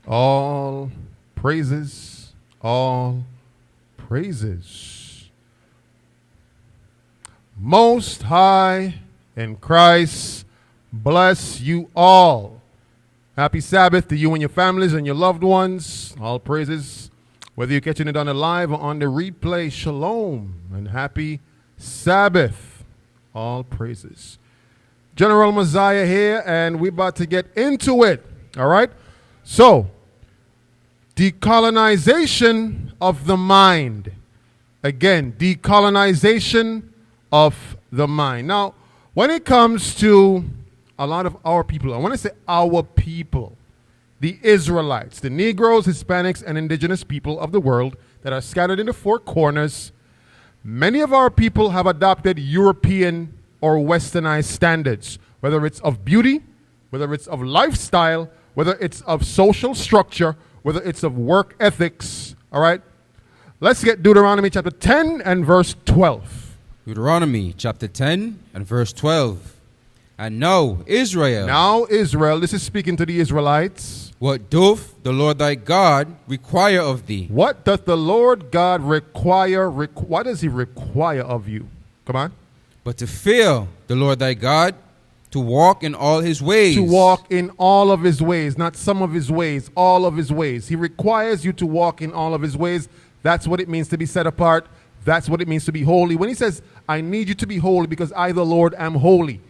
All praises, all praises. Most High in Christ, bless you all. Happy Sabbath to you and your families and your loved ones. All praises. Whether you're catching it on the live or on the replay, shalom and happy Sabbath. All praises. General Messiah here, and we're about to get into it. All right? So, decolonization of the mind. Again, decolonization of the mind. Now, when it comes to a lot of our people, I want to say our people, the Israelites, the Negroes, Hispanics, and indigenous people of the world that are scattered in the four corners, many of our people have adopted European or westernized standards, whether it's of beauty, whether it's of lifestyle, whether it's of social structure, whether it's of work ethics. All right? Let's get Deuteronomy chapter 10 and verse 12. Deuteronomy chapter 10 and verse 12. And now, Israel. Now, Israel, this is speaking to the Israelites. What doth the Lord thy God require of thee? What doth the Lord God require? What does he require of you? Come on. But to fear the Lord thy God, to walk in all his ways. To walk in all of his ways, not some of his ways, all of his ways. He requires you to walk in all of his ways. That's what it means to be set apart. That's what it means to be holy. When he says, I need you to be holy because I, the Lord, am holy,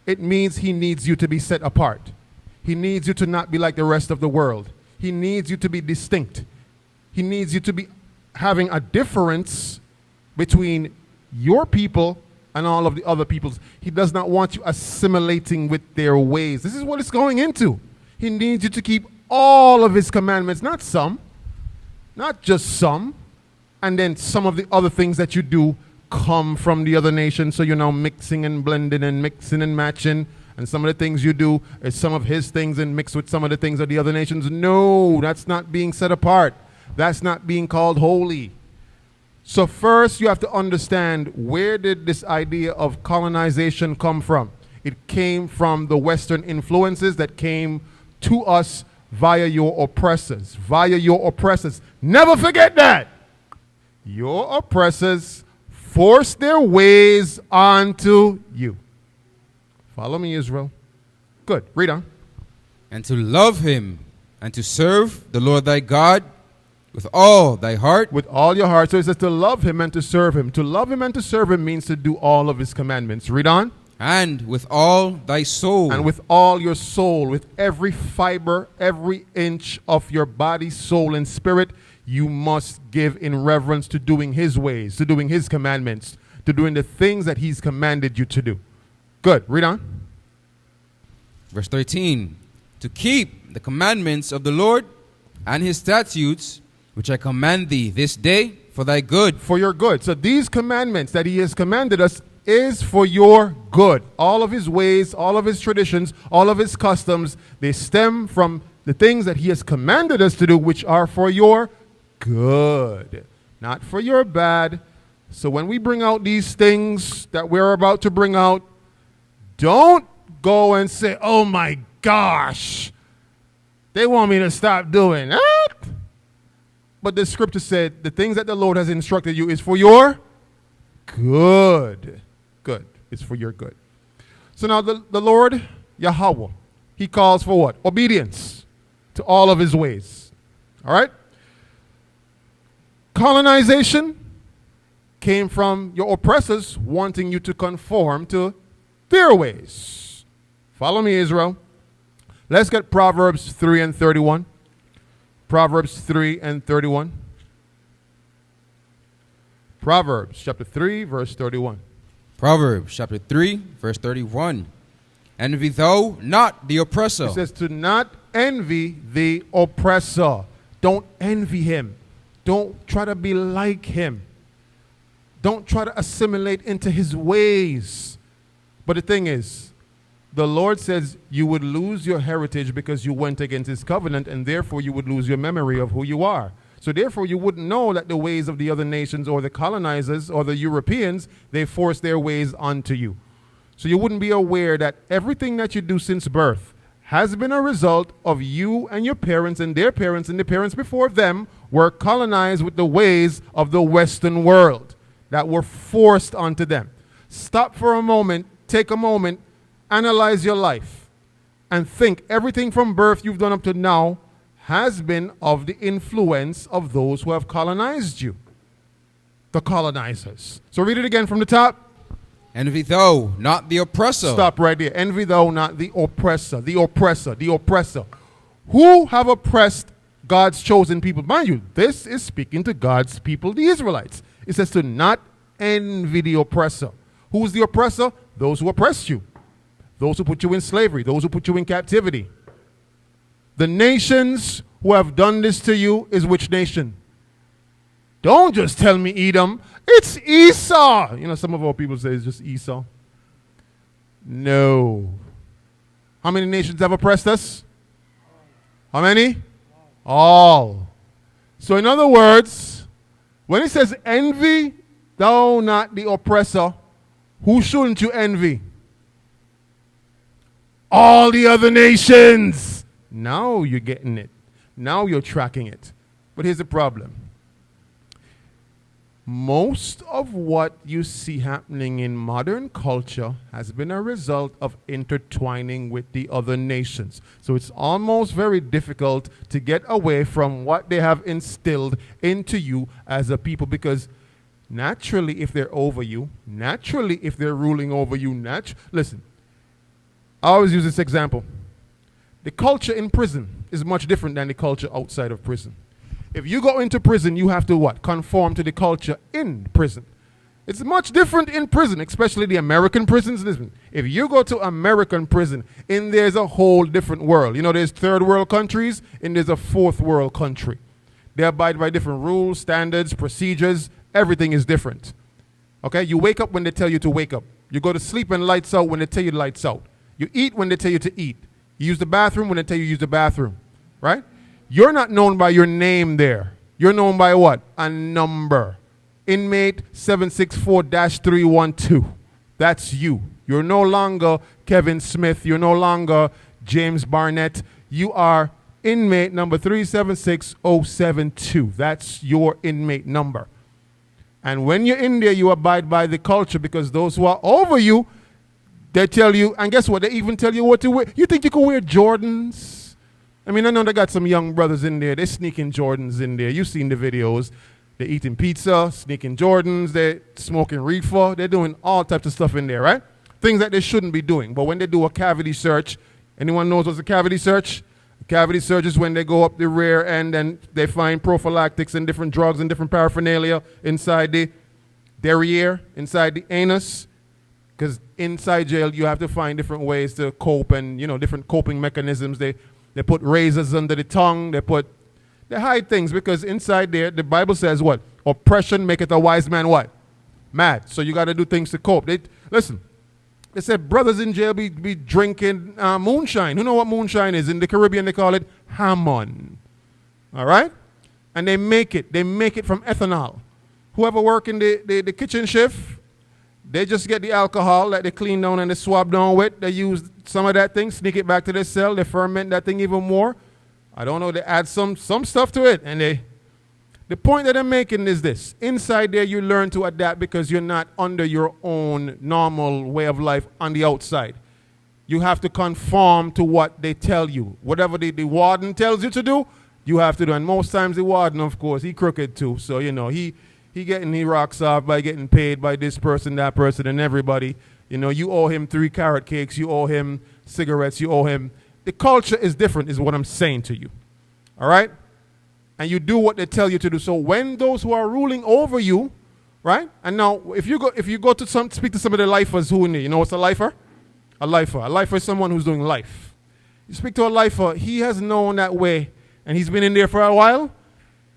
it means he needs you to be set apart. He needs you to not be like the rest of the world. He needs you to be distinct. He needs you to be having a difference between your people and all of the other peoples. He does not want you assimilating with their ways. This is what it's going into. He needs you to keep all of his commandments, not some, not just some, and then some of the other things that you do come from the other nation, so you're now mixing and blending and mixing and matching, and some of the things you do is some of his things and mixed with some of the things of the other nations. No, that's not being set apart. That's not being called holy. So first you have to understand, where did this idea of colonization come from? It came from the Western influences that came to us via your oppressors. Via your oppressors. Never forget that. Your oppressors force their ways onto you. Follow me, Israel. Good. Read on. And to love him and to serve the Lord thy God with all thy heart. With all your heart. So it says to love him and to serve him. To love him and to serve him means to do all of his commandments. Read on. And with all thy soul. And with all your soul, with every fiber, every inch of your body, soul, and spirit, you must give in reverence to doing his ways, to doing his commandments, to doing the things that he's commanded you to do. Good. Read on. Verse 13. To keep the commandments of the Lord and his statutes, which I command thee this day for thy good. For your good. So these commandments that he has commanded us is for your good. All of his ways, all of his traditions, all of his customs, they stem from the things that he has commanded us to do, which are for your good, not for your bad. So when we bring out these things that we're about to bring out, don't go and say, oh my gosh, they want me to stop doing that. But the scripture said the things that the Lord has instructed you is for your good. Good. It's for your good. So now the Lord, Yahweh, he calls for what? Obedience to all of his ways. All right? Colonization came from your oppressors wanting you to conform to their ways. Follow me, Israel. Let's get Proverbs 3 and 31. Proverbs 3 and 31. Proverbs chapter 3, verse 31. Proverbs chapter 3, verse 31. Envy thou not the oppressor. It says to not envy the oppressor. Don't envy him. Don't try to be like him. Don't try to assimilate into his ways. But the thing is, the Lord says you would lose your heritage because you went against his covenant, and therefore you would lose your memory of who you are. So therefore you wouldn't know that the ways of the other nations or the colonizers or the Europeans, they forced their ways onto you. So you wouldn't be aware that everything that you do since birth has been a result of you and your parents and their parents and the parents before them were colonized with the ways of the Western world that were forced onto them. Stop for a moment, take a moment, analyze your life, and think everything from birth you've done up to now has been of the influence of those who have colonized you, the colonizers. So read it again from the top. Envy thou, not the oppressor. Stop right there. Envy thou, not the oppressor. The oppressor. The oppressor. Who have oppressed God's chosen people? Mind you, this is speaking to God's people, the Israelites. It says to not envy the oppressor. Who's the oppressor? Those who oppress you. Those who put you in slavery. Those who put you in captivity. The nations who have done this to you is which nation? Don't just tell me Edom. It's Esau. You know, some of our people say it's just Esau. No. How many nations have oppressed us? How many? All. So in other words, when it says envy thou not the oppressor, who shouldn't you envy? All the other nations. Now you're getting it. Now you're tracking it. But here's the problem. Most of what you see happening in modern culture has been a result of intertwining with the other nations. So it's almost very difficult to get away from what they have instilled into you as a people, because naturally, if they're over you, naturally, if they're ruling over you, listen, I always use this example. The culture in prison is much different than the culture outside of prison. If you go into prison, you have to what? Conform to the culture in prison. It's much different in prison, especially the American prisons. Listen, if you go to American prison, there's a whole different world. You know, there's third world countries, and there's a fourth world country. They abide by different rules, standards, procedures. Everything is different. Okay? You wake up when they tell you to wake up. You go to sleep and lights out when they tell you lights out. You eat when they tell you to eat. You use the bathroom when they tell you to use the bathroom. Right? You're not known by your name there. You're known by what? A number. Inmate 764-312. That's you. You're no longer Kevin Smith. You're no longer James Barnett. You are inmate number 376072. That's your inmate number. And when you're in there, you abide by the culture, because those who are over you, they tell you, and guess what? They even tell you what to wear. You think you can wear Jordans? I mean, I know they got some young brothers in there. They're sneaking Jordans in there. You've seen the videos. They're eating pizza, sneaking Jordans. They're smoking reefer. They're doing all types of stuff in there, right? Things that they shouldn't be doing. But when they do a cavity search, anyone knows what's a cavity search? A cavity search is when they go up the rear end and they find prophylactics and different drugs and different paraphernalia inside the derriere, inside the anus. Because inside jail, you have to find different ways to cope and, you know, different coping mechanisms. They put razors under the tongue. They hide things, because inside there, the Bible says what? Oppression maketh a wise man what? Mad. So you got to do things to cope. Listen, they said brothers in jail be drinking moonshine. You know what moonshine is? In the Caribbean, they call it Hammond. All right? And they make it from ethanol. Whoever work in the kitchen shift, they just get the alcohol that they clean down and they swab down with. They use some of that thing, sneak it back to their cell. They ferment that thing even more. I don't know. They add some stuff to it. And the point that I'm making is this. Inside there, you learn to adapt, because you're not under your own normal way of life on the outside. You have to conform to what they tell you. Whatever the warden tells you to do, you have to do. And most times the warden, of course, he crooked too. So, you know, he rocks off by getting paid by this person, that person, and everybody. You know, you owe him 3 carrot cakes, you owe him cigarettes, you owe him. The culture is different, is what I'm saying to you. All right? And you do what they tell you to do. So when those who are ruling over you, right? And now, if you go to speak to some of the lifers who in there, you know what's a lifer? A lifer is someone who's doing life. You speak to a lifer, he has known that way, and he's been in there for a while.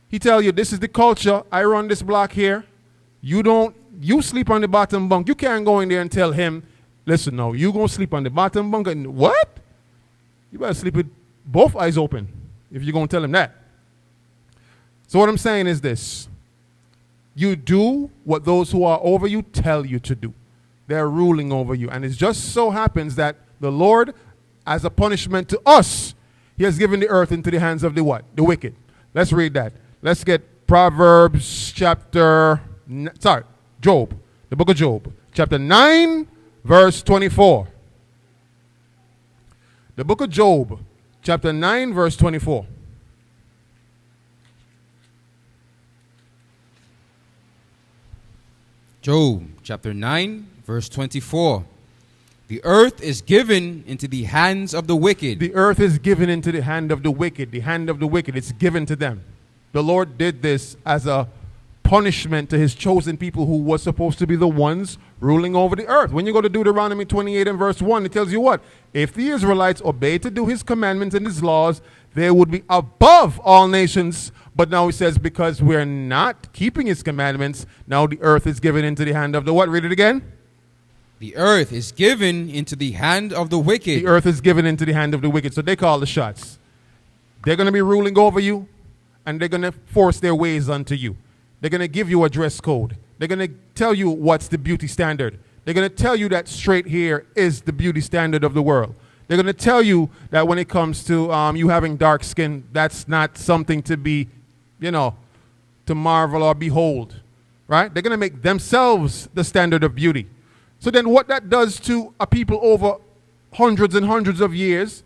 He tell you, this is the culture. I run this block here. You sleep on the bottom bunk. You can't go in there and tell him, listen, no, you going to sleep on the bottom bunk. And what? You better sleep with both eyes open if you're going to tell him that. So what I'm saying is this. You do what those who are over you tell you to do. They're ruling over you. And it just so happens that the Lord as a punishment to us, he has given the earth into the hands of the what? The wicked. Let's read that. Let's get Proverbs Job, the book of Job, chapter 9, verse 24. The book of Job, chapter 9, verse 24. Job chapter 9, verse 24. The earth is given into the hands of the wicked. The earth is given into the hand of the wicked. The hand of the wicked, it's given to them. The Lord did this as a punishment to his chosen people who was supposed to be the ones ruling over the earth. When you go to Deuteronomy 28 and verse 1, it tells you what? If the Israelites obey to do his commandments and his laws, they would be above all nations. But now he says, because we're not keeping his commandments, now the earth is given into the hand of the what? Read it again. The earth is given into the hand of the wicked. The earth is given into the hand of the wicked. So they call the shots. They're going to be ruling over you, and they're going to force their ways onto you. They're going to give you a dress code. They're going to tell you what's the beauty standard. They're going to tell you that straight hair is the beauty standard of the world. They're going to tell you that when it comes to you having dark skin, that's not something to be, to marvel or behold, right? They're going to make themselves the standard of beauty. So then what that does to a people over hundreds and hundreds of years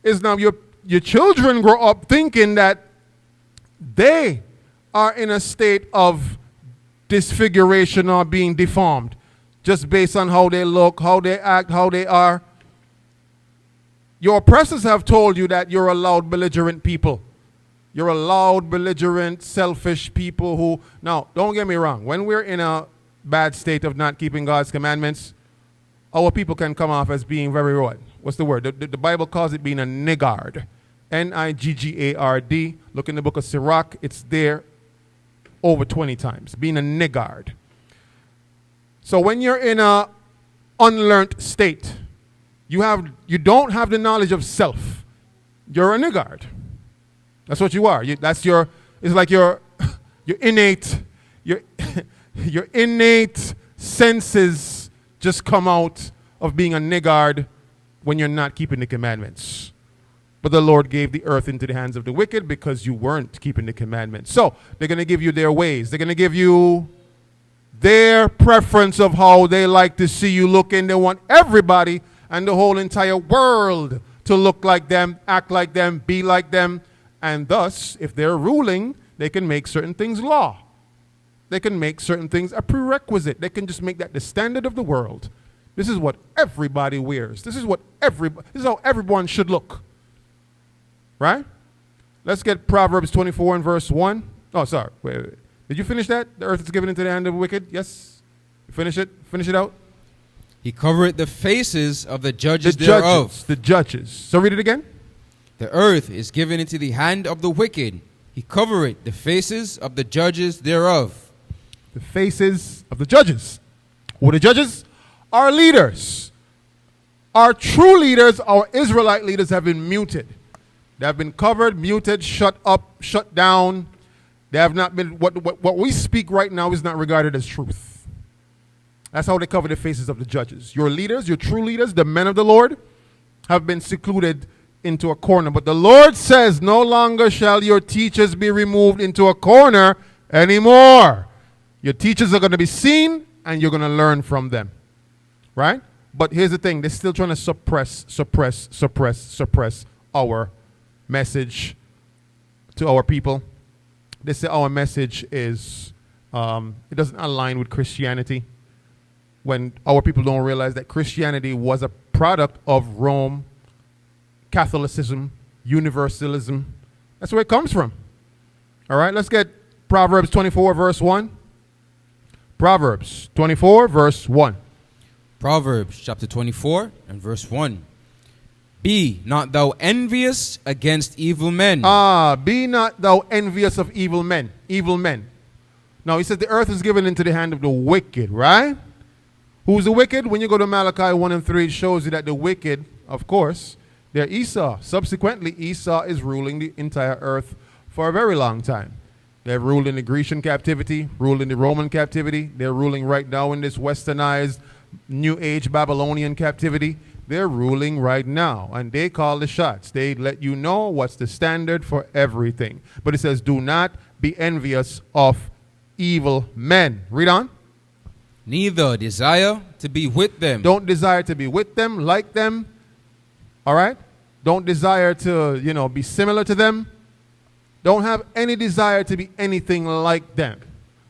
is now your children grow up thinking that they are in a state of disfiguration or being deformed just based on how they look, how they act, how they are. Your oppressors have told you that you're a loud, belligerent people. You're a loud, belligerent, selfish people who... Now, don't get me wrong. When we're in a bad state of not keeping God's commandments, our people can come off as being very what? What's the word? The Bible calls it being a niggard. Niggard. Look in the book of Sirach. It's there over 20 times. Being a niggard. So when you're in a unlearned state, you don't have the knowledge of self. You're a niggard. That's what you are. It's like your innate, your innate senses just come out of being a niggard when you're not keeping the commandments. But the Lord gave the earth into the hands of the wicked because you weren't keeping the commandments. So they're going to give you their ways. They're going to give you their preference of how they like to see you looking. They want everybody and the whole entire world to look like them, act like them, be like them. And thus, if they're ruling, they can make certain things law. They can make certain things a prerequisite. They can just make that the standard of the world. This is what everybody wears. This is how everyone should look. Right? Let's get Proverbs 24 and verse 1. Oh, sorry. Wait. Did you finish that? The earth is given into the hand of the wicked? Yes? Finish it? Finish it out? He covereth the faces of the judges thereof. The judges. So read it again. The earth is given into the hand of the wicked. He covereth the faces of the judges thereof. The faces of the judges. Who are the judges? Our leaders. Our true leaders, our Israelite leaders have been muted. They have been covered, muted, shut up, shut down. They have not been, what we speak right now is not regarded as truth. That's how they cover the faces of the judges. Your leaders, your true leaders, the men of the Lord, have been secluded into a corner. But the Lord says, no longer shall your teachers be removed into a corner anymore. Your teachers are going to be seen and you're going to learn from them. Right? But here's the thing. They're still trying to suppress our message to our people. They say our message is, it doesn't align with Christianity. When our people don't realize that Christianity was a product of Rome, Catholicism, universalism. That's where it comes from. All right, let's get Proverbs 24, verse 1. Proverbs 24, verse 1. Proverbs chapter 24 and verse 1. Be not thou envious against evil men. Be not thou envious of evil men. Evil men. Now he says the earth is given into the hand of the wicked, right? Who's the wicked? When you go to Malachi 1 and 3, it shows you that the wicked, of course, they're Esau. Subsequently, Esau is ruling the entire earth for a very long time. They've ruled in the Grecian captivity, ruled in the Roman captivity. They're ruling right now in this westernized, New Age Babylonian captivity. They're ruling right now, and they call the shots. They let you know what's the standard for everything. But it says, do not be envious of evil men. Read on. Neither desire to be with them. Don't desire to be with them, like them. All right? Don't desire to, be similar to them. Don't have any desire to be anything like them.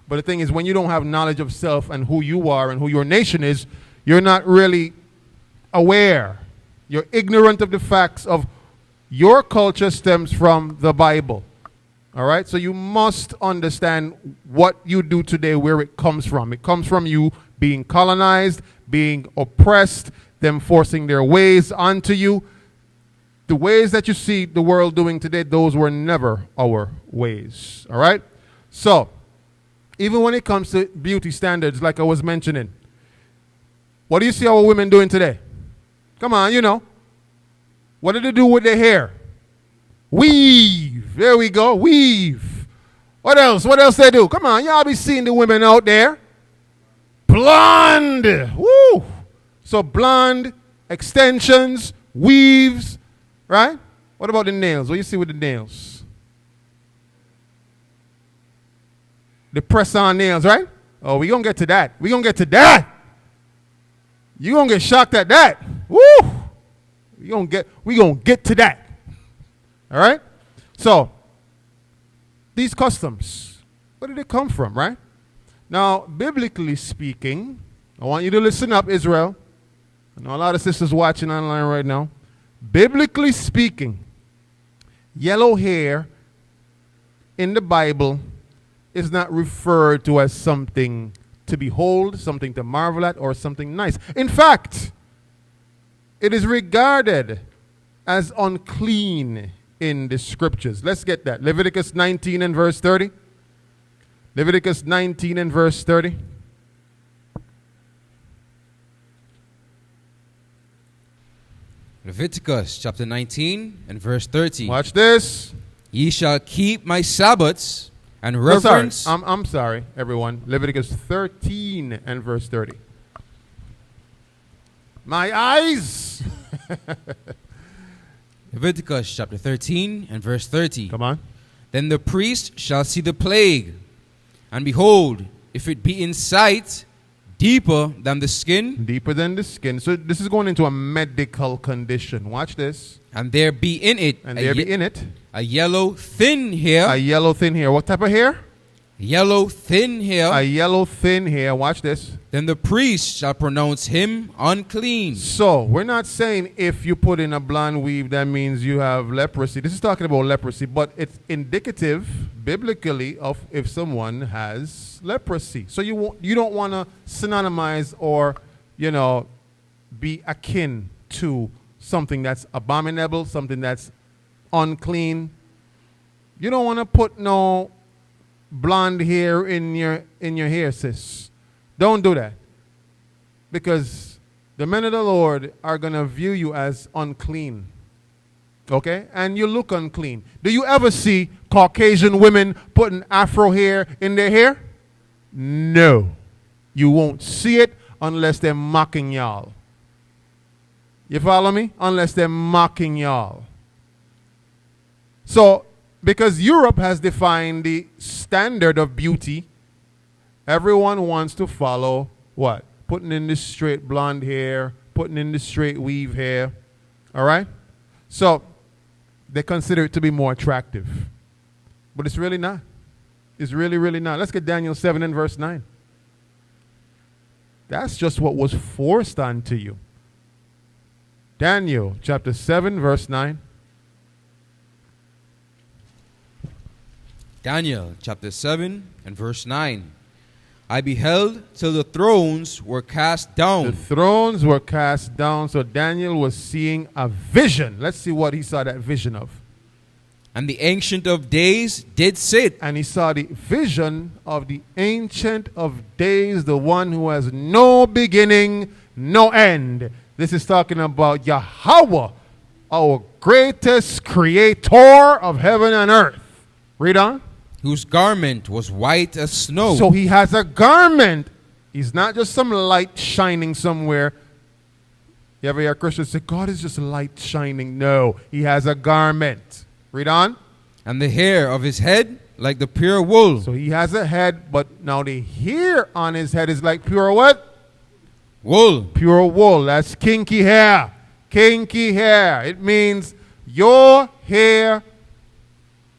But the thing is, when you don't have knowledge of self and who you are and who your nation is, you're not really aware. You're ignorant of the facts of your culture stems from the Bible. All right? So you must understand what you do today, where it comes from. It comes from you being colonized, being oppressed, them forcing their ways onto you. The ways that you see the world doing today, those were never our ways. All right? So, even when it comes to beauty standards, like I was mentioning, what do you see our women doing today? Come on, What do they do with their hair? Weave. There we go. Weave. What else? What else they do? Come on, y'all be seeing the women out there. Blonde. Woo. So blonde, extensions, weaves, right? What about the nails? What do you see with the nails? The press-on nails, right? Oh, we're going to get to that. We're going to get to that. You're going to get shocked at that. Woo! We're going to get to that. All right? So, these customs, where did they come from, right? Now, biblically speaking, I want you to listen up, Israel. I know a lot of sisters watching online right now. Biblically speaking, yellow hair in the Bible is not referred to as something to behold, something to marvel at, or something nice. In fact, it is regarded as unclean in the scriptures. Let's get that. Leviticus 19 and verse 30. Leviticus 19 and verse 30. Leviticus chapter 19 and verse 30. Watch this. Ye shall keep my Sabbaths and reverence. I'm sorry, everyone. Leviticus 13 and verse 30. My eyes. Leviticus chapter 13 and verse 30. Come on. Then the priest shall see the plague, and behold, if it be in sight, deeper than the skin. Deeper than the skin. So this is going into a medical condition. Watch this. And there be in it. And there be in it. A yellow thin hair. A yellow thin hair. What type of hair? Yellow thin hair. A yellow thin hair. Watch this. Then the priest shall pronounce him unclean. So we're not saying if you put in a blonde weave that means you have leprosy. This is talking about leprosy, but it's indicative biblically of if someone has leprosy. So you don't want to synonymize or be akin to something that's abominable, something that's unclean. You don't want to put no blonde hair in your hair, sis. Don't do that. Because the men of the Lord are going to view you as unclean. Okay? And you look unclean. Do you ever see Caucasian women putting afro hair in their hair? No. You won't see it unless they're mocking y'all. You follow me? Unless they're mocking y'all. So, because Europe has defined the standard of beauty, everyone wants to follow what? Putting in the straight blonde hair, putting in the straight weave hair. All right? So, they consider it to be more attractive. But it's really not. It's really, really not. Let's get Daniel 7 and verse 9. That's just what was forced onto you. Daniel chapter 7, verse 9. Daniel chapter 7 and verse 9. I beheld till the thrones were cast down. The thrones were cast down. So Daniel was seeing a vision. Let's see what he saw that vision of. And the Ancient of Days did sit. And he saw the vision of the Ancient of Days, the one who has no beginning, no end. This is talking about Yahweh, our greatest creator of heaven and earth. Read on. Whose garment was white as snow. So he has a garment. He's not just some light shining somewhere. You ever hear Christians say, God is just light shining? No, he has a garment. Read on. And the hair of his head like the pure wool. So he has a head, but now the hair on his head is like pure what? Wool. Pure wool. That's kinky hair. Kinky hair. It means your hair,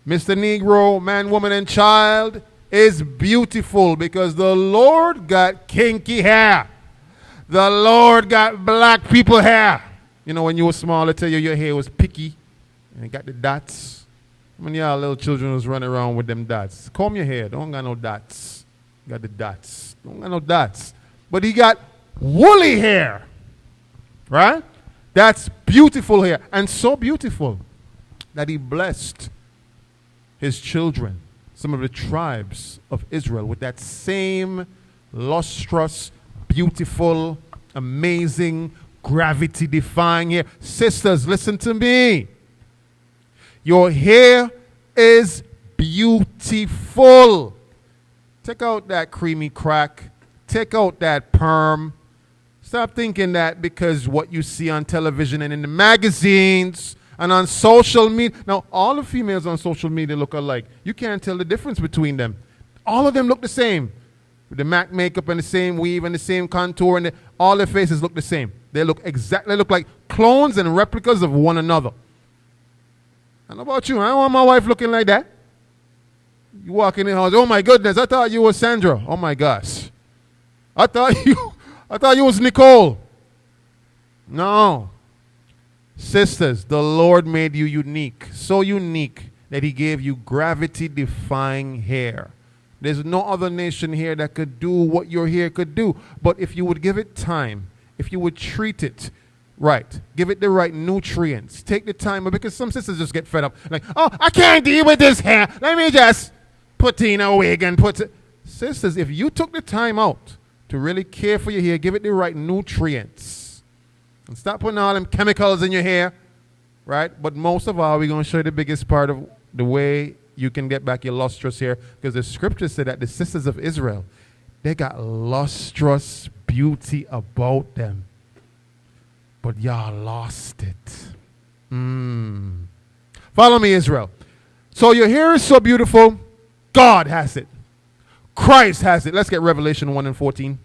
Mr. Negro, man, woman, and child, is beautiful because the Lord got kinky hair. The Lord got black people hair. You know, when you were small, they tell you your hair was picky and it got the dots. When y'all little children was running around with them dots. Comb your hair. Don't got no dots. Got the dots. Don't got no dots. But he got woolly hair. Right? That's beautiful hair. And so beautiful that he blessed his children, some of the tribes of Israel, with that same lustrous, beautiful, amazing, gravity-defying hair. Sisters, listen to me. Your hair is beautiful. Take out that creamy crack. Take out that perm. Stop thinking that because what you see on television and in the magazines and on social media. Now, all the females on social media look alike. You can't tell the difference between them. All of them look the same. With the MAC makeup and the same weave and the same contour, and all their faces look the same. They look like clones and replicas of one another. I don't know about you. I don't want my wife looking like that. You walk in the house, oh my goodness, I thought you were Sandra. Oh my gosh. I thought you was Nicole. No. Sisters, the Lord made you unique. So unique that he gave you gravity-defying hair. There's no other nation here that could do what your hair could do. But if you would give it time, if you would treat it right, give it the right nutrients, take the time, because some sisters just get fed up. Like, oh, I can't deal with this hair. Let me just put in a wig and put it. Sisters, if you took the time out to really care for your hair, give it the right nutrients. And stop putting all them chemicals in your hair, right? But most of all, we're going to show you the biggest part of the way you can get back your lustrous hair, because the scripture said that the sisters of Israel, they got lustrous beauty about them. But y'all lost it. Follow me, Israel. So your hair is so beautiful. God has it. Christ has it. Let's get Revelation 1 and 14.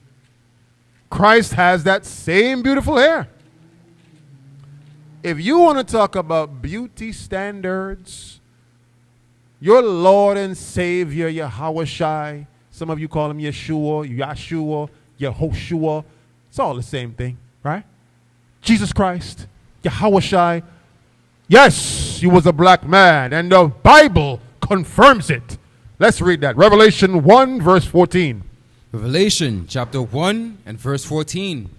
Christ has that same beautiful hair. If you want to talk about beauty standards, your Lord and Savior, Yahushua, some of you call him Yeshua, Yehoshua. It's all the same thing, right? Jesus Christ, Yahushua. Yes, he was a black man, and the Bible confirms it. Let's read that. Revelation 1, verse 14. Revelation chapter 1 and verse 14.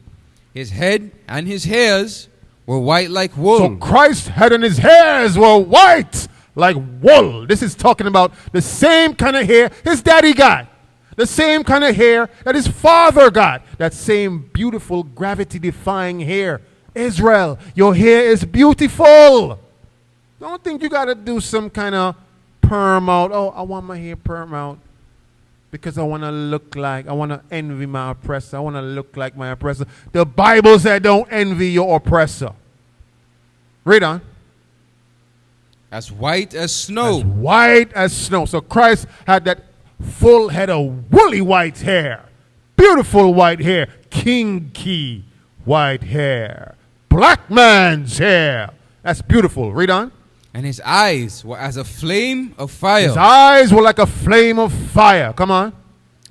His head and his hairs were white like wool. So Christ's head and his hairs were white like wool. This is talking about the same kind of hair his daddy got. The same kind of hair that his father got. That same beautiful gravity-defying hair. Israel, your hair is beautiful. Don't think you got to do some kind of perm out. Oh, I want my hair perm out because I want to envy my oppressor. I want to look like my oppressor. The Bible said don't envy your oppressor. Read on. As white as snow. As white as snow. So Christ had that full head of woolly white hair. Beautiful white hair. Kinky white hair. Black man's hair. That's beautiful. Read on. And his eyes were as a flame of fire. His eyes were like a flame of fire. Come on.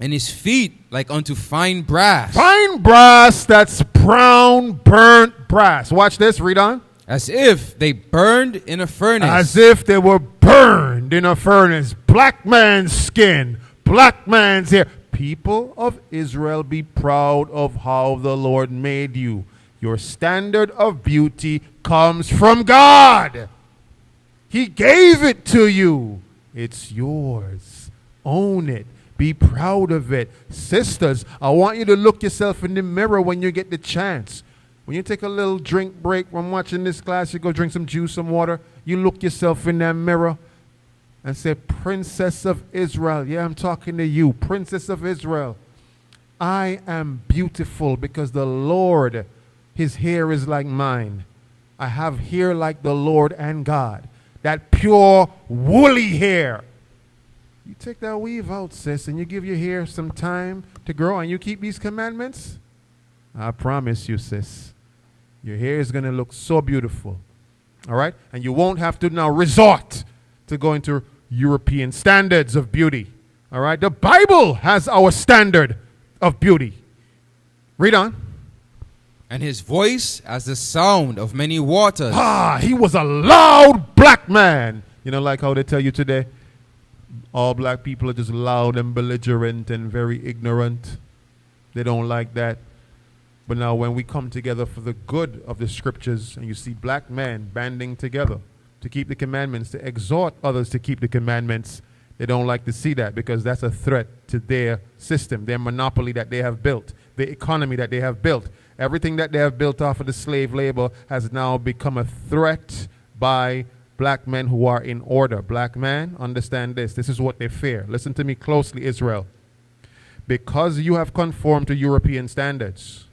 And his feet like unto fine brass. Fine brass, that's brown, burnt brass. Watch this. Read on. As if they burned in a furnace. As if they were burned in a furnace. Black man's skin. Black man's hair. People of Israel, be proud of how the Lord made you. Your standard of beauty comes from God. He gave it to you. It's yours. Own it. Be proud of it. Sisters, I want you to look yourself in the mirror when you get the chance. When you take a little drink break from watching this class, you go drink some juice, some water. You look yourself in that mirror and say, Princess of Israel. Yeah, I'm talking to you. Princess of Israel. I am beautiful because the Lord His hair is like mine. I have hair like the Lord and God. That pure, woolly hair. You take that weave out, sis, and you give your hair some time to grow, and you keep these commandments, I promise you, sis, your hair is going to look so beautiful. All right? And you won't have to now resort to going to European standards of beauty. All right? The Bible has our standard of beauty. Read on. And his voice as the sound of many waters. He was a loud black man. You know, like how they tell you today, all black people are just loud and belligerent and very ignorant. They don't like that. But now when we come together for the good of the scriptures, and you see black men banding together to keep the commandments, to exhort others to keep the commandments, they don't like to see that, because that's a threat to their system, their monopoly that they have built, the economy that they have built. Everything that they have built off of the slave labor has now become a threat by black men who are in order. Black man, understand this. This is what they fear. Listen to me closely, Israel. Because you have conformed to European standards,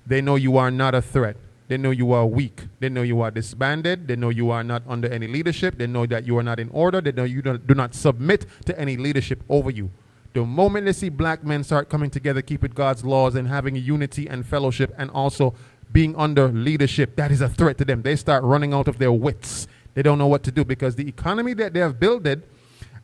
they know you are not a threat. They know you are weak. They know you are disbanded. They know you are not under any leadership. They know that you are not in order. They know you do not submit to any leadership over you. The moment they see black men start coming together, keeping God's laws and having unity and fellowship and also being under leadership, that is a threat to them. They start running out of their wits. They don't know what to do, because the economy that they have built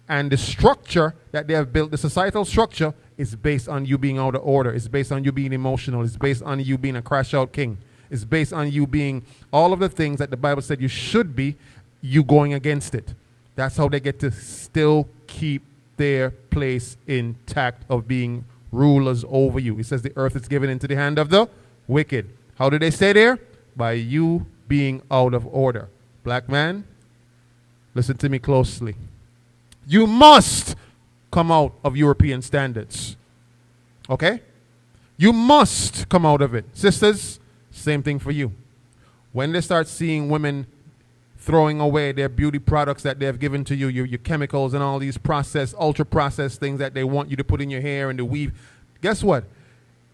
and the structure that they have built, the societal structure, is based on you being out of order. It's based on you being emotional. It's based on you being a crash-out king. It's based on you being all of the things that the Bible said you should be, you going against it. That's how they get to still keep their place intact of being rulers over you. It says the earth is given into the hand of the wicked. How do they stay there? By you being out of order. Black man, listen to me closely. You must come out of European standards. Okay? You must come out of it. Sisters, same thing for you. When they start seeing women throwing away their beauty products that they have given to you, your chemicals and all these processed, ultra-processed things that they want you to put in your hair and the weave, guess what?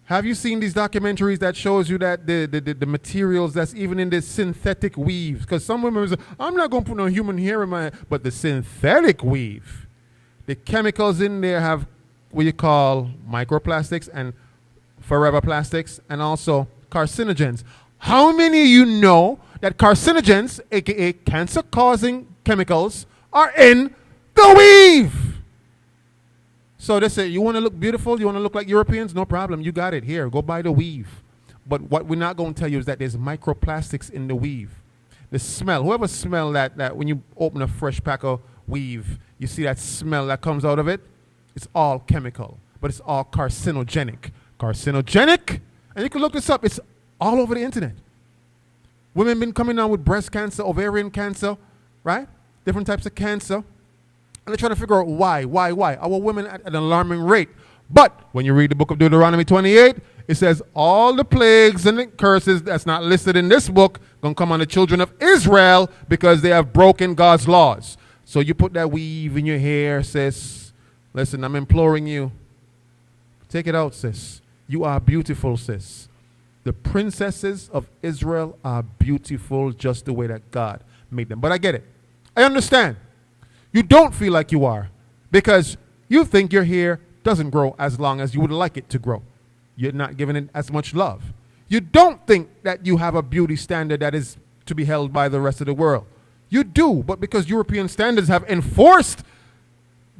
Have you seen these documentaries that shows you that the materials that's even in this synthetic weave? Because some women say, I'm not going to put no human hair in my hair. But the synthetic weave, the chemicals in there have what you call microplastics and forever plastics and also carcinogens. How many of you know that carcinogens, aka cancer-causing chemicals, are in the weave? So they say, you want to look beautiful? You want to look like Europeans? No problem. You got it. Here, go buy the weave. But what we're not going to tell you is that there's microplastics in the weave. The smell, whoever smell that when you open a fresh pack of weave, you see that smell that comes out of it? It's all chemical, but it's all carcinogenic. Carcinogenic? And you can look this up. It's all over the internet. Women been coming down with breast cancer, ovarian cancer, right? Different types of cancer. And they're trying to figure out why. Our women at an alarming rate. But when you read the book of Deuteronomy 28, it says all the plagues and the curses that's not listed in this book going to come on the children of Israel because they have broken God's laws. So you put that weave in your hair, sis. Listen, I'm imploring you. Take it out, sis. You are beautiful, sis. The princesses of Israel are beautiful just the way that God made them. But I get it. I understand. You don't feel like you are because you think your hair doesn't grow as long as you would like it to grow. You're not giving it as much love. You don't think that you have a beauty standard that is to be held by the rest of the world. You do, but because European standards have enforced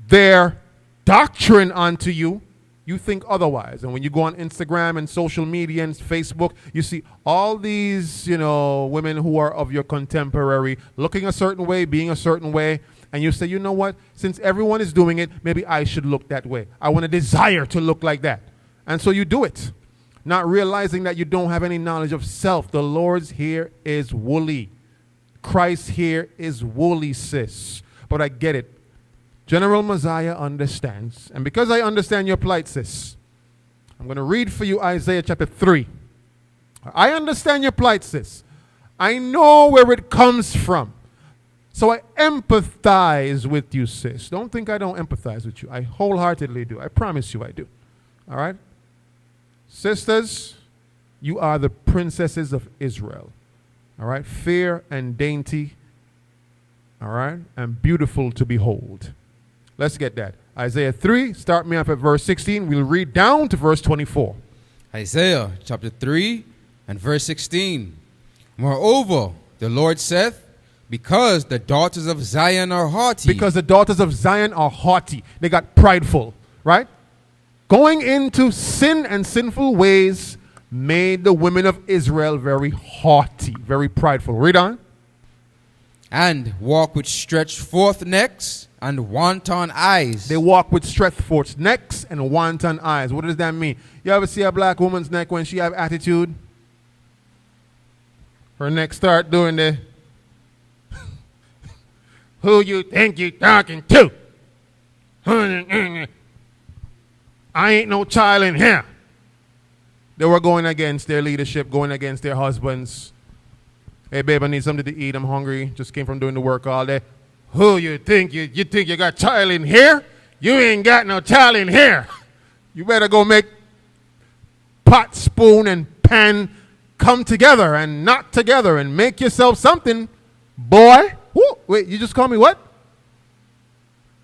their doctrine onto you, you think otherwise. And when you go on Instagram and social media and Facebook, you see all these, women who are of your contemporary looking a certain way, being a certain way. And you say, you know what? Since everyone is doing it, maybe I should look that way. I want a desire to look like that. And so you do it, not realizing that you don't have any knowledge of self. The Lord's hair is woolly. Christ's hair is woolly, sis. But I get it. General Messiah understands. And because I understand your plight, sis, I'm going to read for you Isaiah chapter 3. I understand your plight, sis. I know where it comes from. So I empathize with you, sis. Don't think I don't empathize with you. I wholeheartedly do. I promise you I do. All right? Sisters, You are the princesses of Israel. All right? Fair and dainty. All right? And beautiful to behold. Let's get that. Isaiah 3, start me off at verse 16. We'll read down to verse 24. Isaiah chapter 3 and verse 16. Moreover, the Lord saith, because the daughters of Zion are haughty. Because the daughters of Zion are haughty. They got prideful, right? Going into sin and sinful ways made the women of Israel very haughty, very prideful. Read on. And walk with stretched forth necks and wanton eyes. They walk with stretched forth necks and wanton eyes. What does that mean? You ever see a black woman's neck when she have attitude? Her neck start doing the who you think you talking to? I ain't no child in here. They were going against their leadership, going against their husbands. Hey, babe, I need something to eat. I'm hungry. Just came from doing the work all day. Who you think? You think you got child in here? You ain't got no child in here. You better go make pot, spoon, and pan come together and knot together and make yourself something, boy. Woo, wait, you just call me what?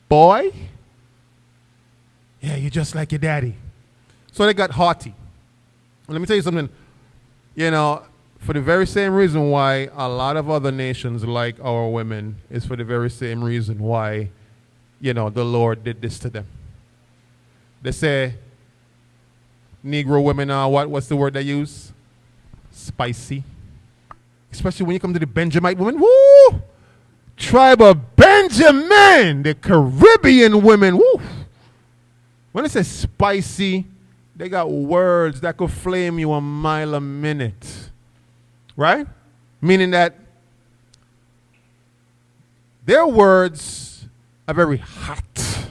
Boy? Yeah, you're just like your daddy. So they got haughty. Let me tell you something. You know, for the very same reason why a lot of other nations like our women is for the very same reason why, you know, the Lord did this to them. They say Negro women are what? What's the word they use? Spicy. Especially when you come to the Benjamite women. Woo! Tribe of Benjamin, the Caribbean women. Woo! When they say spicy, they got words that could flame you a mile a minute. Right? Meaning that their words are very hot.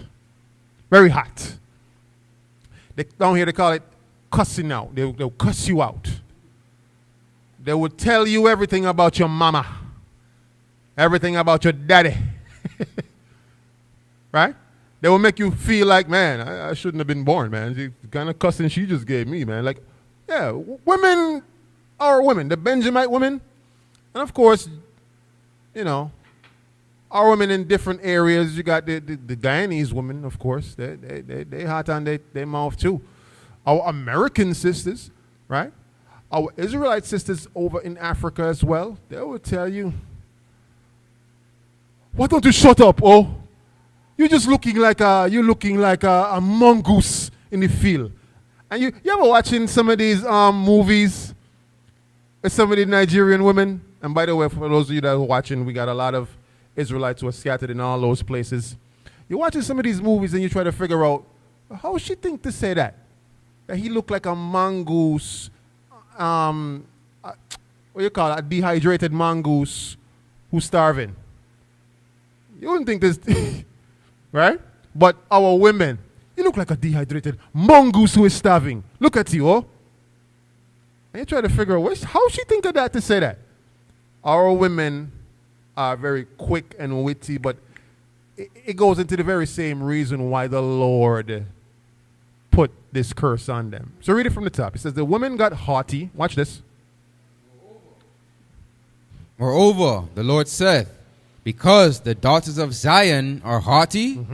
Very hot. Down here they call it cussing out. They'll cuss you out. They will tell you everything about your mama. Everything about your daddy. Right? They will make you feel like, man, I shouldn't have been born, man. The kind of cussing she just gave me, man. Like, yeah, women are women. The Benjamite women. And of course, you know, our women in different areas. You got the Guyanese women, of course. They hot on their mouth too. Our American sisters, right? Our Israelite sisters over in Africa as well. They will tell you, why don't you shut up, oh? You're just looking like a mongoose in the field. And you ever watching some of these movies with some of the Nigerian women? And by the way, for those of you that are watching, we got a lot of Israelites who are scattered in all those places. You're watching some of these movies and you try to figure out, how she think to say that? That he looked like a mongoose, what do you call it, a dehydrated mongoose who's starving. You wouldn't think this, right? But our women, you look like a dehydrated mongoose who is starving. Look at you, oh. And you try to figure out, how she think of that to say that? Our women are very quick and witty, but it goes into the very same reason why the Lord put this curse on them. So read it from the top. It says, the women got haughty. Watch this. Moreover, the Lord saith, because the daughters of Zion are haughty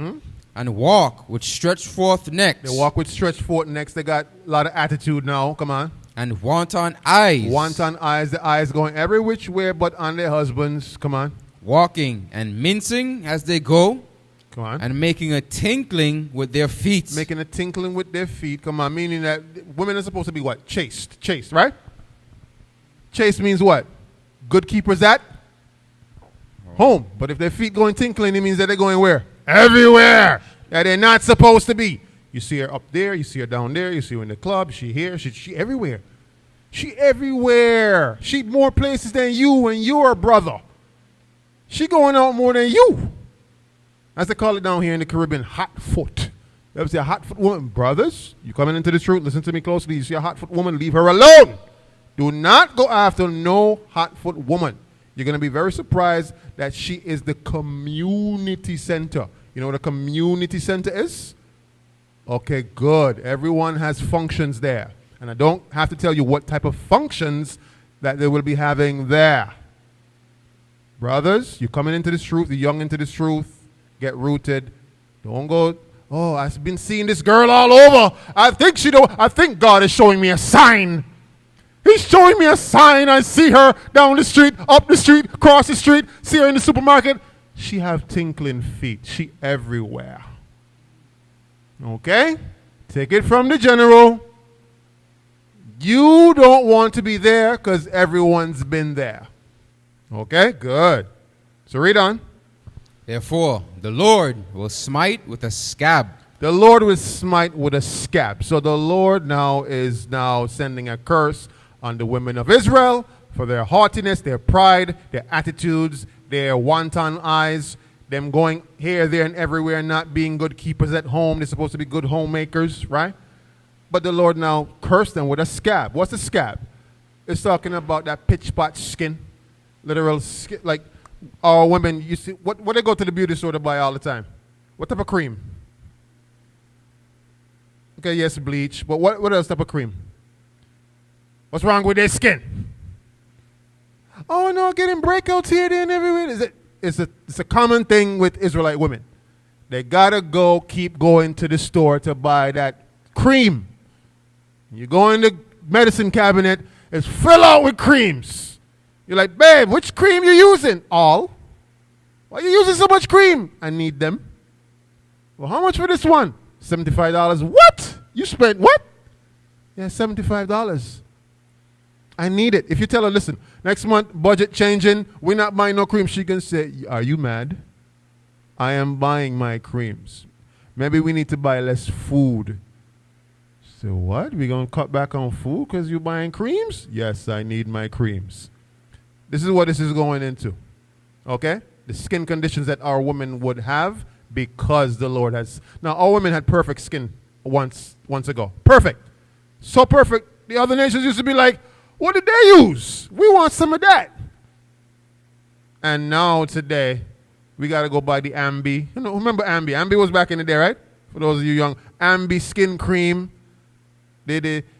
and walk with stretched forth necks. They walk with stretched forth necks. They got a lot of attitude now. Come on. And wanton eyes. Wanton eyes. The eyes going every which way but on their husbands. Come on. Walking and mincing as they go. Come on. And making a tinkling with their feet. Making a tinkling with their feet. Come on. Meaning that women are supposed to be what? Chaste. Chaste, right? Chaste means what? Good keepers at home. But if their feet going tinkling, it means that they're going where? Everywhere that they're not supposed to be. You see her up there, you see her down there, you see her in the club, she here, she everywhere. She everywhere. She more places than you and your brother. She going out more than you. As they call it down here in the Caribbean, hot foot. You ever see a hot foot woman? Brothers, you coming into the truth, listen to me closely. You see a hot foot woman, leave her alone. Do not go after no hot foot woman. You're going to be very surprised that she is the community center. You know what a community center is? Okay, good. Everyone has functions there. And I don't have to tell you what type of functions that they will be having there. Brothers, you're coming into this truth, the young into this truth, get rooted. Don't go, oh, I've been seeing this girl all over. I think God is showing me a sign. He's showing me a sign. I see her down the street, up the street, across the street, see her in the supermarket. She have tinkling feet. She everywhere. Okay? Take it from the general. You don't want to be there because everyone's been there. Okay? Good. So read on. Therefore, the Lord will smite with a scab. The Lord will smite with a scab. So the Lord now is sending a curse on the women of Israel for their haughtiness, their pride, their attitudes, their wanton eyes, them going here, there, and everywhere, not being good keepers at home. They're supposed to be good homemakers, right? But the Lord now cursed them with a scab. What's a scab? It's talking about that pitch pot skin. Literal skin. Like our women, you see, what they go to the beauty store to buy all the time? What type of cream? Okay, yes, bleach. But what else type of cream? What's wrong with their skin? Oh no, getting breakouts here, there, and everywhere. It's a common thing with Israelite women. They gotta keep going to the store to buy that cream. You go in the medicine cabinet, it's fill out with creams. You're like, babe, which cream you using? All. Why are you using so much cream? I need them. Well, how much for this one? $75. What? You spent what? Yeah, $75. I need it. If you tell her, listen, next month, budget changing, we're not buying no cream, she can say, are you mad? I am buying my creams. Maybe we need to buy less food. So what? We're going to cut back on food because you're buying creams? Yes, I need my creams. This is what this is going into. Okay? The skin conditions that our women would have because the Lord has. Now, our women had perfect skin once ago. Perfect. So perfect. The other nations used to be like, what did they use? We want some of that. And now today, we got to go buy the Ambi. You know, remember Ambi? Ambi was back in the day, right? For those of you young. Ambi skin cream.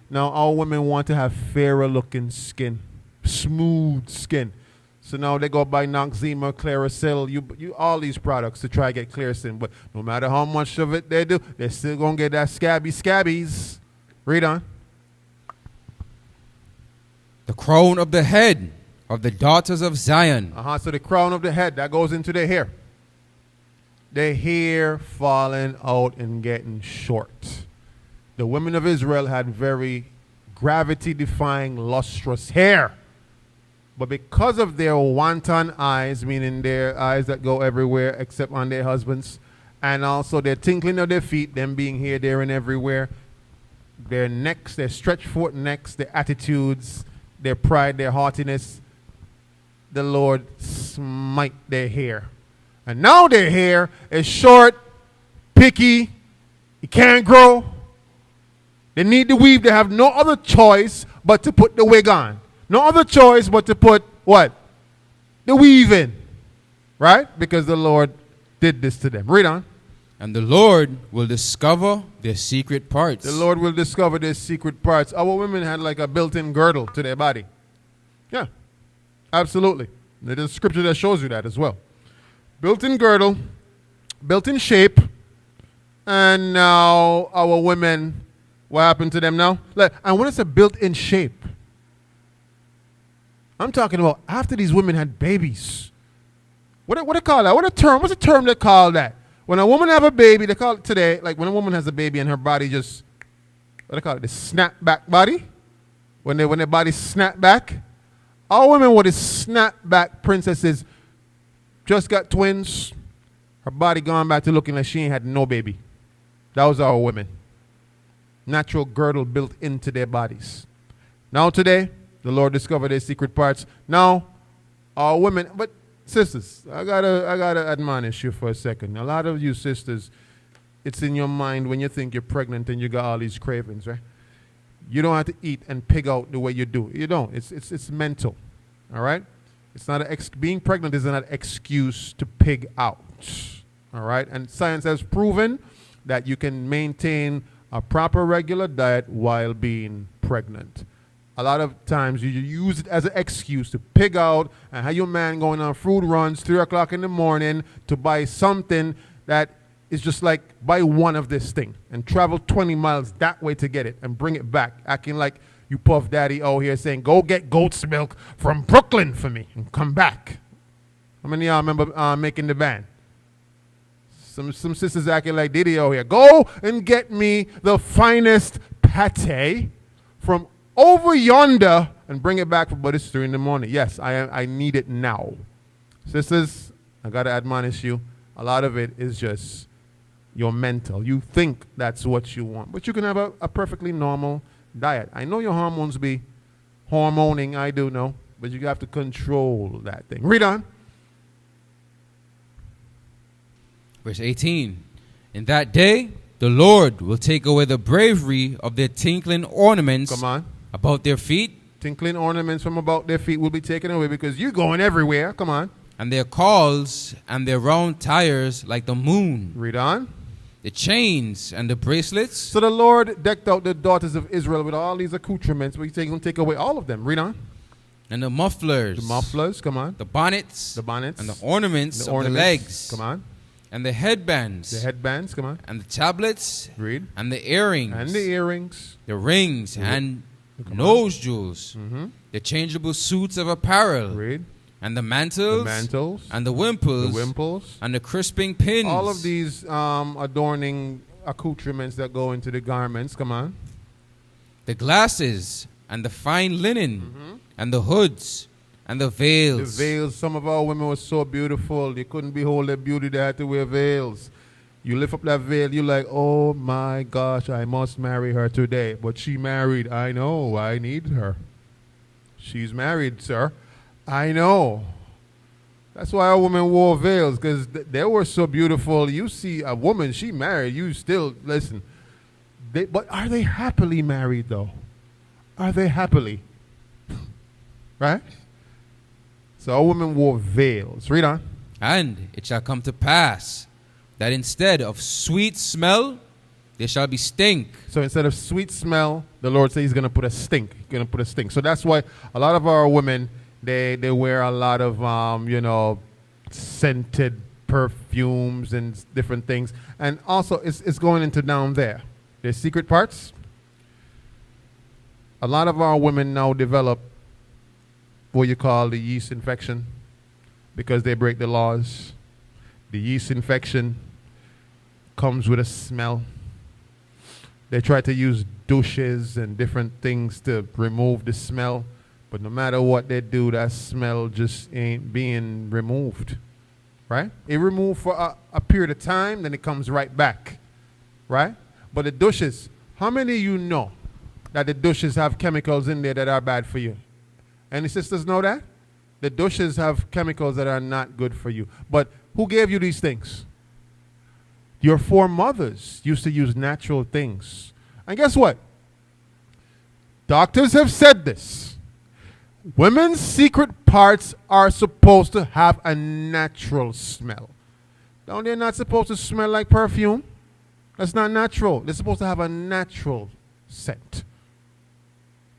Now our women want to have fairer looking skin. Smooth skin. So now they go buy Noxzema, Clearasil, you all these products to try to get clear skin. But no matter how much of it they do, they're still going to get that scabbies. Read on. The crown of the head of the daughters of Zion. So the crown of the head, that goes into their hair. Their hair falling out and getting short. The women of Israel had very gravity-defying, lustrous hair. But because of their wanton eyes, meaning their eyes that go everywhere except on their husbands, and also their tinkling of their feet, them being here, there, and everywhere, their necks, their stretched forth necks, their attitudes, their pride, their haughtiness, the Lord smite their hair. And now their hair is short, picky, it can't grow. They need the weave. They have no other choice but to put the wig on. No other choice but to put what? The weave in. Right? Because the Lord did this to them. Read on. And the Lord will discover their secret parts. The Lord will discover their secret parts. Our women had like a built-in girdle to their body. Yeah. Absolutely. There's a scripture that shows you that as well. Built-in girdle, built-in shape, and now our women, what happened to them now? And when it's a built-in shape, I'm talking about after these women had babies. What do they call that? What's the term they call that? When a woman have a baby, they call it today, like when a woman has a baby and her body just, what do they call it? The snap back body? When their body snap back. Our women with the snap back princesses just got twins. Her body gone back to looking like she ain't had no baby. That was our women. Natural girdle built into their bodies. Now today, the Lord discovered their secret parts. Now, our women, but sisters, I gotta admonish you for a second. A lot of you sisters, it's in your mind when you think you're pregnant and you got all these cravings, right? You don't have to eat and pig out the way you do. You don't. It's mental. All right? It's not being pregnant is not an excuse to pig out. All right? And science has proven that you can maintain a proper regular diet while being pregnant. pregnant. A lot of times you use it as an excuse to pig out and have your man going on food runs 3 o'clock in the morning to buy something that is just like buy one of this thing and travel 20 miles that way to get it and bring it back, acting like you Puff Daddy out here saying, go get goat's milk from Brooklyn for me and come back. How many of y'all remember making the band? Some sisters acting like Diddy out here. Go and get me the finest pate from over yonder and bring it back, but it's 3 in the morning. Yes, I need it now. Sisters, I got to admonish you. A lot of it is just your mental. You think that's what you want, but you can have a perfectly normal diet. I know your hormones be hormoning, I do know, but you have to control that thing. Read on. Verse 18. In that day, the Lord will take away the bravery of their tinkling ornaments. Come on. About their feet. Tinkling ornaments from about their feet will be taken away because you're going everywhere. Come on. And their cauls and their round tires like the moon. Read on. The chains and the bracelets. So the Lord decked out the daughters of Israel with all these accoutrements, but he's going to take away all of them. Read on. And the mufflers. The mufflers, come on. The bonnets. The bonnets. And the ornaments of the legs. Come on. And the headbands. The headbands, come on. And the tablets. Read. And the earrings. And the earrings. The rings. Read. And nose jewels. The changeable suits of apparel. Read. And the mantles. The mantles. And the wimples. The wimples. And the crisping pins. All of these adorning accoutrements that go into the garments. Come on. The glasses. And the fine linen. And the hoods. And the veils. The veils. Some of our women were so beautiful. They couldn't behold their beauty. They had to wear veils. You lift up that veil, you're like, oh my gosh, I must marry her today. But she married. I know, I need her. She's married, sir. I know. That's why our women wore veils, because they were so beautiful. You see a woman, she married, you still, listen. But are they happily married, though? Are they happily? Right? So our women wore veils. Read on. And it shall come to pass that instead of sweet smell, there shall be stink. So instead of sweet smell, the Lord says he's going to put a stink. He's going to put a stink. So that's why a lot of our women, they wear a lot of, scented perfumes and different things. And also, it's going into down there. There's secret parts. A lot of our women now develop what you call the yeast infection because they break the laws. The yeast infection comes with a smell. They try to use douches and different things to remove the smell, but no matter what they do, that smell just ain't being removed, right? It removed for a period of time, then it comes right back, right? But the douches, how many of you know that the douches have chemicals in there that are bad for you? Any sisters know that? The douches have chemicals that are not good for you. But who gave you these things? Your foremothers used to use natural things. And guess what? Doctors have said this. Women's secret parts are supposed to have a natural smell. Now, they're not supposed to smell like perfume. That's not natural. They're supposed to have a natural scent.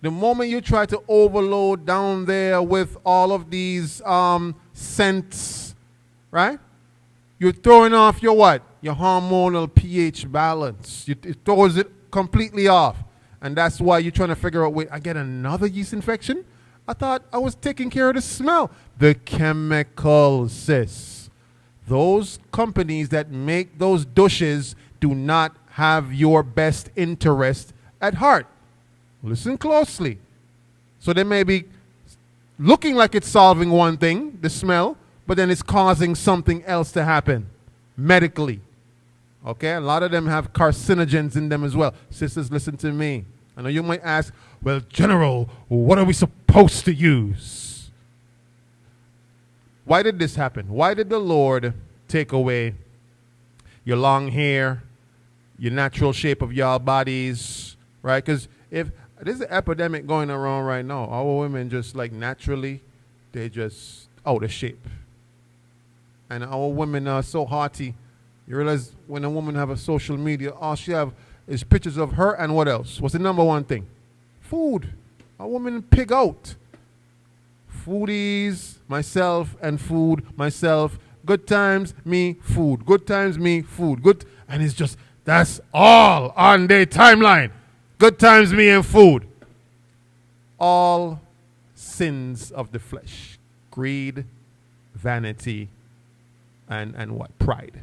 The moment you try to overload down there with all of these scents, right? You're throwing off your what? Your hormonal pH balance. It throws it completely off. And that's why you're trying to figure out, wait, I get another yeast infection? I thought I was taking care of the smell. The chemicals, sis. Those companies that make those douches do not have your best interest at heart. Listen closely. So they may be looking like it's solving one thing, the smell, but then it's causing something else to happen medically. Okay? A lot of them have carcinogens in them as well. Sisters, listen to me. I know you might ask, well, General, what are we supposed to use? Why did this happen? Why did the Lord take away your long hair, your natural shape of your bodies, right? Because if there's an epidemic going around right now, our women just like naturally, they just out of shape. And our women are so haughty. You realize when a woman have a social media, all she have is pictures of her and what else? What's the number one thing? Food. A woman pig out. Foodies, myself and food, myself. Good times, me, food. Good times, me, food. Good, and it's just, that's all on their timeline. Good times, me, and food. All sins of the flesh. Greed, vanity, and what? Pride.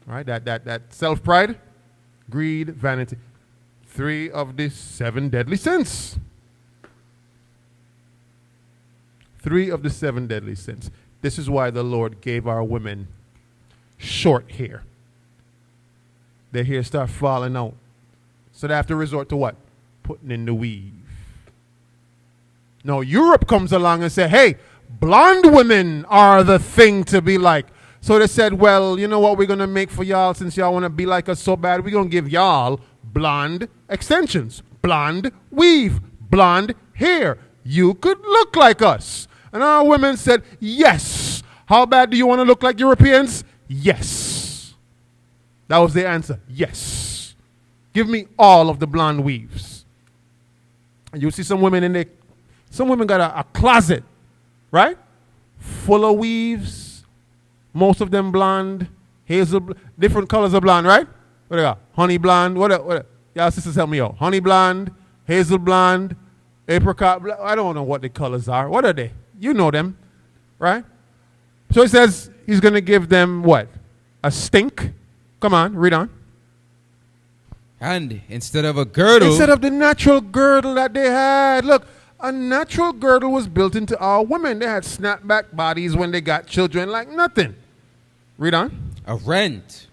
All right, that self-pride, greed, vanity. 3 of the 7 deadly sins. 3 of the 7 deadly sins. This is why the Lord gave our women short hair. Their hair start falling out. So they have to resort to what? Putting in the weave. Now Europe comes along and say, hey, blonde women are the thing to be like. So they said, well, you know what we're going to make for y'all since y'all want to be like us so bad? We're going to give y'all blonde extensions, blonde weave, blonde hair. You could look like us. And our women said, yes. How bad do you want to look like Europeans? Yes. That was their answer. Yes. Give me all of the blonde weaves. And you see some women in there, some women got a closet, right? Full of weaves. Most of them blonde, hazel, different colors of blonde, right? What they got? Honey blonde. What? Y'all sisters help me out. Honey blonde, hazel blonde, apricot blonde. I don't know what the colors are. What are they? You know them, right? So he says he's going to give them what? A stink. Come on, read on. And instead of a girdle. Instead of the natural girdle that they had. Look, a natural girdle was built into our women. They had snapback bodies when they got children like nothing. Read on. A rent.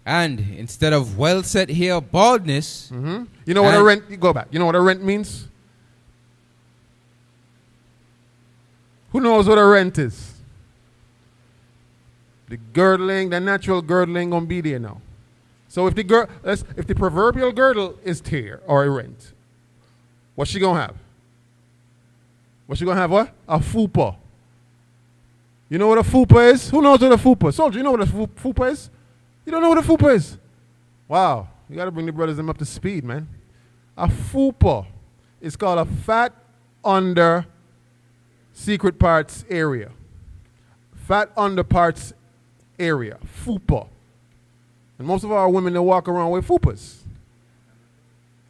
And instead of well-set hair, baldness. Mm-hmm. You know what a rent, go back. You know what a rent means? Who knows what a rent is? The girdling, the natural girdling gonna be there now. So if the proverbial girdle is tear or a rent, what's she gonna have? What's she gonna have? What? A fupa. You know what a fupa is? Who knows what a fupa is? Soldier, you know what a fupa is? You don't know what a fupa is? Wow, you gotta bring the brothers them up to speed, man. A fupa is called a fat under secret parts area. Fat under parts area. Fupa. And most of our women, they walk around with fupas.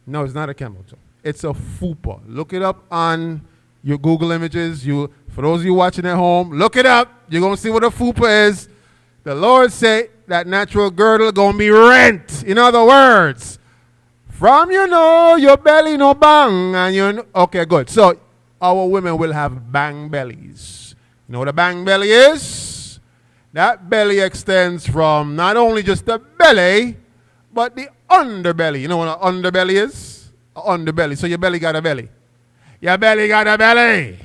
No, it's not a camel toe. It's a fupa. Look it up on your Google images. For those of you watching at home, look it up. You're going to see what a fupa is. The Lord said that natural girdle going to be rent. In other words, from your belly no bang. And okay, good. So our women will have bang bellies. You know what a bang belly is? That belly extends from not only just the belly, but the underbelly. You know what an underbelly is? An underbelly. So your belly got a belly. Your belly got a belly.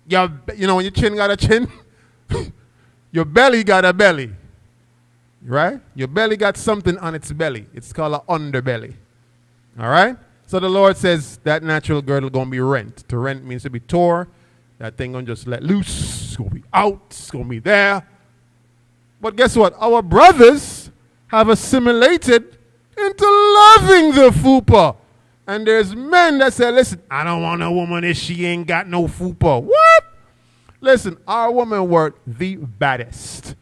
You know when your chin got a chin? Your belly got a belly. Right? Your belly got something on its belly. It's called an underbelly. All right? So the Lord says that natural girdle going to be rent. To rent means to be tore. That thing going to just let loose. It's going to be out. It's going to be there. But guess what? Our brothers have assimilated into loving the fupa. And there's men that say, listen, I don't want a woman if she ain't got no fupa. What? Listen, our women were the baddest.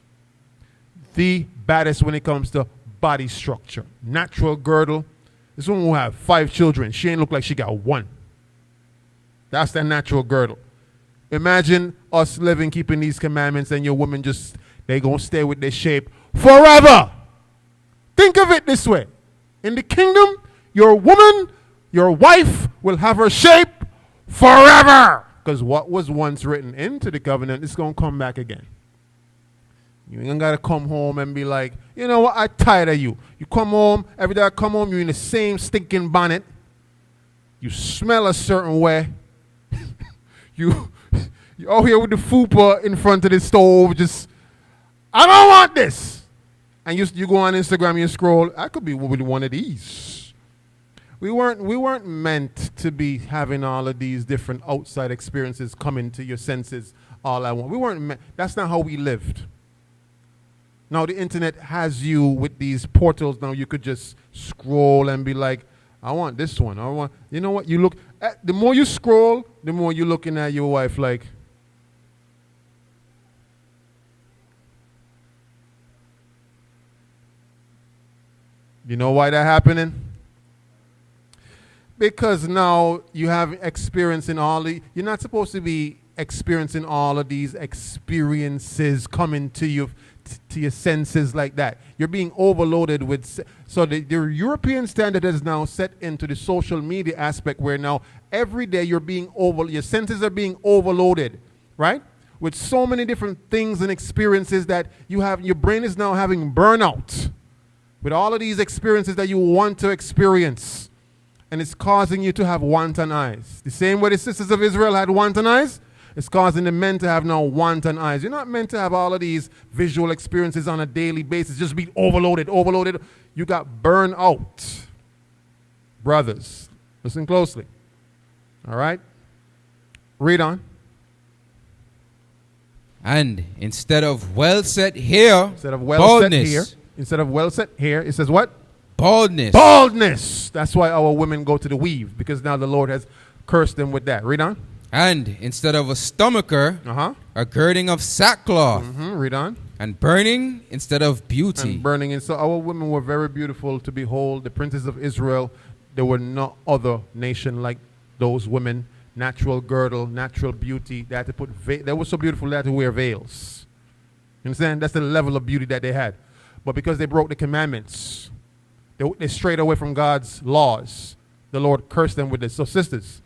The baddest when it comes to body structure. Natural girdle. This woman will have 5 children. She ain't look like she got 1. That's the natural girdle. Imagine us living, keeping these commandments, and your women just, they going to stay with their shape forever. Think of it this way. In the kingdom, your woman, your wife will have her shape forever. Because what was once written into the covenant is going to come back again. You ain't got to come home and be like, you know what, I'm tired of you. You come home, every day I come home, you're in the same stinking bonnet. You smell a certain way. You're out here with the fupa in front of the stove, just, I don't want this. And you go on Instagram and you scroll, I could be with one of these. We weren't meant to be having all of these different outside experiences coming to your senses all at once. We weren't meant, that's not how we lived. Now the internet has you with these portals. Now you could just scroll and be like, I want this one. I want, you know what? You look, the more you scroll, the more you're looking at your wife like, you know why that happening? Because now you have experience in you're not supposed to be experiencing all of these experiences coming to you, to your senses like that. You're being overloaded with, so the European standard is now set into the social media aspect where now every day your senses are being overloaded, right? With so many different things and experiences that you have, your brain is now having burnout with all of these experiences that you want to experience. And it's causing you to have wanton eyes. The same way the sisters of Israel had wanton eyes, it's causing the men to have now wanton eyes. You're not meant to have all of these visual experiences on a daily basis, just be overloaded. You got burned out. Brothers, listen closely. All right? Read on. And instead of well set hair, instead of well set hair, it says what? Baldness. Baldness. That's why our women go to the weave, because now the Lord has cursed them with that. Read on. And instead of a stomacher, a girding of sackcloth. Read on. And burning instead of beauty. And burning. And so our women were very beautiful to behold. The princes of Israel, there were no other nation like those women. Natural girdle, natural beauty. They had to put, they were so beautiful they had to wear veils. You understand? That's the level of beauty that they had. But because they broke the commandments, they strayed away from God's laws. The Lord cursed them with this. So sisters,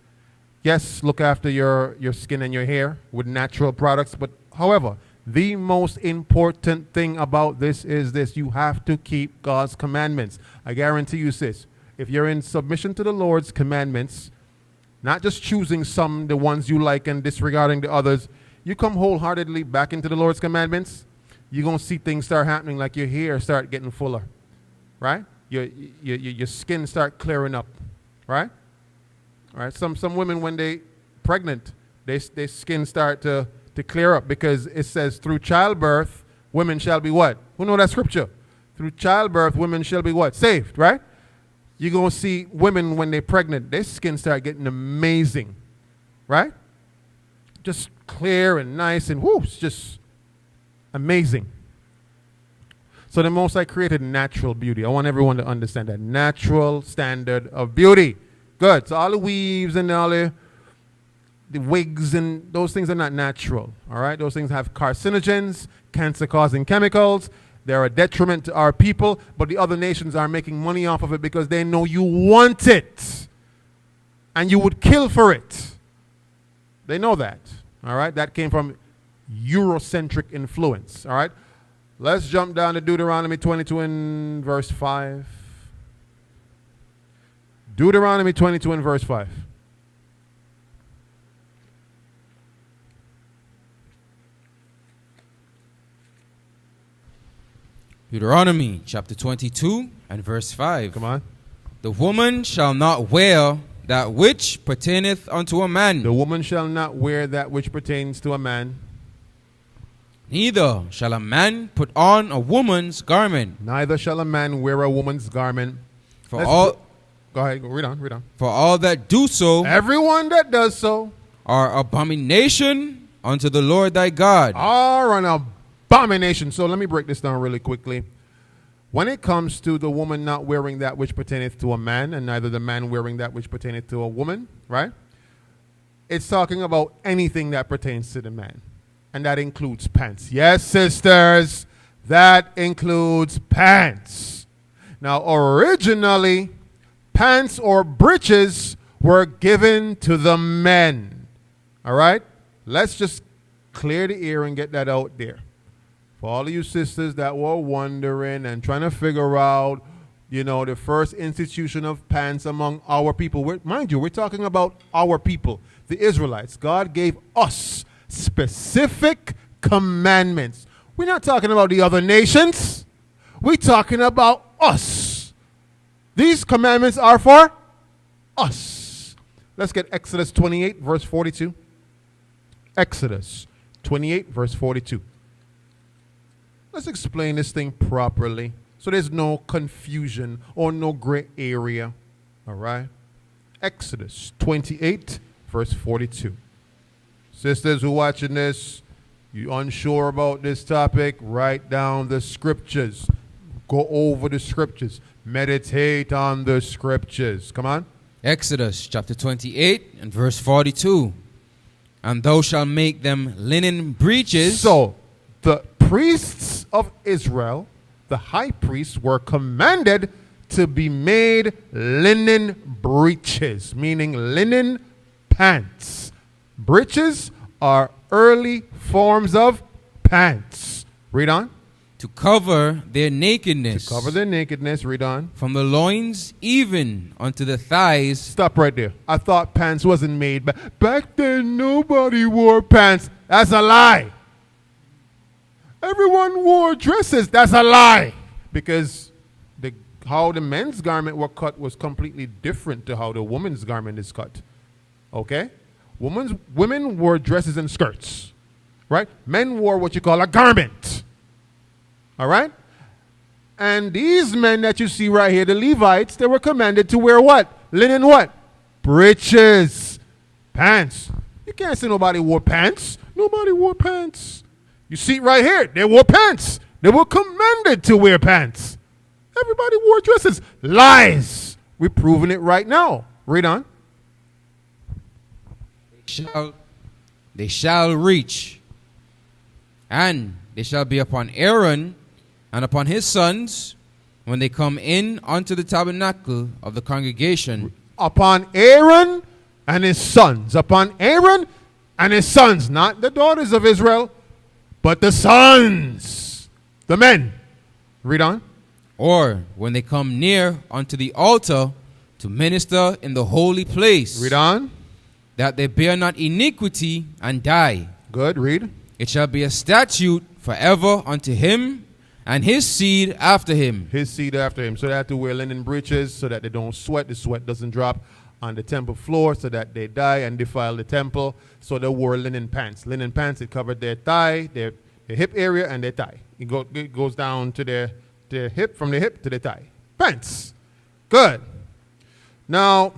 yes, look after your skin and your hair with natural products. But however, the most important thing about this is this. You have to keep God's commandments. I guarantee you, sis, if you're in submission to the Lord's commandments, not just choosing the ones you like and disregarding the others, you come wholeheartedly back into the Lord's commandments, you're going to see things start happening, like your hair start getting fuller, right? Your skin start clearing up, right? All right. Some women, when they pregnant, their skin start to clear up, because it says through childbirth, women shall be what? Who know that scripture? Through childbirth, women shall be what? Saved, right? You're going to see women when they're pregnant, their skin start getting amazing, right? Just clear and nice and whoo, it's just amazing. So the Most High created natural beauty. I want everyone to understand that. Natural standard of beauty. Good. So all the weaves and all the wigs and those things are not natural. All right? Those things have carcinogens, cancer-causing chemicals. They're a detriment to our people, but the other nations are making money off of it because they know you want it and you would kill for it. They know that. All right? That came from Eurocentric influence. All right? Let's jump down to Deuteronomy 22 and verse 5. Deuteronomy 22 and verse 5. Deuteronomy chapter 22 and verse 5. Come on. The woman shall not wear that which pertaineth unto a man. The woman shall not wear that which pertains to a man. Neither shall a man put on a woman's garment. Neither shall a man wear a woman's garment. Go ahead, read on. For all that do so, everyone that does so, are abomination unto the Lord thy God. Are an abomination. So let me break this down really quickly. When it comes to the woman not wearing that which pertaineth to a man, and neither the man wearing that which pertaineth to a woman, right? It's talking about anything that pertains to the man. And that includes pants. Yes, sisters, that includes pants. Now, originally, pants or breeches were given to the men. All right? Let's just clear the air and get that out there. For all of you sisters that were wondering and trying to figure out, the first institution of pants among our people. Mind you, we're talking about our people, the Israelites. God gave us specific commandments. We're not talking about the other nations. We're talking about us. These commandments are for us. Let's get Exodus 28, verse 42. Exodus 28, verse 42. Let's explain this thing properly so there's no confusion or no gray area. All right. Exodus 28, verse 42. Sisters who watching this, you unsure about this topic, write down the scriptures. Go over the scriptures. Meditate on the scriptures. Come on. Exodus chapter 28 and verse 42. And thou shalt make them linen breeches. So, the priests of Israel, the high priests, were commanded to be made linen breeches, meaning linen pants. Breeches are early forms of pants. Read on. To cover their nakedness. To cover their nakedness. Read on. From the loins even unto the thighs. Stop right there. I thought pants wasn't made. But back then, nobody wore pants. That's a lie. Everyone wore dresses. That's a lie. Because how the men's garment were cut was completely different to how the woman's garment is cut. Okay? Women wore dresses and skirts. Right? Men wore what you call a garment. All right? And these men that you see right here, the Levites, they were commanded to wear what? Linen what? Breeches. Pants. You can't say nobody wore pants. Nobody wore pants. You see it right here. They wore pants. They were commanded to wear pants. Everybody wore dresses. Lies. We're proving it right now. Read on. They shall reach, and they shall be upon Aaron and upon his sons when they come in unto the tabernacle of the congregation. Upon Aaron and his sons. Upon Aaron and his sons. Not the daughters of Israel, but the sons. The men. Read on. Or when they come near unto the altar to minister in the holy place. Read on. That they bear not iniquity and die. Good. Read. It shall be a statute forever unto him and his seed after him. His seed after him. So they have to wear linen breeches so that they don't sweat. The sweat doesn't drop on the temple floor so that they die and defile the temple. So they wore linen pants. Linen pants, it covered their thigh, their hip area, and their thigh. It goes down to their hip, from the hip to the thigh. Pants. Good. Now,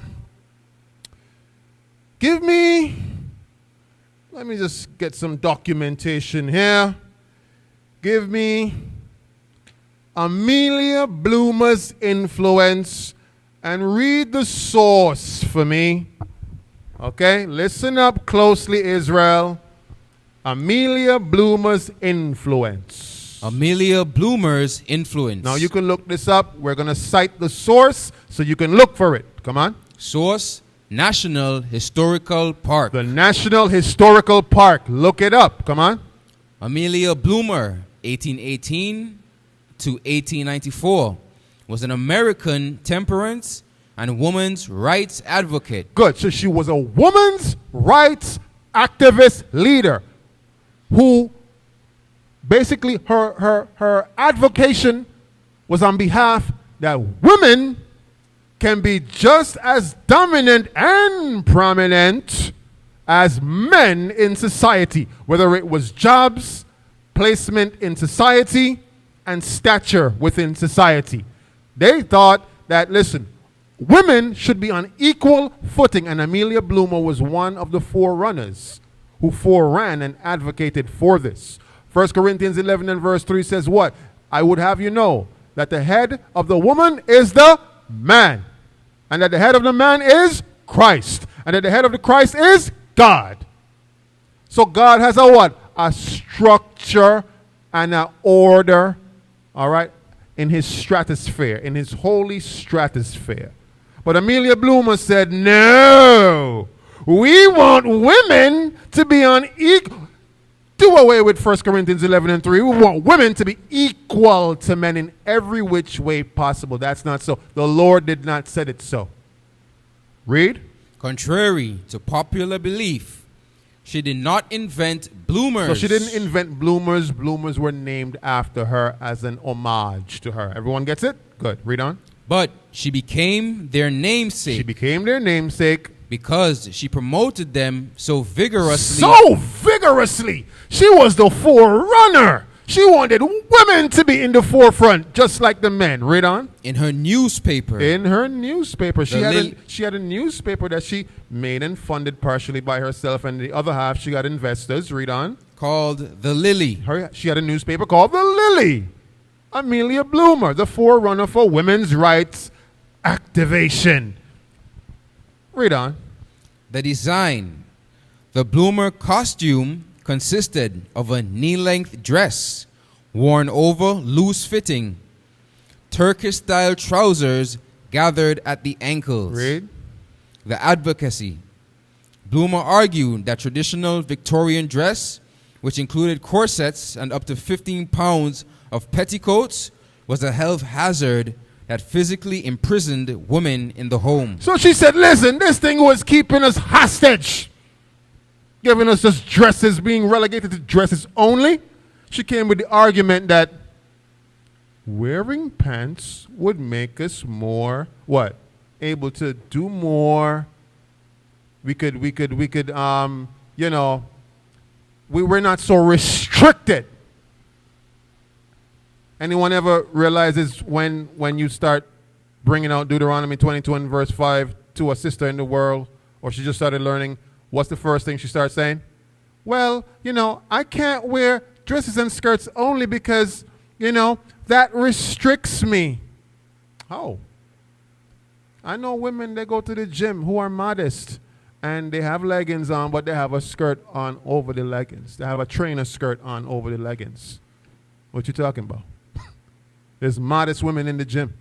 let me just get some documentation here. Give me Amelia Bloomer's influence and read the source for me. Okay, listen up closely, Israel. Amelia Bloomer's influence. Amelia Bloomer's influence. Now you can look this up. We're going to cite the source so you can look for it. Come on. Source, National Historical Park. The National Historical Park. Look it up. Come on. Amelia Bloomer, 1818 to 1894, was an American temperance and women's rights advocate. Good. So she was a women's rights activist leader who basically her advocation was on behalf that women can be just as dominant and prominent as men in society, whether it was jobs, placement in society, and stature within society. They thought that, listen, women should be on equal footing, and Amelia Bloomer was one of the forerunners who foreran and advocated for this. 1 Corinthians 11 and verse 3 says what? I would have you know that the head of the woman is the man, and that the head of the man is Christ, and that the head of the Christ is God. So God has a what? A structure and an order, all right, in his stratosphere, in his holy stratosphere. But Amelia Bloomer said, no, we want women to be on equal. Do away with 1 Corinthians 11 and 3. We want women to be equal to men in every which way possible. That's not so. The Lord did not say it so. Read. Contrary to popular belief, she did not invent bloomers. So she didn't invent bloomers. Bloomers were named after her as an homage to her. Everyone gets it? Good. Read on. But she became their namesake. She became their namesake. Because she promoted them so vigorously. So vigorously. She was the forerunner. She wanted women to be in the forefront, just like the men. Read on. In her newspaper. In her newspaper. She The had a newspaper that she made and funded partially by herself, and the other half she got investors. Read on. Called The Lily. She had a newspaper called The Lily. Amelia Bloomer, the forerunner for women's rights activation. Read on. The design. The Bloomer costume consisted of a knee-length dress worn over loose-fitting, Turkish-style trousers gathered at the ankles. Read. The advocacy. Bloomer argued that traditional Victorian dress, which included corsets and up to 15 pounds of petticoats, was a health hazard that physically imprisoned women in the home. So she said, listen, this thing was keeping us hostage, giving us just dresses, being relegated to dresses only. She came with the argument that wearing pants would make us more, what? Able to do more. We were not so restricted. Anyone ever realizes when you start bringing out Deuteronomy 22 and verse 5 to a sister in the world, or she just started learning, what's the first thing she starts saying? Well, I can't wear dresses and skirts only because, that restricts me. Oh. I know women that go to the gym who are modest and they have leggings on, but they have a skirt on over the leggings. They have a trainer skirt on over the leggings. What you talking about? There's modest women in the gym.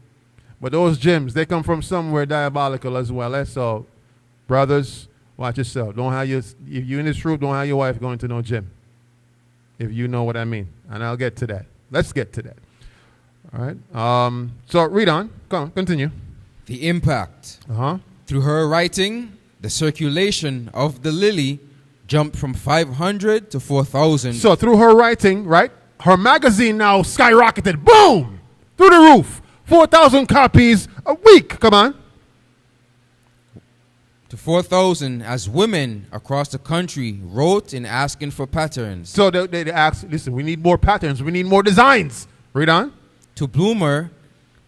But those gyms, they come from somewhere diabolical as well. So, brothers, watch yourself. If you're in this group, don't have your wife going to no gym. If you know what I mean. And I'll get to that. Let's get to that. All right. So read on. Come on, continue. The impact. Through her writing, the circulation of the Lily jumped from 500 to 4,000. So through her writing, right, her magazine now skyrocketed. Boom! Through the roof. 4,000 copies a week. Come on. To 4,000 as women across the country wrote in asking for patterns. So they asked, listen, we need more patterns. We need more designs. Read on. To Bloomer,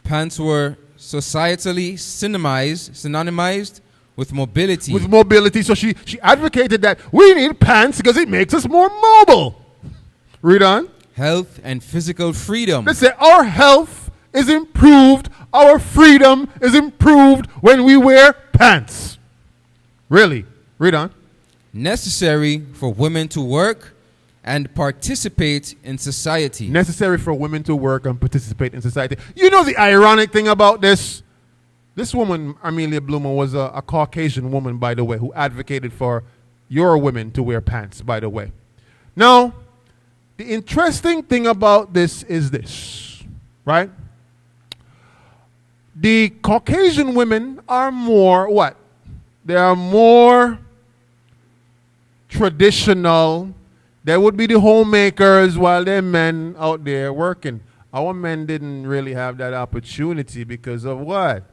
pants were societally synonymized with mobility. With mobility. So she advocated that we need pants because it makes us more mobile. Read on. Health and physical freedom. Let's say our health is improved. Our freedom is improved when we wear pants. Really? Read on. Necessary for women to work and participate in society. Necessary for women to work and participate in society. You know the ironic thing about this? This woman, Amelia Bloomer, was a Caucasian woman, by the way, who advocated for your women to wear pants, by the way. Now, the interesting thing about this is this, right? The Caucasian women are more what? They are more traditional. They would be the homemakers while their men out there working. Our men didn't really have that opportunity because of what?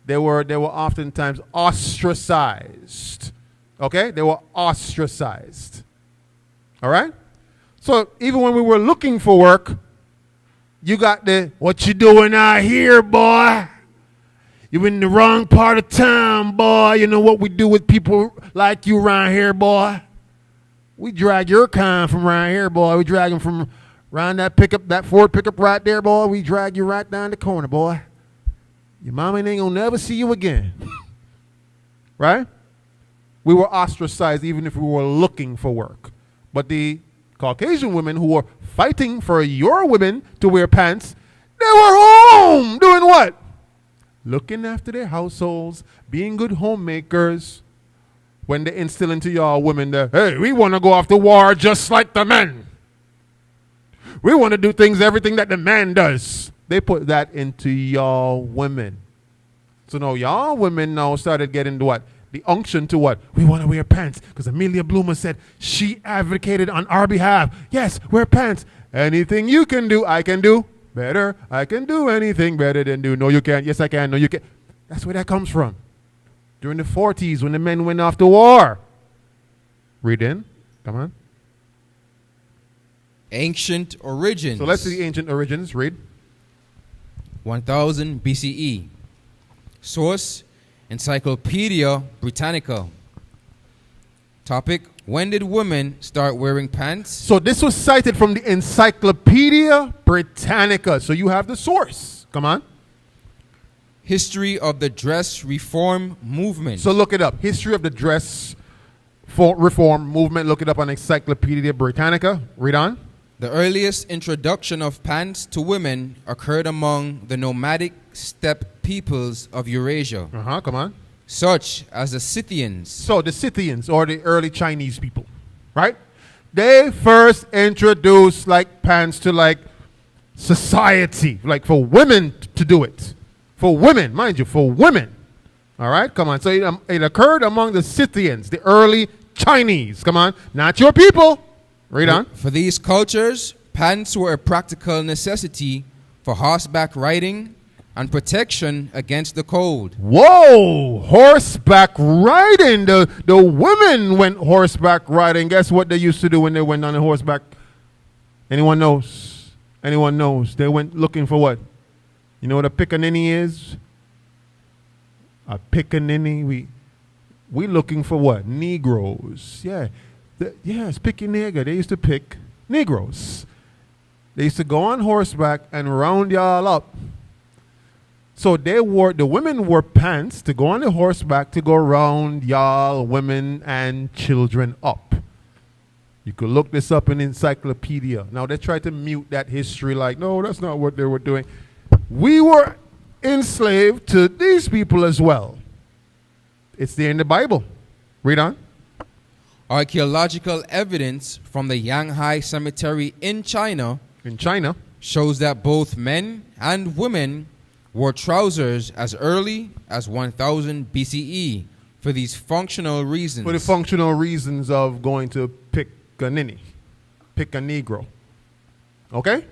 They were oftentimes ostracized. Okay? They were ostracized. All right? So even when we were looking for work, you got what you doing out here, boy? You in the wrong part of town, boy. You know what we do with people like you around here, boy? We drag your kind from around here, boy. We drag them from around that Ford pickup right there, boy. We drag you right down the corner, boy. Your mama ain't gonna never see you again. Right? We were ostracized even if we were looking for work. But the Caucasian women who were fighting for your women to wear pants, they were home doing what? Looking after their households, being good homemakers. When they instill into y'all women that, hey, we want to go off to war just like the men. We want to do everything that the man does. They put that into y'all women. So now y'all women now started getting to what? The unction to what? We want to wear pants. Because Amelia Bloomer said she advocated on our behalf. Yes, wear pants. Anything you can do, I can do better. I can do anything better than do. No, you can't. Yes, I can. No, you can't. That's where that comes from. During the 40s when the men went off to war. Read in. Come on. Ancient origins. So let's see the ancient origins. Read. 1000 BCE. Source, Encyclopedia Britannica. Topic, when did women start wearing pants? So this was cited from the Encyclopedia Britannica. So you have the source. Come on. History of the dress reform movement. So look it up. History of the dress reform movement. Look it up on Encyclopedia Britannica. Read on. The earliest introduction of pants to women occurred among the nomadic steppe peoples of Eurasia, Come on. such as the Scythians. So the Scythians, or the early Chinese people, right? They first introduced like pants to like society, like for women to do it. For women, mind you, for women. All right, come on. So it occurred among the Scythians, the early Chinese. Come on, not your people. Read on. For these cultures, pants were a practical necessity for horseback riding and protection against the cold. Whoa, horseback riding. The women went horseback riding. Guess what they used to do when they went on a horseback? Anyone knows? Anyone knows? They went looking for what? You know what a pickaninny is? A pickaninny. We looking for what? Negroes. Yeah. Yes, pick your nigger. They used to pick Negroes. They used to go on horseback and round y'all up. So the women wore pants to go on the horseback to go round y'all, women and children up. You could look this up in encyclopedia. Now they try to mute that history like, no, that's not what they were doing. We were enslaved to these people as well. It's there in the Bible. Read on. Archaeological evidence from the Yanghai Cemetery in China shows that both men and women wore trousers as early as 1000 BCE for these functional reasons. For the functional reasons of going to pick a ninny, pick a Negro. Okay?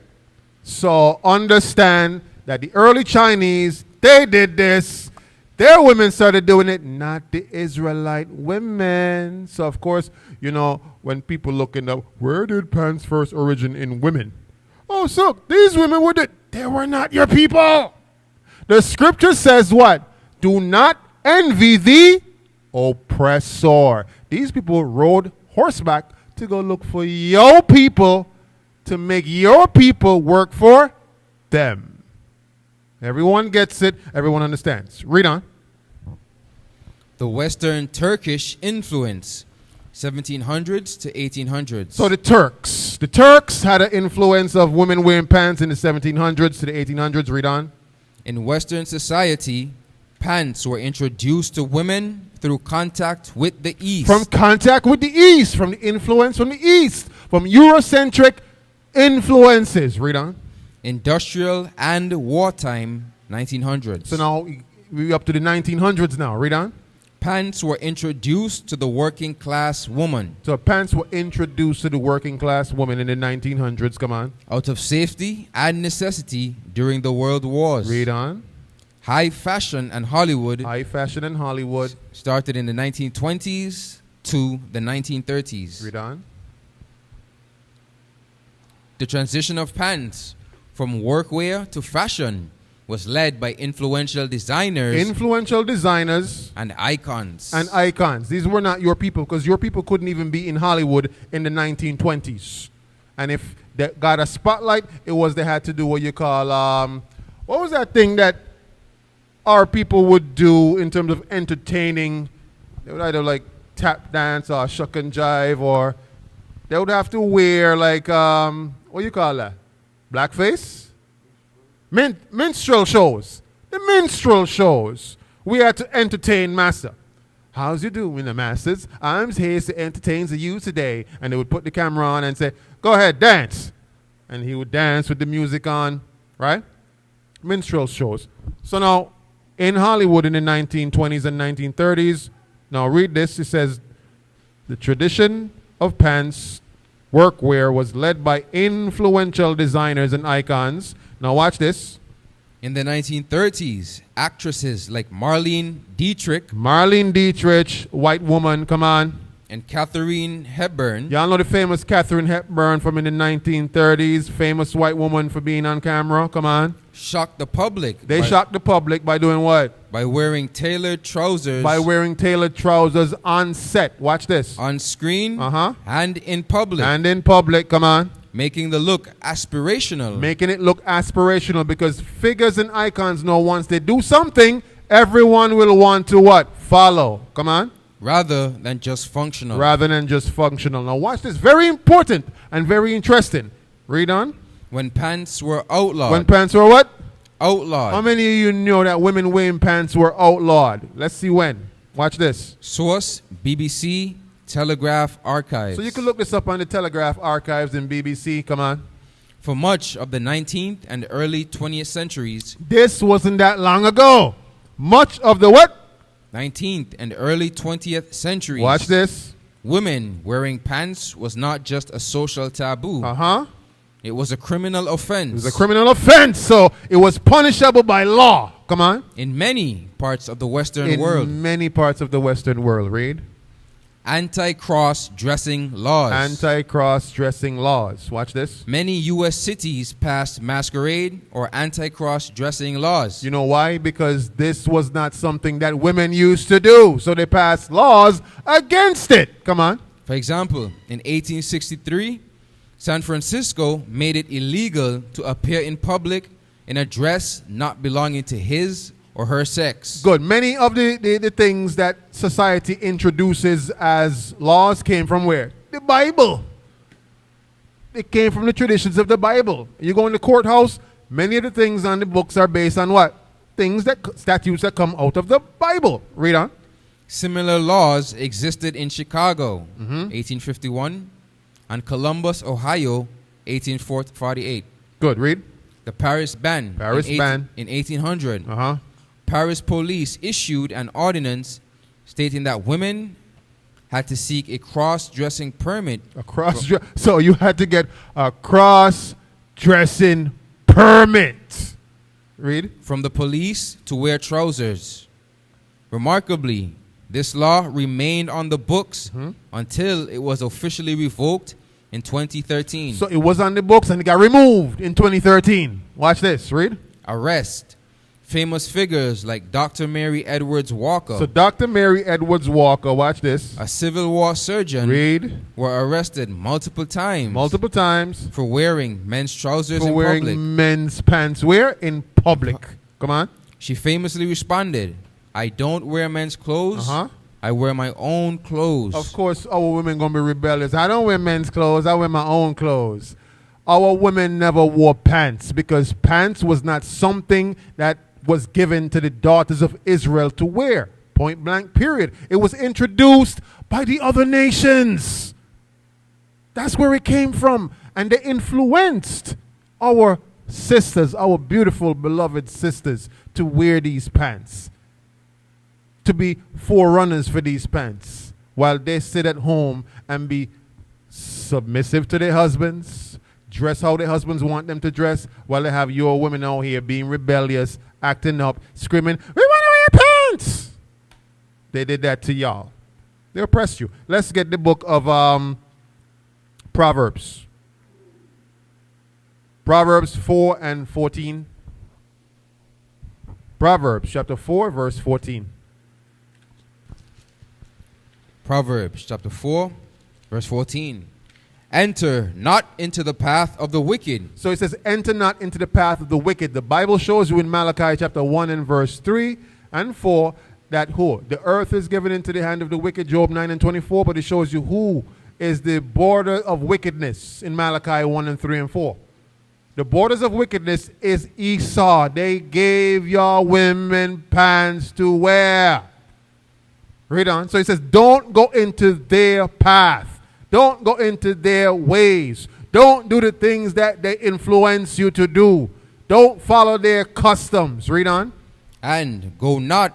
So understand that the early Chinese, they did this. Their women started doing it, not the Israelite women. So, of course, you know, when people looking up, where did pants first origin in women? Oh, so these women they were not your people. The scripture says what? Do not envy the oppressor. These people rode horseback to go look for your people, to make your people work for them. Everyone gets it. Everyone understands. Read on. The Western Turkish influence, 1700s to 1800s. So the Turks had an influence of women wearing pants in the 1700s to the 1800s. Read on. In Western society, pants were introduced to women through contact with the East. From contact with the East, from the influence from the East, from Eurocentric influences. Read on. Industrial and wartime, 1900s. So now we're up to the 1900s now. Read on. Pants were introduced to the working class woman. So pants were introduced to the working class woman in the 1900s. Come on. Out of safety and necessity during the world wars. Read on. High fashion and Hollywood. High fashion and Hollywood. Started in the 1920s to the 1930s. Read on. The transition of pants from workwear to fashion was led by influential designers and icons. These were not your people, because your people couldn't even be in Hollywood in the 1920s. And if they got a spotlight, it was they had to do what you call, what was that thing that our people would do in terms of entertaining? They would either like tap dance or shuck and jive, or they would have to wear like, what do you call that? Blackface? Minstrel shows. The minstrel shows. We had to entertain massa. How's you doing, the masses? I'm here to entertain the youth today. And they would put the camera on and say, go ahead, dance. And he would dance with the music on, right? Minstrel shows. So now, in Hollywood in the 1920s and 1930s, now read this, it says, the tradition of pants workwear was led by influential designers and icons. Now watch this. In the 1930s, actresses like Marlene Dietrich, white woman, come on, and Catherine Hepburn Y'all know the famous Catherine Hepburn from in the 1930s, famous white woman for being on camera. Come on. shocked the public. They shocked the public by doing what? By wearing tailored trousers. By wearing tailored trousers on set. Watch this. On screen. Uh-huh. And in public. And in public, come on. Making the look aspirational. Making it look aspirational, because figures and icons know once they do something, everyone will want to what? Follow. Come on. Rather than just functional. Rather than just functional. Now watch this. Very important and very interesting. Read on. When pants were outlawed. When pants were what? Outlawed. How many of you know that women wearing pants were outlawed? Let's see when. Watch this. Source, BBC, Telegraph Archives. So you can look this up on the Telegraph Archives in BBC. Come on. For much of the 19th and early 20th centuries. This wasn't that long ago. Much of the what? 19th and early 20th centuries. Watch this. Women wearing pants was not just a social taboo. Uh-huh. It was a criminal offense. It was a criminal offense, so it was punishable by law. Come on. In many parts of the Western world. In many parts of the Western world. Read. Anti-cross dressing laws. Anti-cross dressing laws. Watch this. Many U.S. cities passed masquerade or anti-cross dressing laws. You know why? Because this was not something that women used to do. So they passed laws against it. Come on. For example, in 1863, San Francisco made it illegal to appear in public in a dress not belonging to his or her sex. Good. Many of the things that society introduces as laws came from where? The Bible. It came from the traditions of the Bible. You go in the courthouse, many of the things on the books are based on what? Statutes that come out of the Bible. Read on. Similar laws existed in Chicago, Mm-hmm. 1851, and Columbus, Ohio, 1848. Good. Read. The Paris ban. In 1800. Uh-huh. Paris police issued an ordinance stating that women had to seek a cross-dressing permit. So you had to get a cross-dressing permit. Read. From the police to wear trousers. Remarkably, this law remained on the books until it was officially revoked in 2013. So it was on the books and it got removed in 2013. Watch this. Read. Arrest. Famous figures like Dr. Mary Edwards Walker. So Dr. Mary Edwards Walker, watch this. A Civil War surgeon. Read. Were arrested multiple times. Multiple times. For wearing men's trousers For in wearing public. men's pants. Where? In public. Come on. She famously responded, "I don't wear men's clothes. Uh-huh. I wear my own clothes." Of course, our women going to be rebellious. I don't wear men's clothes. I wear my own clothes. Our women never wore pants because pants was not something that was given to the daughters of Israel to wear. Point blank, period. It was introduced by the other nations. That's where it came from. And they influenced our sisters, our beautiful, beloved sisters, to wear these pants, to be forerunners for these pants, while they sit at home and be submissive to their husbands, dress how their husbands want them to dress, while they have your women out here being rebellious, acting up, screaming, "We want to wear pants!" They did that to y'all. They oppressed you. Let's get the book of Proverbs. Proverbs 4 and 14. Proverbs chapter 4, verse 14. Proverbs chapter 4, verse 14. Enter not into the path of the wicked. So it says, enter not into the path of the wicked. The Bible shows you in Malachi chapter 1 and verse 3 and 4 that who? The earth is given into the hand of the wicked, Job 9 and 24, but it shows you who is the border of wickedness in Malachi 1 and 3 and 4. The borders of wickedness is Esau. They gave your women pants to wear. Read on. So it says, don't go into their path. Don't go into their ways. Don't do the things that they influence you to do. Don't follow their customs. Read on. And go not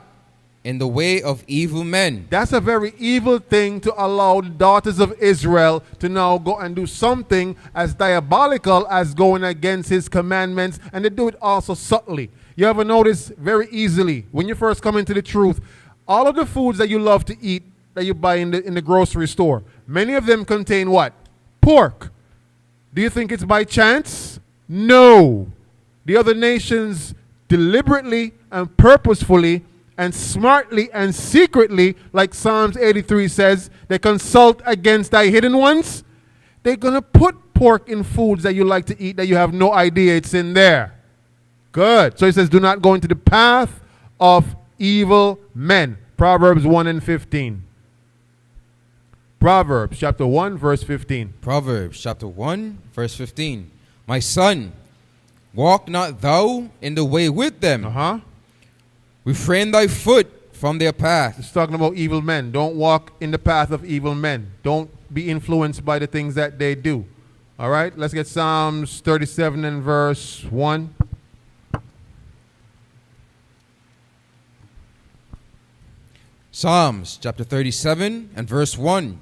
in the way of evil men. That's a very evil thing to allow the daughters of Israel to now go and do something as diabolical as going against his commandments. And they do it also subtly. You ever notice very easily when you first come into the truth, all of the foods that you love to eat that you buy in the grocery store, many of them contain what? Pork. Do you think it's by chance? No. The other nations deliberately and purposefully and smartly and secretly, like Psalms 83 says, they consult against thy hidden ones. They're going to put pork in foods that you like to eat that you have no idea it's in there. Good. So he says, do not go into the path of evil men. Proverbs 1 and 15. Proverbs chapter 1, verse 15. Proverbs chapter 1, verse 15. My son, walk not thou in the way with them. Refrain thy foot from their path. It's talking about evil men. Don't walk in the path of evil men. Don't be influenced by the things that they do. All right, let's get Psalms 37 and verse 1. Psalms chapter 37 and verse 1.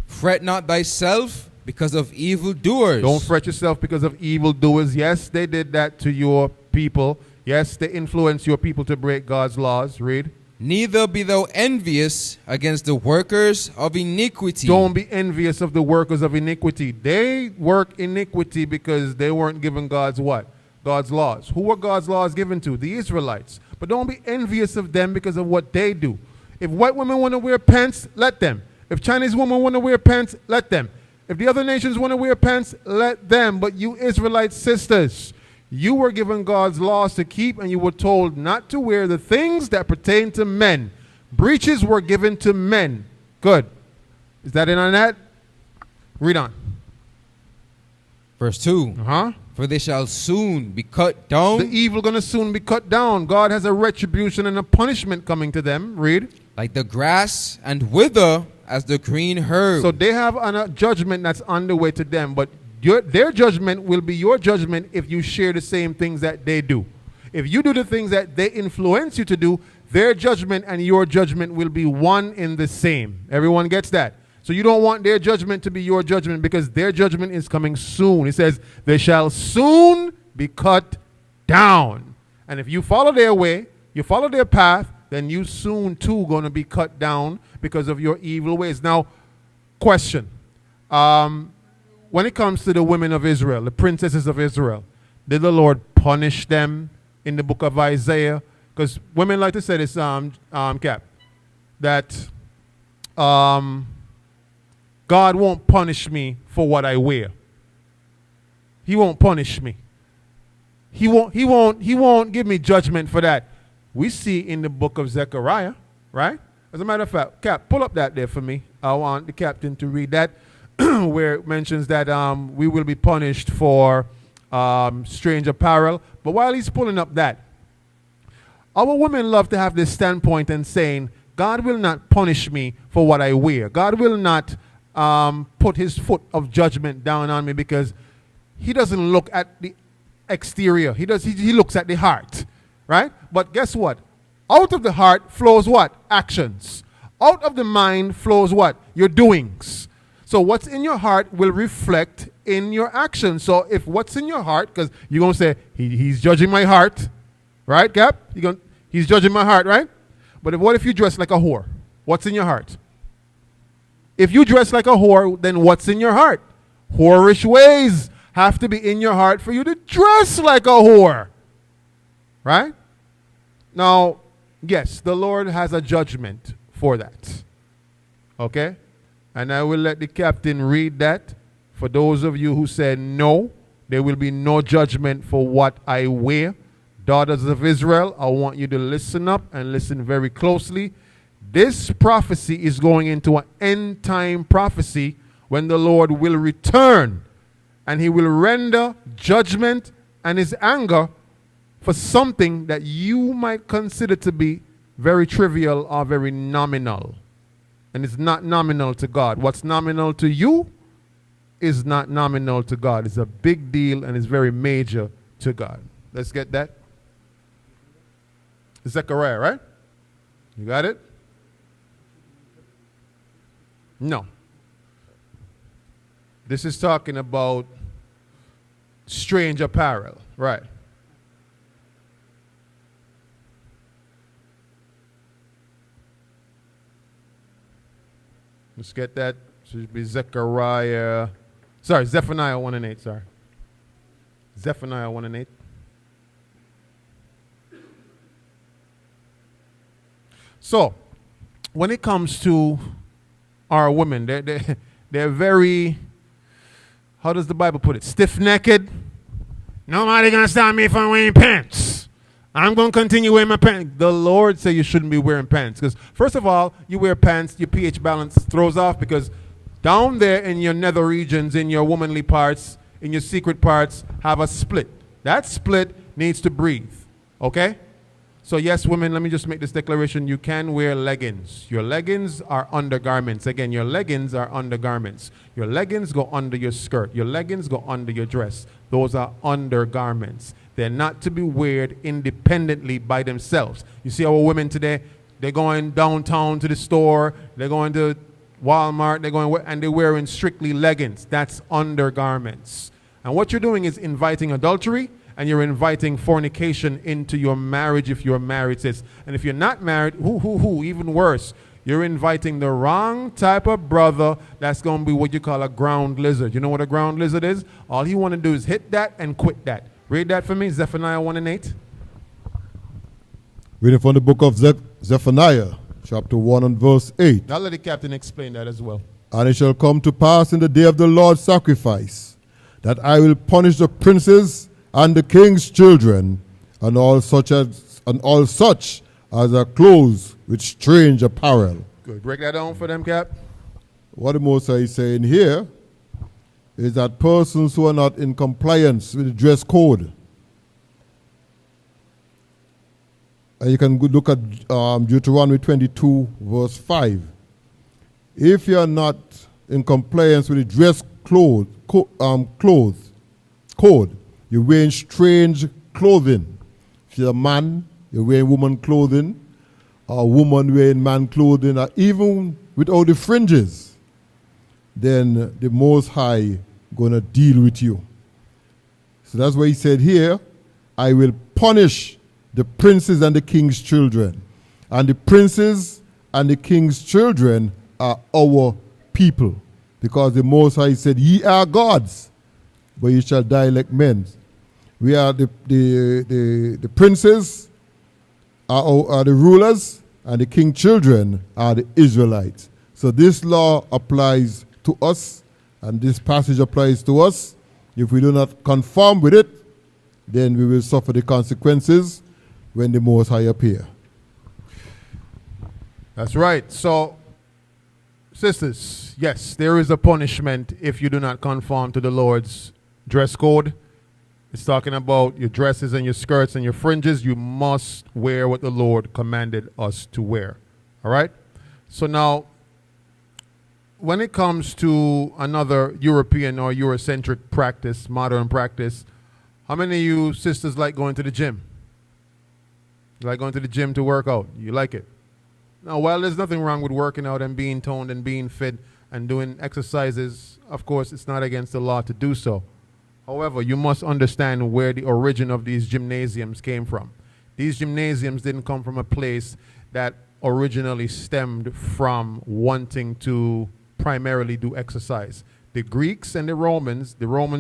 Fret not thyself because of evildoers. Don't fret yourself because of evildoers. Yes, they did that to your people. Yes, they influence your people to break God's laws. Read. Neither be thou envious against the workers of iniquity. Don't be envious of the workers of iniquity. They work iniquity because they weren't given God's what? God's laws. Who were God's laws given to? The Israelites. But don't be envious of them because of what they do. If white women want to wear pants, let them. If Chinese women want to wear pants, let them. If the other nations want to wear pants, let them. But you Israelite sisters, you were given God's laws to keep, and you were told not to wear the things that pertain to men. Breeches were given to men. Good. Is that it on that? Read on. Verse 2. For they shall soon be cut down. The evil going to soon be cut down. God has a retribution and a punishment coming to them. Read. Like the grass and wither as the green herb. So they have a judgment that's on the way to them, but their judgment will be your judgment if you share the same things that they do. If you do the things that they influence you to do, their judgment and your judgment will be one in the same. Everyone gets that? So you don't want their judgment to be your judgment because their judgment is coming soon. It says, they shall soon be cut down. And if you follow their way, you follow their path, then you soon too going to be cut down because of your evil ways. Now, question. When it comes to the women of Israel, the princesses of Israel, did the Lord punish them in the book of Isaiah? Because women like to say this, Cap, that God won't punish me for what I wear. He won't punish me. He won't give me judgment for that. We see in the book of Zechariah, right? As a matter of fact, Cap, pull up that there for me. I want the captain to read that. Where it mentions that we will be punished for strange apparel. But while he's pulling up that, our women love to have this standpoint and saying, God will not punish me for what I wear. God will not put his foot of judgment down on me because he doesn't look at the exterior. He looks at the heart, right? But guess what? Out of the heart flows what? Actions. Out of the mind flows what? Your doings. So what's in your heart will reflect in your actions. So if what's in your heart, because you're going to say, he's judging my heart, right, Cap? He's judging my heart, right? But what if you dress like a whore? What's in your heart? If you dress like a whore, then what's in your heart? Whorish ways have to be in your heart for you to dress like a whore, right? Now, yes, the Lord has a judgment for that, okay? And I will let the captain read that. For those of you who said no, there will be no judgment for what I wear. Daughters of Israel, I want you to listen up and listen very closely. This prophecy is going into an end time prophecy when the Lord will return and he will render judgment and his anger for something that you might consider to be very trivial or very nominal. And it's not nominal to God. What's nominal to you is not nominal to God. It's a big deal and it's very major to God. Let's get that. Zechariah, right? You got it? No. This is talking about strange apparel, right? Let's get that. Should be Zephaniah 1 and 8, sorry. Zephaniah 1 and 8. So, when it comes to our women, they're very, how does the Bible put it? Stiff-necked. Nobody gonna stop me from wearing pants. I'm gonna continue wearing my pants. The Lord said you shouldn't be wearing pants. Because first of all, you wear pants, your pH balance throws off, because down there in your nether regions, in your womanly parts, in your secret parts, have a split. That split needs to breathe. Okay? So yes, women, let me just make this declaration. You can wear leggings. Your leggings are undergarments. Again, your leggings are undergarments. Your leggings go under your skirt. Your leggings go under your dress. Those are undergarments. They're not to be worn independently by themselves. You see our women today, they're going downtown to the store, they're going to Walmart, and they're wearing strictly leggings. That's undergarments. And what you're doing is inviting adultery, and you're inviting fornication into your marriage if you're married, sis. And if you're not married, even worse. You're inviting the wrong type of brother that's going to be what you call a ground lizard. You know what a ground lizard is? All he want to do is hit that and quit that. Read that for me, Zephaniah 1 and 8. Reading from the book of Zephaniah, chapter 1 and verse 8. I'll let the captain explain that as well. And it shall come to pass in the day of the Lord's sacrifice, that I will punish the princes and the king's children, and all such as are clothed with strange apparel. Good. Break that down for them, Cap. What the Most High is saying here is that persons who are not in compliance with the dress code, and you can look at Deuteronomy 22, verse 5. If you are not in compliance with the dress code, you're wearing strange clothing. If you're a man, you're wearing woman clothing, or a woman wearing man clothing, or even without the fringes, then the Most High going to deal with you. So that's why he said here, I will punish the princes and the king's children. And the princes and the king's children are our people. Because the Most High said, ye are gods, but ye shall die like men. We are the princes are the rulers, and the king's children are the Israelites. So this law applies to us, and this passage applies to us. If we do not conform with it, then we will suffer the consequences when the Most High appear. That's right. So, sisters, yes, there is a punishment if you do not conform to the Lord's dress code. It's talking about your dresses and your skirts and your fringes. You must wear what the Lord commanded us to wear. All right? So now, when it comes to another European or Eurocentric practice, modern practice, how many of you sisters like going to the gym? You like going to the gym to work out? You like it? Now, while there's nothing wrong with working out and being toned and being fit and doing exercises, of course, it's not against the law to do so. However, you must understand where the origin of these gymnasiums came from. These gymnasiums didn't come from a place that originally stemmed from wanting to primarily do exercise. The Greeks and the Romans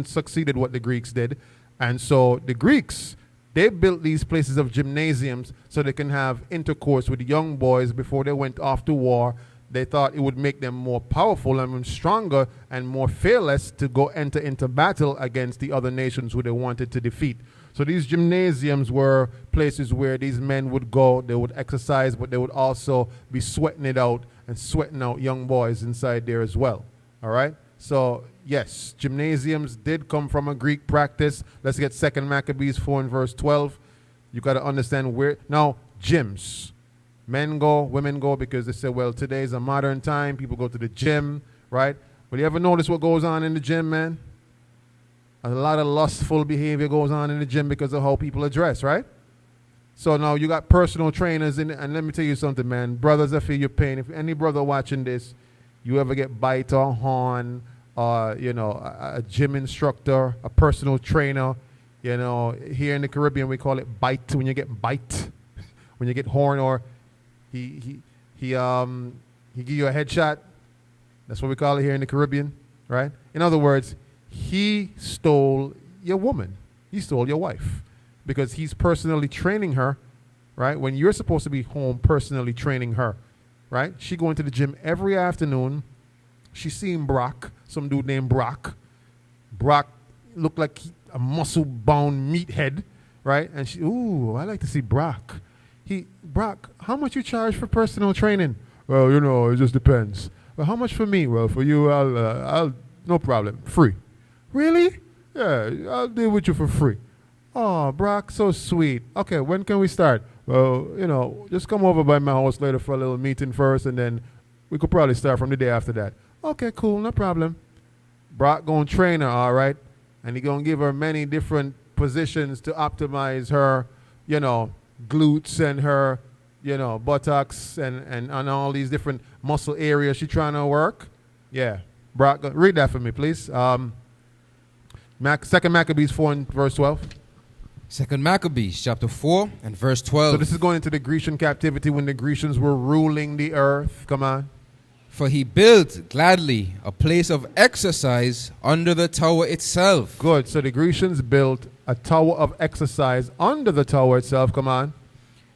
succeeded what the Greeks did. And so the Greeks, they built these places of gymnasiums so they can have intercourse with young boys before they went off to war. They thought it would make them more powerful and stronger and more fearless to go enter into battle against the other nations who they wanted to defeat. So these gymnasiums were places where these men would go, they would exercise, but they would also be sweating it out and sweating out young boys inside there as well. All right? So, yes, gymnasiums did come from a Greek practice. Let's get 2 Maccabees 4 and verse 12. You got to understand where. Now, gyms. Men go, women go, because they say, well, today's a modern time. People go to the gym, right? But you ever notice what goes on in the gym, man? A lot of lustful behavior goes on in the gym because of how people are dressed, right? So now you got personal trainers, and let me tell you something, man. Brothers, I feel your pain. If any brother watching this, you ever get bite or horn, a gym instructor, a personal trainer, here in the Caribbean we call it bite, when you get bite, when you get horn, or he give you a headshot, That's what we call it here in the Caribbean, right? In other words, he stole your woman. He stole your wife because he's personally training her, right? When you're supposed to be home personally training her, right? She going to the gym every afternoon. She seen Brock, some dude named Brock. Brock looked like a muscle-bound meathead, right? And she, ooh, I like to see Brock. Brock, how much you charge for personal training? Well, you know, it just depends. Well, how much for me? Well, for you, I'll no problem, free. Really? Yeah, I'll deal with you for free. Oh, Brock, so sweet. Okay, when can we start? Well, you know, just come over by my house later for a little meeting first, and then we could probably start from the day after that. Okay, cool, no problem. Brock gonna train her, all right? And he gonna give her many different positions to optimize her, you know, glutes and her, you know, buttocks and all these different muscle areas she trying to work. Yeah. Brock, read that for me, please. Second Maccabees 4 and verse 12. Second Maccabees chapter 4 and verse 12. So this is going into the Grecian captivity when the Grecians were ruling the earth. Come on. For he built gladly a place of exercise under the tower itself. Good. So the Grecians built a tower of exercise under the tower itself. Come on.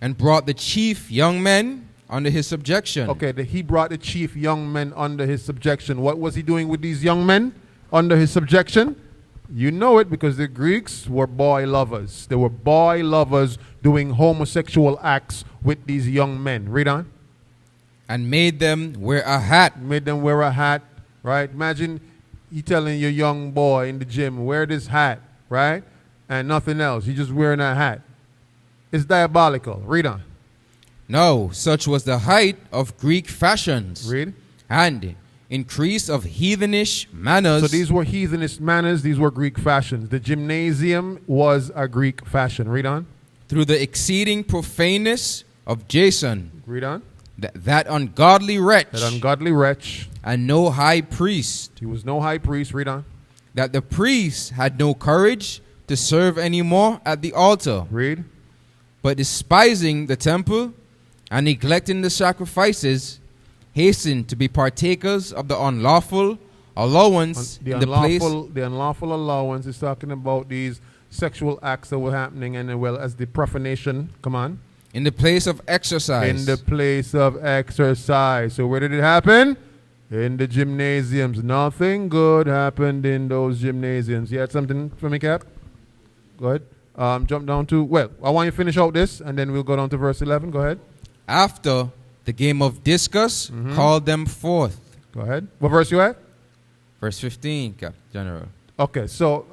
And brought the chief young men under his subjection. Okay, he brought the chief young men under his subjection. What was he doing with these young men under his subjection? You know it because the Greeks were boy lovers. They were boy lovers doing homosexual acts with these young men. Read on. And made them wear a hat. Made them wear a hat, right? Imagine you telling your young boy in the gym, wear this hat, right? And nothing else. You're just wearing a hat. It's diabolical. Read on. No, such was the height of Greek fashions. Read. And increase of heathenish manners. So these were heathenish manners. These were Greek fashions. The gymnasium was a Greek fashion. Read on. Through the exceeding profaneness of Jason. Read on. That ungodly wretch. That ungodly wretch. And no high priest. He was no high priest. Read on. That the priests had no courage to serve anymore at the altar. Read. But despising the temple and neglecting the sacrifices, hastened to be partakers of the unlawful allowance The in the place. The unlawful allowance is talking about these sexual acts that were happening, and as well as the profanation. Come on. In the place of exercise. In the place of exercise. So where did it happen? In the gymnasiums. Nothing good happened in those gymnasiums. You had something for me, Cap? Go ahead. Jump down to, well, I want you to finish out this, and then we'll go down to verse 11. Go ahead. After the game of discus, called them forth. Go ahead. What verse you at? Verse 15, Cap, General. Okay, so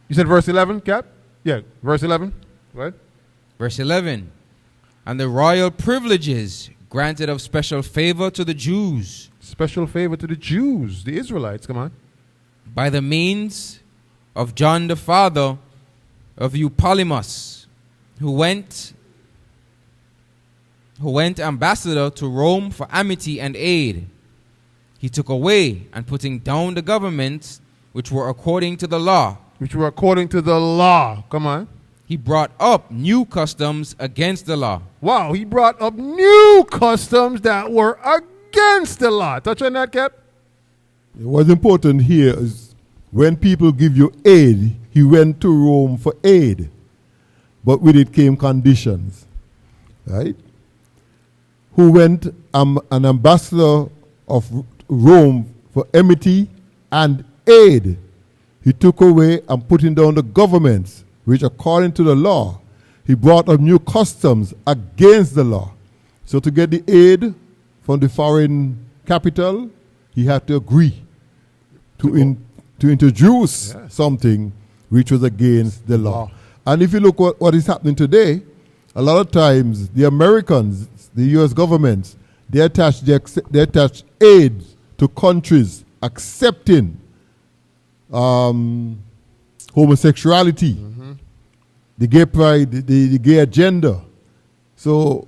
you said verse 11, Cap? Yeah, verse 11. Go ahead. Verse 11. And the royal privileges granted of special favor to the Jews. Special favor to the Jews, the Israelites. Come on. By the means of John the father of Eupolymus, who went ambassador to Rome for amity and aid. He took away and putting down the governments which were according to the law. Which were according to the law. Come on. He brought up new customs against the law. Wow, he brought up new customs that were against the law. Touch on that, Cap. What's important here is when people give you aid, he went to Rome for aid, but with it came conditions, right? Who went an ambassador of Rome for enmity and aid. He took away and putting down the governments, which according to the law, he brought up new customs against the law. So to get the aid from the foreign capital, he had to agree to introduce something which was against the law. And if you look what is happening today, a lot of times the Americans, the U.S. governments, they attach aid to countries accepting homosexuality, the gay pride, the gay agenda. So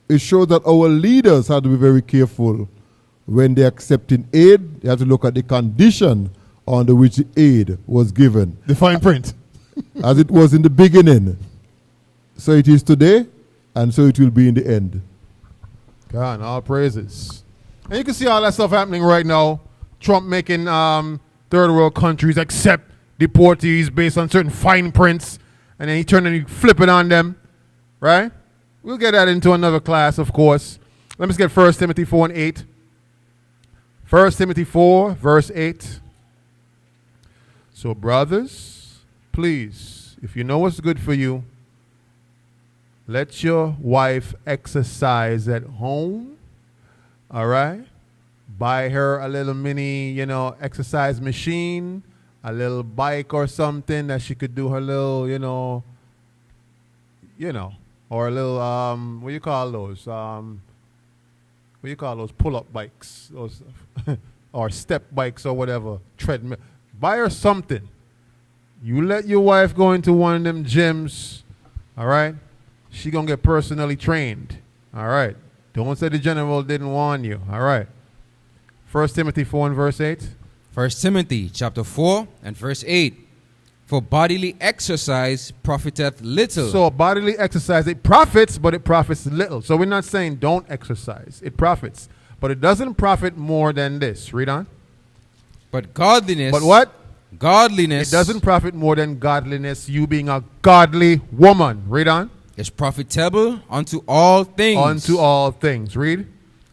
it shows that our leaders have to be very careful when they're accepting aid. They have to look at the condition under which the aid was given. The fine print. As it was in the beginning, so it is today, and so it will be in the end. God, all praises. And you can see all that stuff happening right now. Trump making third world countries accept deportees based on certain fine prints. And then he turn and he flip it on them. Right? We'll get that into another class, of course. Let me just get 1 Timothy 4 and 8. 1 Timothy 4, verse 8. So, brothers, please, if you know what's good for you, let your wife exercise at home. All right? Buy her a little mini, exercise machine, a little bike or something that she could do her little, or a little, what do you call those? Pull-up bikes, those, or step bikes or whatever, treadmill. Buy her something. You let your wife go into one of them gyms, all right? She gonna get personally trained, all right? Don't say the general didn't warn you, all right? 1 Timothy 4 and verse 8. 1 Timothy chapter 4 and verse 8. For bodily exercise profiteth little. So bodily exercise, it profits, but it profits little. So we're not saying don't exercise. It profits. But it doesn't profit more than this. Read on. But godliness. But what? Godliness. It doesn't profit more than godliness, you being a godly woman. Read on. Is profitable unto all things. Unto all things. Read.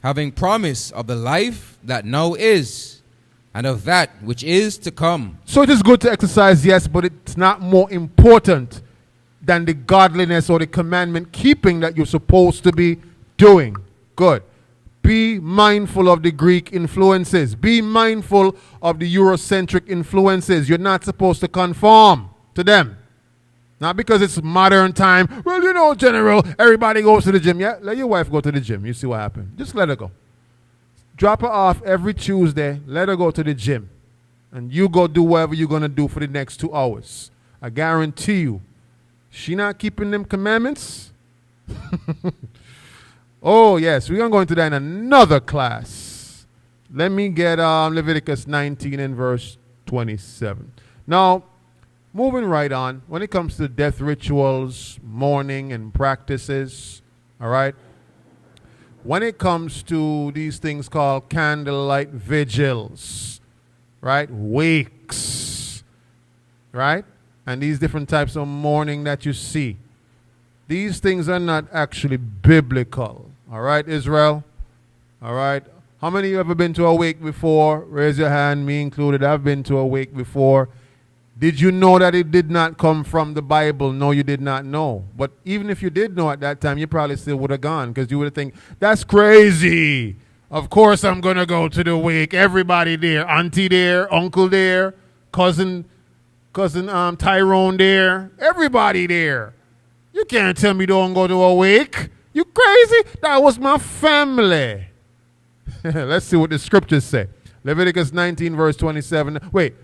Having promise of the life that now is, and of that which is to come. So it is good to exercise, yes, but it's not more important than the godliness or the commandment keeping that you're supposed to be doing. Good. Be mindful of the Greek influences. Be mindful of the Eurocentric influences. You're not supposed to conform to them. Not because it's modern time. Well, General, everybody goes to the gym. Yeah, let your wife go to the gym. You see what happens. Just let her go. Drop her off every Tuesday. Let her go to the gym. And you go do whatever you're going to do for the next 2 hours. I guarantee you. She not keeping them commandments? Oh, yes. We're going to go into that in another class. Let me get Leviticus 19 and verse 27. Now, moving right on. When it comes to death rituals, mourning, and practices, all right? When it comes to these things called candlelight vigils, right? Wakes, right? And these different types of mourning that you see. These things are not actually biblical. All right, Israel? All right. How many of you ever been to a wake before? Raise your hand, me included. I've been to a wake before. Did you know that it did not come from the Bible? No, you did not know. But even if you did know at that time, you probably still would have gone because you would have think, that's crazy. Of course I'm going to go to the wake. Everybody there. Auntie there. Uncle there. Cousin Tyrone there. Everybody there. You can't tell me don't go to a wake. You crazy? That was my family. Let's see what the scriptures say. Leviticus 19 verse 27. Wait.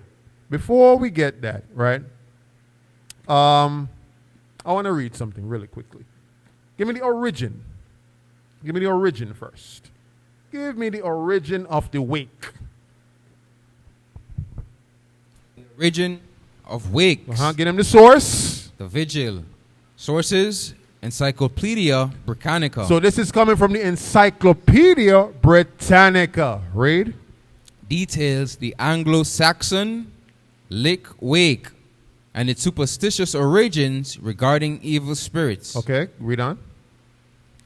Before we get that, right, I want to read something really quickly. Give me the origin. Give me the origin first. Give me the origin of the wake. Origin of wakes. Get him the source. The vigil. Sources, Encyclopedia Britannica. So this is coming from the Encyclopedia Britannica. Read. Details the Anglo-Saxon lick wake and its superstitious origins regarding evil spirits. Okay, read on.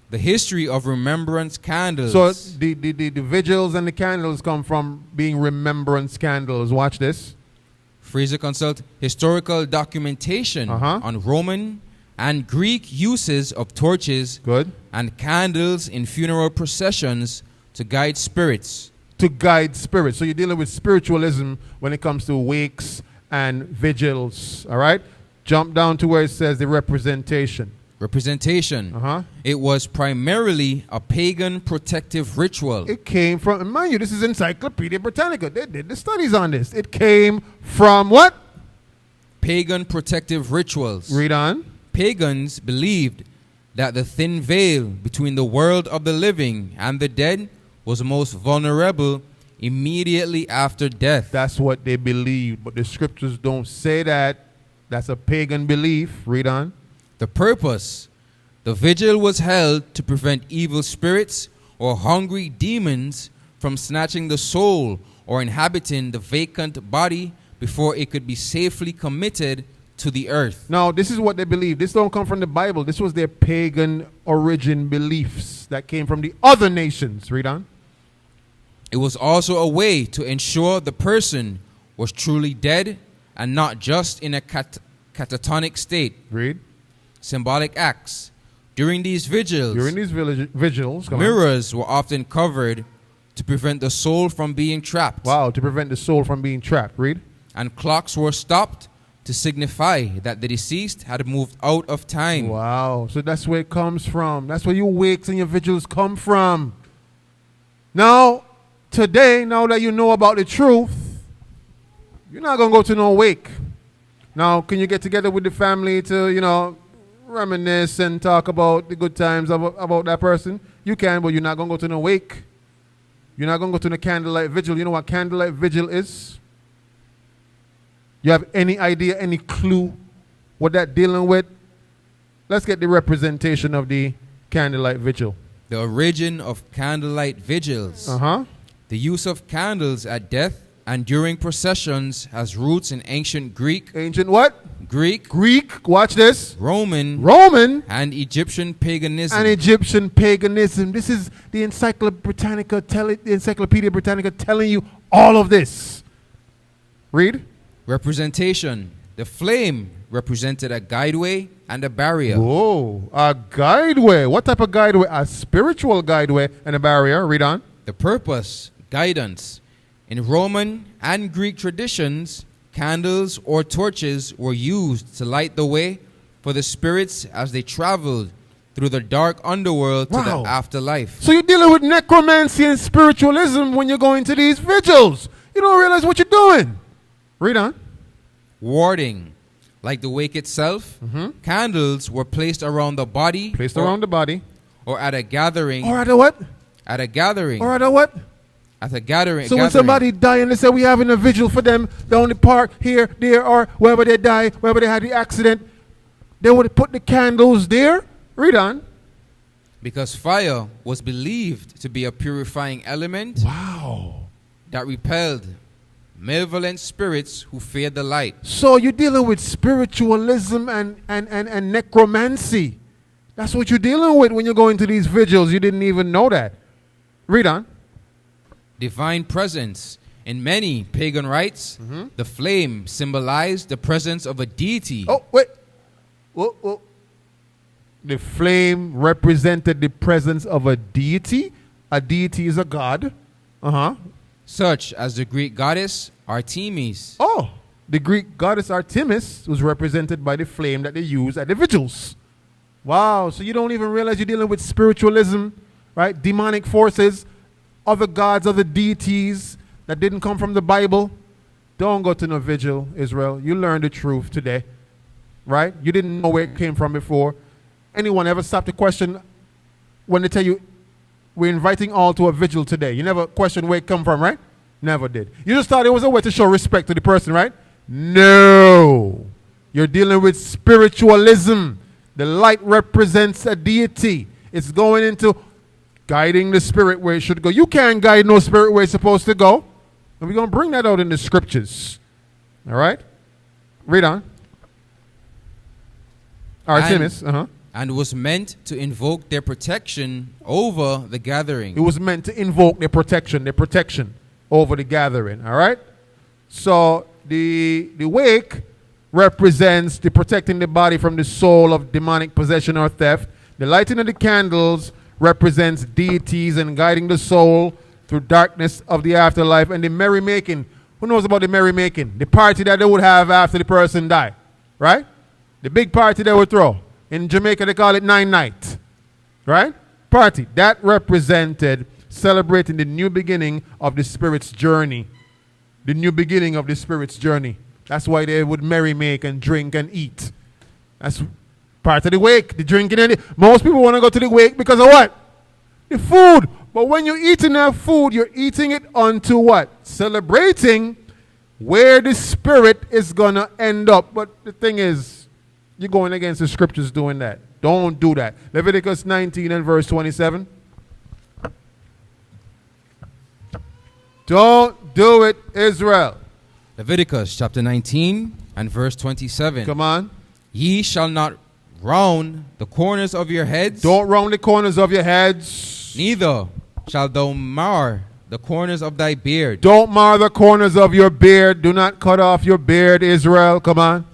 The history of remembrance candles. So the vigils and the candles come from being remembrance candles. Watch this. Fraser consult historical documentation on Roman and Greek uses of torches and candles in funeral processions to guide spirits. To guide spirits. So you're dealing with spiritualism when it comes to wakes and vigils. All right? Jump down to where it says the representation. Representation. It was primarily a pagan protective ritual. It came from, mind you, this is Encyclopedia Britannica. They did the studies on this. It came from what? Pagan protective rituals. Read on. Pagans believed that the thin veil between the world of the living and the dead was most vulnerable immediately after death. That's what they believed, but the scriptures don't say that. That's a pagan belief. Read on. The purpose. The vigil was held to prevent evil spirits or hungry demons from snatching the soul or inhabiting the vacant body before it could be safely committed to the earth. Now, this is what they believe. This don't come from the Bible. This was their pagan origin beliefs that came from the other nations. Read on. It was also a way to ensure the person was truly dead and not just in a catatonic state. Read. Symbolic acts. During these vigils, mirrors were often covered to prevent the soul from being trapped. Wow, to prevent the soul from being trapped. Read. And clocks were stopped to signify that the deceased had moved out of time. Wow, so that's where it comes from. That's where your wakes and your vigils come from. Now, today, now that you know about the truth, you're not going to go to no wake. Now, can you get together with the family to, reminisce and talk about the good times about that person? You can, but you're not going to go to no wake. You're not going to go to the candlelight vigil. You know what candlelight vigil is? You have any idea, any clue what that dealing with? Let's get the representation of the candlelight vigil. The origin of candlelight vigils. The use of candles at death and during processions has roots in ancient Greek. Ancient what? Greek. Watch this. Roman. And Egyptian paganism. This is the Encyclopedia Britannica telling you all of this. Read. Representation. The flame represented a guideway and a barrier. Whoa, a guideway. What type of guideway? A spiritual guideway and a barrier. Read on. The purpose, guidance. In Roman and Greek traditions, candles or torches were used to light the way for the spirits as they traveled through the dark underworld to the afterlife. So you're dealing with necromancy and spiritualism when you're going to these vigils. You don't realize what you're doing. Read on. Warding. Like the wake itself, candles were placed around the body. Or at a gathering. Or at a what? At a gathering. Or at a what? At a gathering. So when somebody die and they say we're having a vigil for them, they only park here, there, or wherever they die, wherever they had the accident, they would put the candles there. Read on. Because fire was believed to be a purifying element. Wow. That repelled malevolent spirits who feared the light. So you're dealing with spiritualism and necromancy. That's what you're dealing with when you're going to these vigils. You didn't even know that. Read on. Divine presence. In many pagan rites, the flame symbolized the presence of a deity. Oh, wait. Whoa. The flame represented the presence of a deity. A deity is a god. Such as the Greek goddess Artemis. Oh, the Greek goddess Artemis was represented by the flame that they use at the vigils. Wow, so you don't even realize you're dealing with spiritualism, right? Demonic forces, other gods, other deities that didn't come from the Bible. Don't go to no vigil, Israel. You learned the truth today, right? You didn't know where it came from before. Anyone ever stop to question when they tell you, we're inviting all to a vigil today? You never questioned where it come from, right? Never did. You just thought it was a way to show respect to the person, right? No. You're dealing with spiritualism. The light represents a deity. It's going into guiding the spirit where it should go. You can't guide no spirit where it's supposed to go. And we're going to bring that out in the scriptures. All right? Read on. Artemis. And was meant to invoke their protection over the gathering. It was meant to invoke their protection over the gathering. All right? So the wake represents the protecting the body from the soul of demonic possession or theft. The lighting of the candles represents deities and guiding the soul through darkness of the afterlife. And the merrymaking. Who knows about the merrymaking? The party that they would have after the person died. Right? The big party they would throw. In Jamaica, they call it 9 night. Right? Party. That represented celebrating the new beginning of the Spirit's journey. The new beginning of the Spirit's journey. That's why they would merry-make and drink and eat. That's part of the wake, the drinking. Most people want to go to the wake because of what? The food. But when you're eating that food, you're eating it unto what? Celebrating where the Spirit is going to end up. But the thing is, you're going against the scriptures doing that. Don't do that. Leviticus 19 and verse 27. Don't do it, Israel. Leviticus chapter 19 and verse 27. Come on. Ye shall not round the corners of your heads, Don't round the corners of your heads. neither shalt thou mar the corners of thy beard. Don't mar the corners of your beard. Do not cut off your beard, Israel. Come on.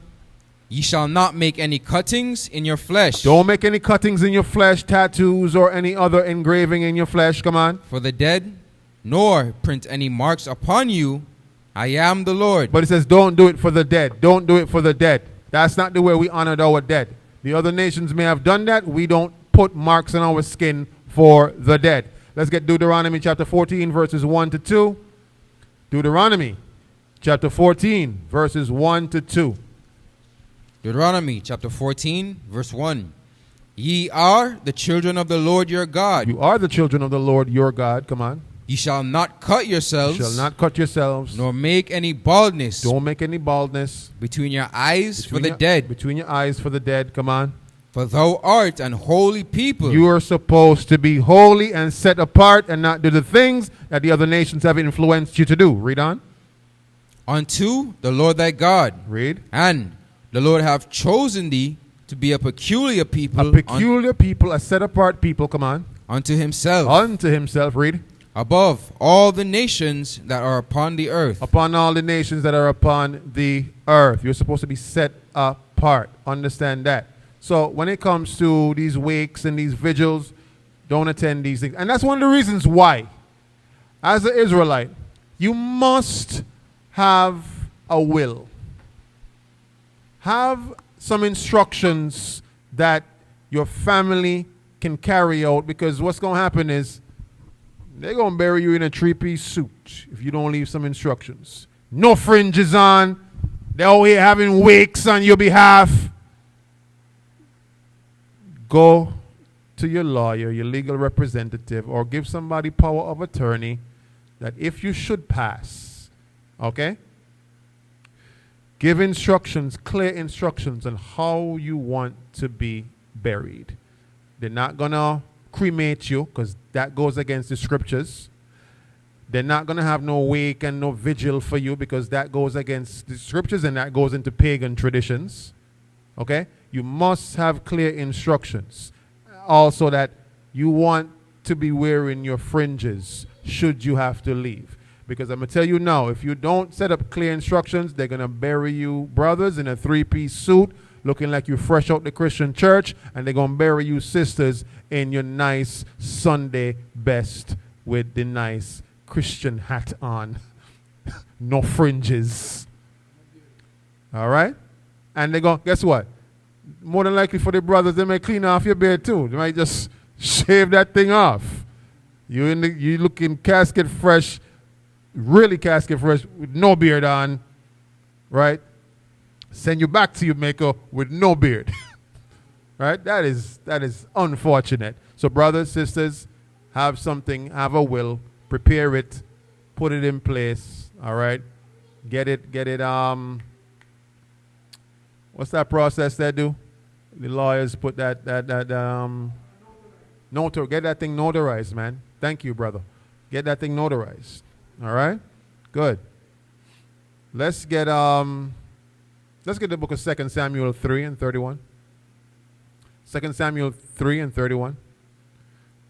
Ye shall not make any cuttings in your flesh. Don't make any cuttings in your flesh, tattoos, or any other engraving in your flesh. Come on. For the dead, nor print any marks upon you. I am the Lord. But it says don't do it for the dead. Don't do it for the dead. That's not the way we honored our dead. The other nations may have done that. We don't put marks on our skin for the dead. Let's get Deuteronomy chapter 14, verses 1 to 2. Deuteronomy chapter 14, verses 1 to 2. Deuteronomy chapter 14, verse 1. Ye are the children of the Lord your God. You are the children of the Lord your God. Come on. Ye shall not cut yourselves, You shall not cut yourselves. nor make any baldness Don't make any baldness. between your eyes for the your- dead. Between your eyes for the dead. Come on. For thou art an holy people. You are supposed to be holy and set apart and not do the things that the other nations have influenced you to do. Read on. Unto the Lord thy God. Read. And the Lord hath chosen thee to be a peculiar people A peculiar people, a set apart people. Come on. unto himself, Unto himself. Read. above all the nations that are upon the earth. Upon all the nations that are upon the earth. You're supposed to be set apart. Understand that. So when it comes to these wakes and these vigils, don't attend these things. And that's one of the reasons why, as an Israelite, you must have a will. Have some instructions that your family can carry out, because what's going to happen is they're going to bury you in a three-piece suit if you don't leave some instructions. No fringes on. They're all here having wakes on your behalf. Go to your lawyer, your legal representative, or give somebody power of attorney that if you should pass, okay, give instructions, clear instructions on how you want to be buried. They're not going to cremate you because that goes against the scriptures. They're not going to have no wake and no vigil for you because that goes against the scriptures and that goes into pagan traditions. Okay? You must have clear instructions. Also that you want to be wearing your fringes should you have to leave. Because I'm going to tell you now, if you don't set up clear instructions, they're going to bury you, brothers, in a three-piece suit, looking like you fresh out the Christian church, and they're going to bury you, sisters, in your nice Sunday best with the nice Christian hat on. No fringes. All right? And they're going, guess what? More than likely for the brothers, they may clean off your beard too. They might just shave that thing off. You looking casket fresh, really casket fresh, with no beard on, right? Send you back to your maker with no beard. Right? That is unfortunate. So brothers, sisters, have something, have a will, prepare it, put it in place, all right? Get it, what's that process they do? The lawyers put that get that thing notarized, man. Thank you, brother. Get that thing notarized. All right? Good. Let's get the book of 2 Samuel 3 and 31. 2 Samuel 3 and 31.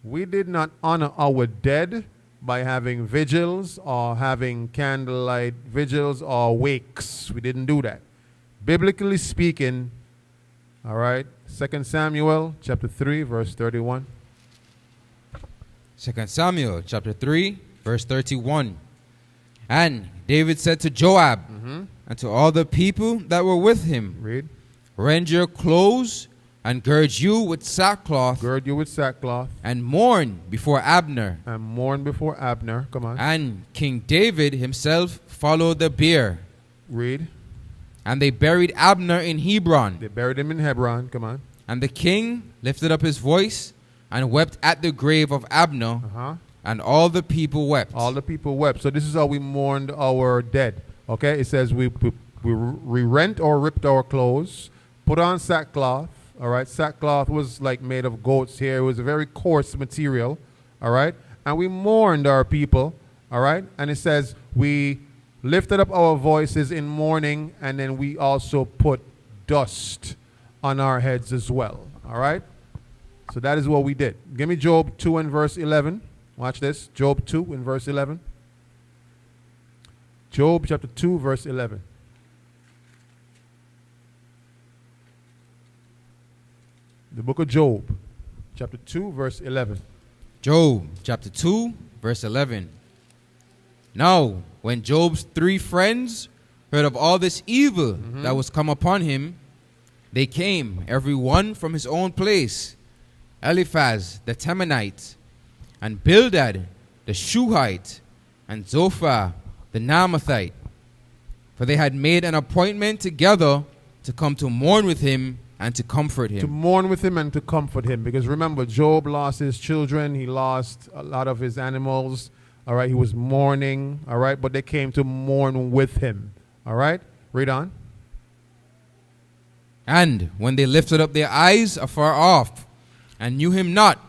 We did not honor our dead by having vigils or having candlelight vigils or wakes. We didn't do that. Biblically speaking, all right, 2 Samuel chapter 3, verse 31. 2 Samuel chapter 3, verse 31. And David said to Joab and to all the people that were with him, Read. rend your clothes and gird you with sackcloth, Gird you with sackcloth. and mourn before Abner. And mourn before Abner. Come on. And King David himself followed the bier. Read. And they buried Abner in Hebron. They buried him in Hebron. Come on. And the king lifted up his voice and wept at the grave of Abner. And all the people wept. All the people wept. So this is how we mourned our dead. Okay? It says we rent or ripped our clothes, put on sackcloth. All right? Sackcloth was like made of goat's hair. It was a very coarse material. All right? And we mourned our people. All right? And it says, we lifted up our voices in mourning, and then we also put dust on our heads as well. All right? So that is what we did. Give me Job 2 and verse 11. Watch this. Job 2 and verse 11. Job chapter 2, verse 11. The book of Job, chapter 2, verse 11. Job chapter 2, verse 11. Now, when Job's 3 friends heard of all this evil that was come upon him, they came, every one from his own place, Eliphaz the Temanite, and Bildad the Shuhite, and Zophar the Naamathite. For they had made an appointment together to come to mourn with him and to comfort him. To mourn with him and to comfort him. Because remember, Job lost his children. He lost a lot of his animals. All right. He was mourning. All right. But they came to mourn with him. All right. Read on. And when they lifted up their eyes afar off and knew him not,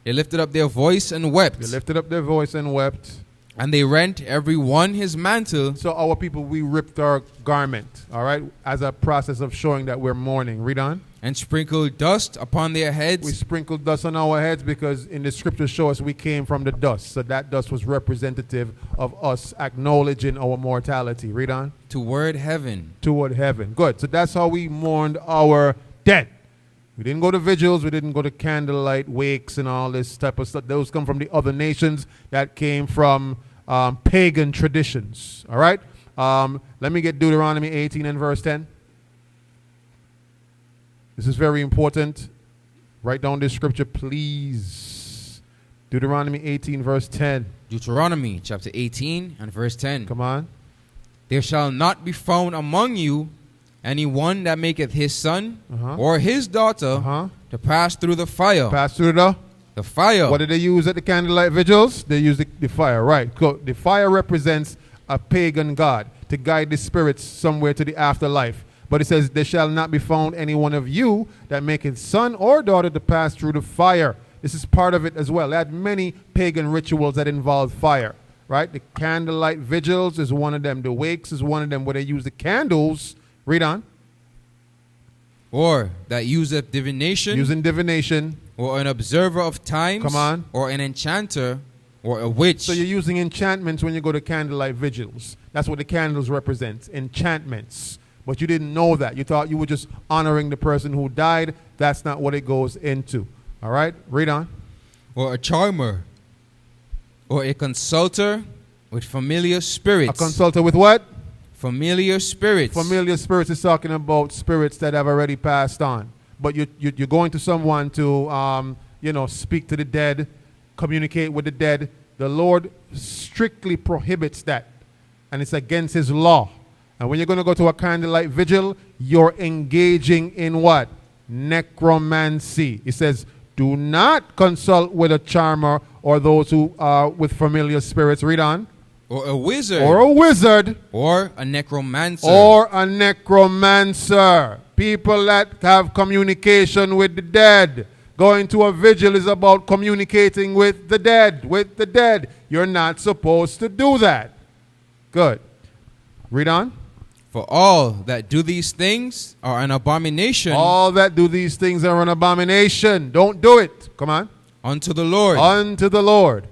they lifted up their voice and wept. They lifted up their voice and wept. And they rent every one his mantle. So our people, we ripped our garment, all right, as a process of showing that we're mourning. Read on. And sprinkled dust upon their heads. We sprinkled dust on our heads because in the scriptures show us we came from the dust. So that dust was representative of us acknowledging our mortality. Read on. Toward heaven. Toward heaven. Good. So that's how we mourned our dead. We didn't go to vigils. We didn't go to candlelight wakes and all this type of stuff. Those come from the other nations that came from pagan traditions. All right? Let me get Deuteronomy 18 and verse 10. This is very important. Write down this scripture, please. Deuteronomy 18, verse 10. Deuteronomy chapter 18 and verse 10. Come on. There shall not be found among you any one that maketh his son or his daughter to pass through the fire. Pass through the fire. What did they use at the candlelight vigils? They used the fire, right. The fire represents a pagan god to guide the spirits somewhere to the afterlife. But it says, there shall not be found any one of you that maketh son or daughter to pass through the fire. This is part of it as well. They had many pagan rituals that involved fire, right? The candlelight vigils is one of them. The wakes is one of them where they use the candles. Read on. Or that useth divination. Using divination. Or an observer of times. Come on. Or an enchanter. Or a witch. So you're using enchantments when you go to candlelight vigils. That's what the candles represent. Enchantments. But you didn't know that. You thought you were just honoring the person who died. That's not what it goes into. All right? Read on. Or a charmer. Or a consulter with familiar spirits. A consulter with what? Familiar spirits. Familiar spirits is talking about spirits that have already passed on. But you're going to someone to, speak to the dead, communicate with the dead. The Lord strictly prohibits that. And it's against his law. And when you're going to go to a candlelight vigil, you're engaging in what? Necromancy. It says, do not consult with a charmer or those who are with familiar spirits. Read on. Or a wizard. Or a wizard. Or a necromancer. Or a necromancer. People that have communication with the dead. Going to a vigil is about communicating with the dead. With the dead. You're not supposed to do that. Good. Read on. For all that do these things are an abomination. All that do these things are an abomination. Don't do it. Come on. Unto the Lord. Unto the Lord.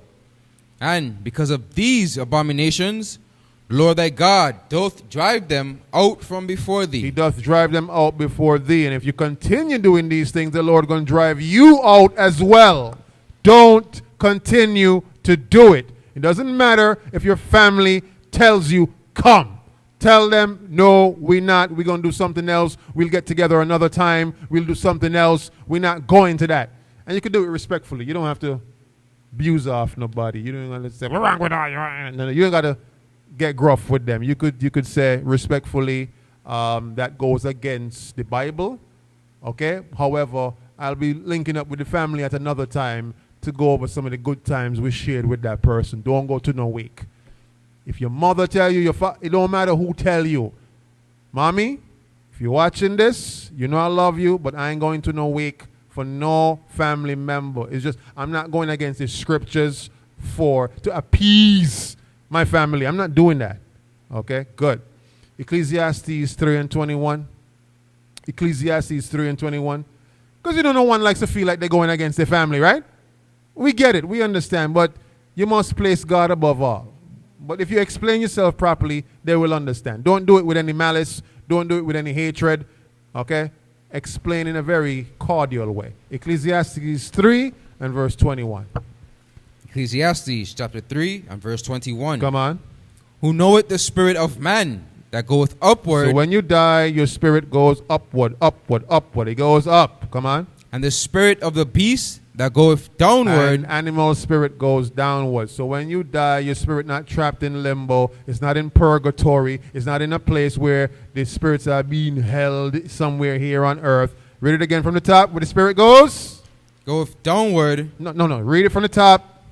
And because of these abominations, the Lord thy God doth drive them out from before thee. He doth drive them out before thee. And if you continue doing these things, the Lord going to drive you out as well. Don't continue to do it. It doesn't matter if your family tells you, come. Tell them, no, we're not. We're going to do something else. We'll get together another time. We'll do something else. We're not going to that. And you can do it respectfully. You don't have to abuse off nobody. You don't have to say, what's wrong with all you? No, you don't got to get gruff with them. You could say respectfully, that goes against the Bible. Okay? However, I'll be linking up with the family at another time to go over some of the good times we shared with that person. Don't go to no wake. If your mother tell you, it don't matter who tell you. Mommy, if you're watching this, you know I love you, but I ain't going to no wake for no family member. It's just, I'm not going against the scriptures to appease my family. I'm not doing that. Okay, good. Ecclesiastes 3 and 21. Ecclesiastes 3 and 21. Because no one likes to feel like they're going against their family, right? We get it. We understand. But you must place God above all. But if you explain yourself properly, they will understand. Don't do it with any malice. Don't do it with any hatred. Okay? Explain in a very cordial way. Ecclesiastes 3 and verse 21. Ecclesiastes chapter 3 and verse 21. Come on. Who knoweth the spirit of man that goeth upward, So when you die, your spirit goes upward, upward, upward. It goes up. Come on. and the spirit of the beast that goeth downward, And animal spirit goes downward. So when you die, your spirit not trapped in limbo. It's not in purgatory. It's not in a place where the spirits are being held somewhere here on earth. Read it again from the top. Where the spirit goes? goeth downward, No. Read it from the top.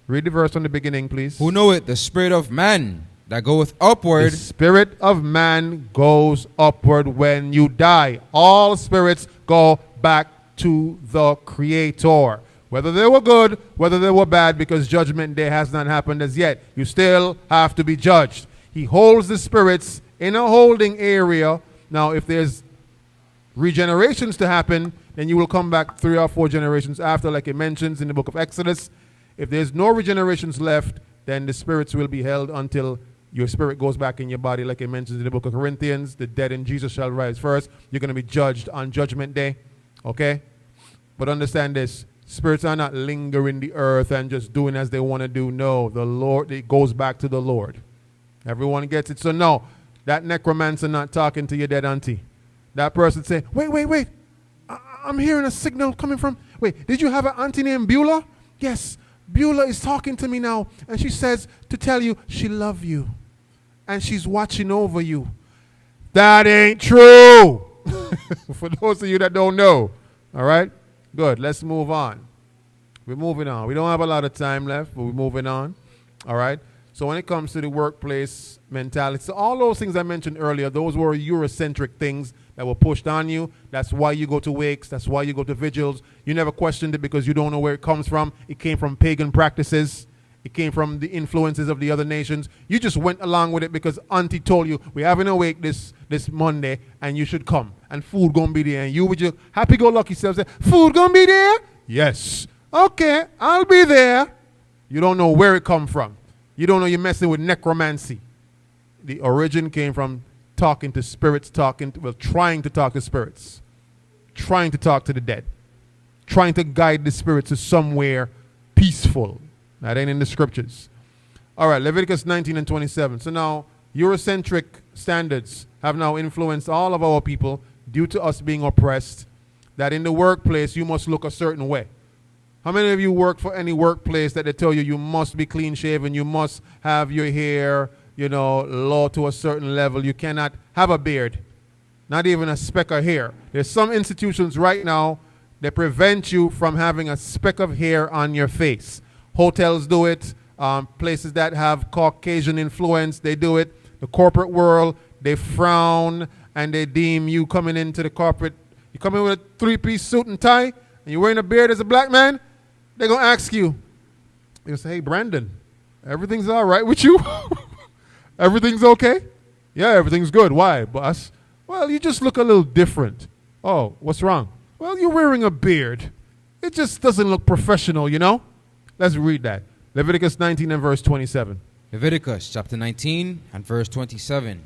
Read the verse from the beginning, please. who knoweth the spirit of man that goeth upward, The spirit of man goes upward when you die. All spirits go back to the Creator. Whether they were good, whether they were bad, because judgment day has not happened as yet. You still have to be judged. He holds the spirits in a holding area. Now, if there's regenerations to happen, then you will come back 3 or 4 generations after, like it mentions in the book of Exodus. If there's no regenerations left, then the spirits will be held until your spirit goes back in your body, like it mentions in the book of Corinthians. The dead in Jesus shall rise first. You're going to be judged on judgment day. Okay? But understand this. Spirits are not lingering the earth and just doing as they want to do. No, the Lord, it goes back to the Lord. Everyone gets it. So no, that necromancer not talking to your dead auntie. That person say, wait. I'm hearing a signal coming from, wait, did you have an auntie named Beulah? Yes, Beulah is talking to me now. And she says to tell you she loves you. And she's watching over you. That ain't true. For those of you that don't know. All right? Good. Let's move on. We're moving on. We don't have a lot of time left, but we're moving on. All right? So when it comes to the workplace mentality, so all those things I mentioned earlier, those were Eurocentric things that were pushed on you. That's why you go to wakes. That's why you go to vigils. You never questioned it because you don't know where it comes from. It came from pagan practices. It came from the influences of the other nations. You just went along with it because auntie told you, we're having a wake this Monday and you should come. And food gonna be there. And you with your happy-go-lucky self say, food gonna be there? Yes. Okay, I'll be there. You don't know where it come from. You don't know you're messing with necromancy. The origin came from talking to spirits, trying to talk to spirits. Trying to talk to the dead. Trying to guide the spirits to somewhere peaceful. That ain't in the scriptures. All right, Leviticus 19 and 27. So now, Eurocentric standards have now influenced all of our people due to us being oppressed, that in the workplace you must look a certain way. How many of you work for any workplace that they tell you must be clean shaven, you must have your hair, low to a certain level, you cannot have a beard, not even a speck of hair. There's some institutions right now that prevent you from having a speck of hair on your face. Hotels do it. Places that have Caucasian influence, they do it. The corporate world, they frown and they deem you coming into the corporate. You come in with a 3-piece suit and tie and you're wearing a beard as a black man, they're going to ask you. They'll say, hey, Brandon, everything's all right with you? Everything's okay? Yeah, everything's good. Why, boss? Well, you just look a little different. Oh, what's wrong? Well, you're wearing a beard. It just doesn't look professional, Let's read that. Leviticus 19 and verse 27. Leviticus chapter 19 and verse 27.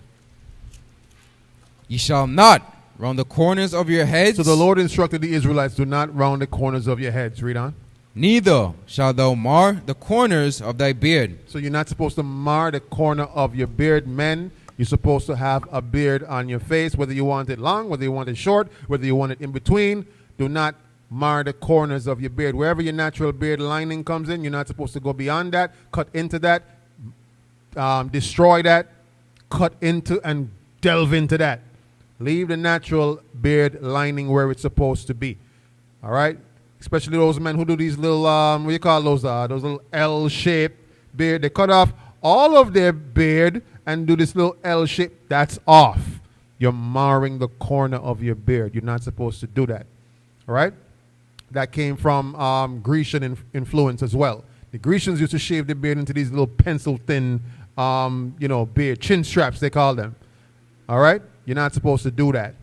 Ye shall not round the corners of your heads. So the Lord instructed the Israelites, do not round the corners of your heads. Read on. Neither shalt thou mar the corners of thy beard. So you're not supposed to mar the corner of your beard. Men, you're supposed to have a beard on your face, whether you want it long, whether you want it short, whether you want it in between. Do not mar the corners of your beard. Wherever your natural beard lining comes in, you're not supposed to go beyond that, cut into that, destroy that, cut into and delve into that. Leave the natural beard lining where it's supposed to be. All right? Especially those men who do these little, what do you call those little L-shaped beard. They cut off all of their beard and do this little L shape. That's off. You're marring the corner of your beard. You're not supposed to do that. All right? That came from Grecian influence as well. The Grecians used to shave their beard into these little pencil-thin, beard, chin straps, they call them. All right? You're not supposed to do that.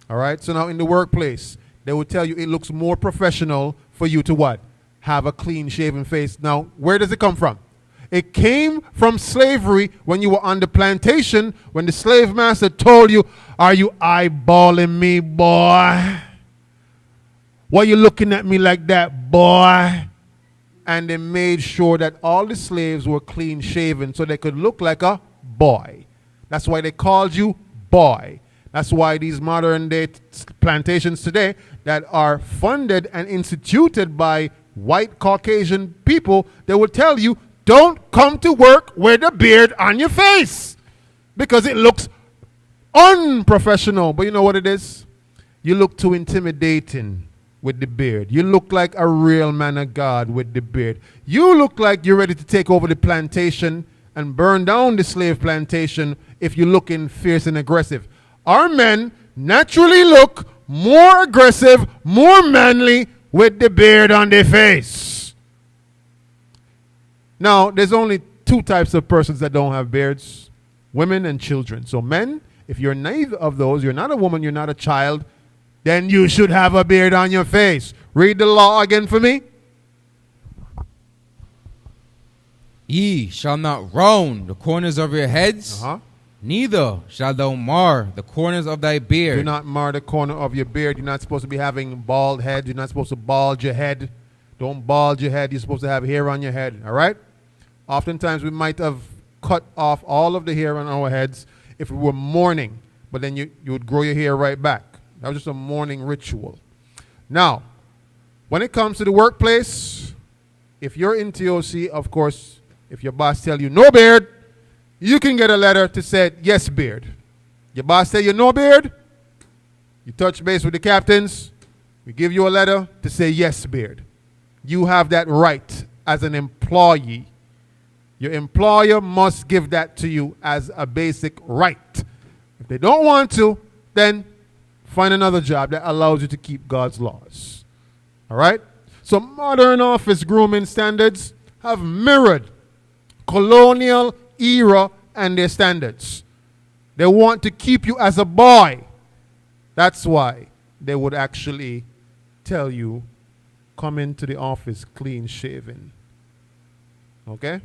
All right? So now in the workplace, they will tell you it looks more professional for you to what? Have a clean-shaven face. Now, where does it come from? It came from slavery when you were on the plantation, when the slave master told you, are you eyeballing me, boy? Why you looking at me like that, boy? And they made sure that all the slaves were clean-shaven so they could look like a boy. That's why they called you boy. That's why these modern-day plantations today that are funded and instituted by white Caucasian people, they will tell you, don't come to work with a beard on your face because it looks unprofessional. But you know what it is? You look too intimidating with the beard. You look like a real man of God with the beard. You look like you're ready to take over the plantation and burn down the slave plantation if you're looking fierce and aggressive. Our men naturally look more aggressive, more manly with the beard on their face. Now, there's only two types of persons that don't have beards, women and children. So men, if you're neither of those, you're not a woman, you're not a child, then you should have a beard on your face. Read the law again for me. Ye shall not round the corners of your heads, neither shall thou mar the corners of thy beard. Do not mar the corner of your beard. You're not supposed to be having bald head. You're not supposed to bald your head. Don't bald your head. You're supposed to have hair on your head, all right? Oftentimes we might have cut off all of the hair on our heads if we were mourning, but then you would grow your hair right back. That was just a mourning ritual. Now, when it comes to the workplace, if you're in TOC, of course, if your boss tells you no beard, you can get a letter to say yes beard. Your boss tell you no beard, you touch base with the captains, we give you a letter to say yes beard. You have that right as an employee. Your employer must give that to you as a basic right. If they don't want to, then find another job that allows you to keep God's laws. All right? So modern office grooming standards have mirrored colonial era and their standards. They want to keep you as a boy. That's why they would actually tell you, come into the office clean shaven. Okay?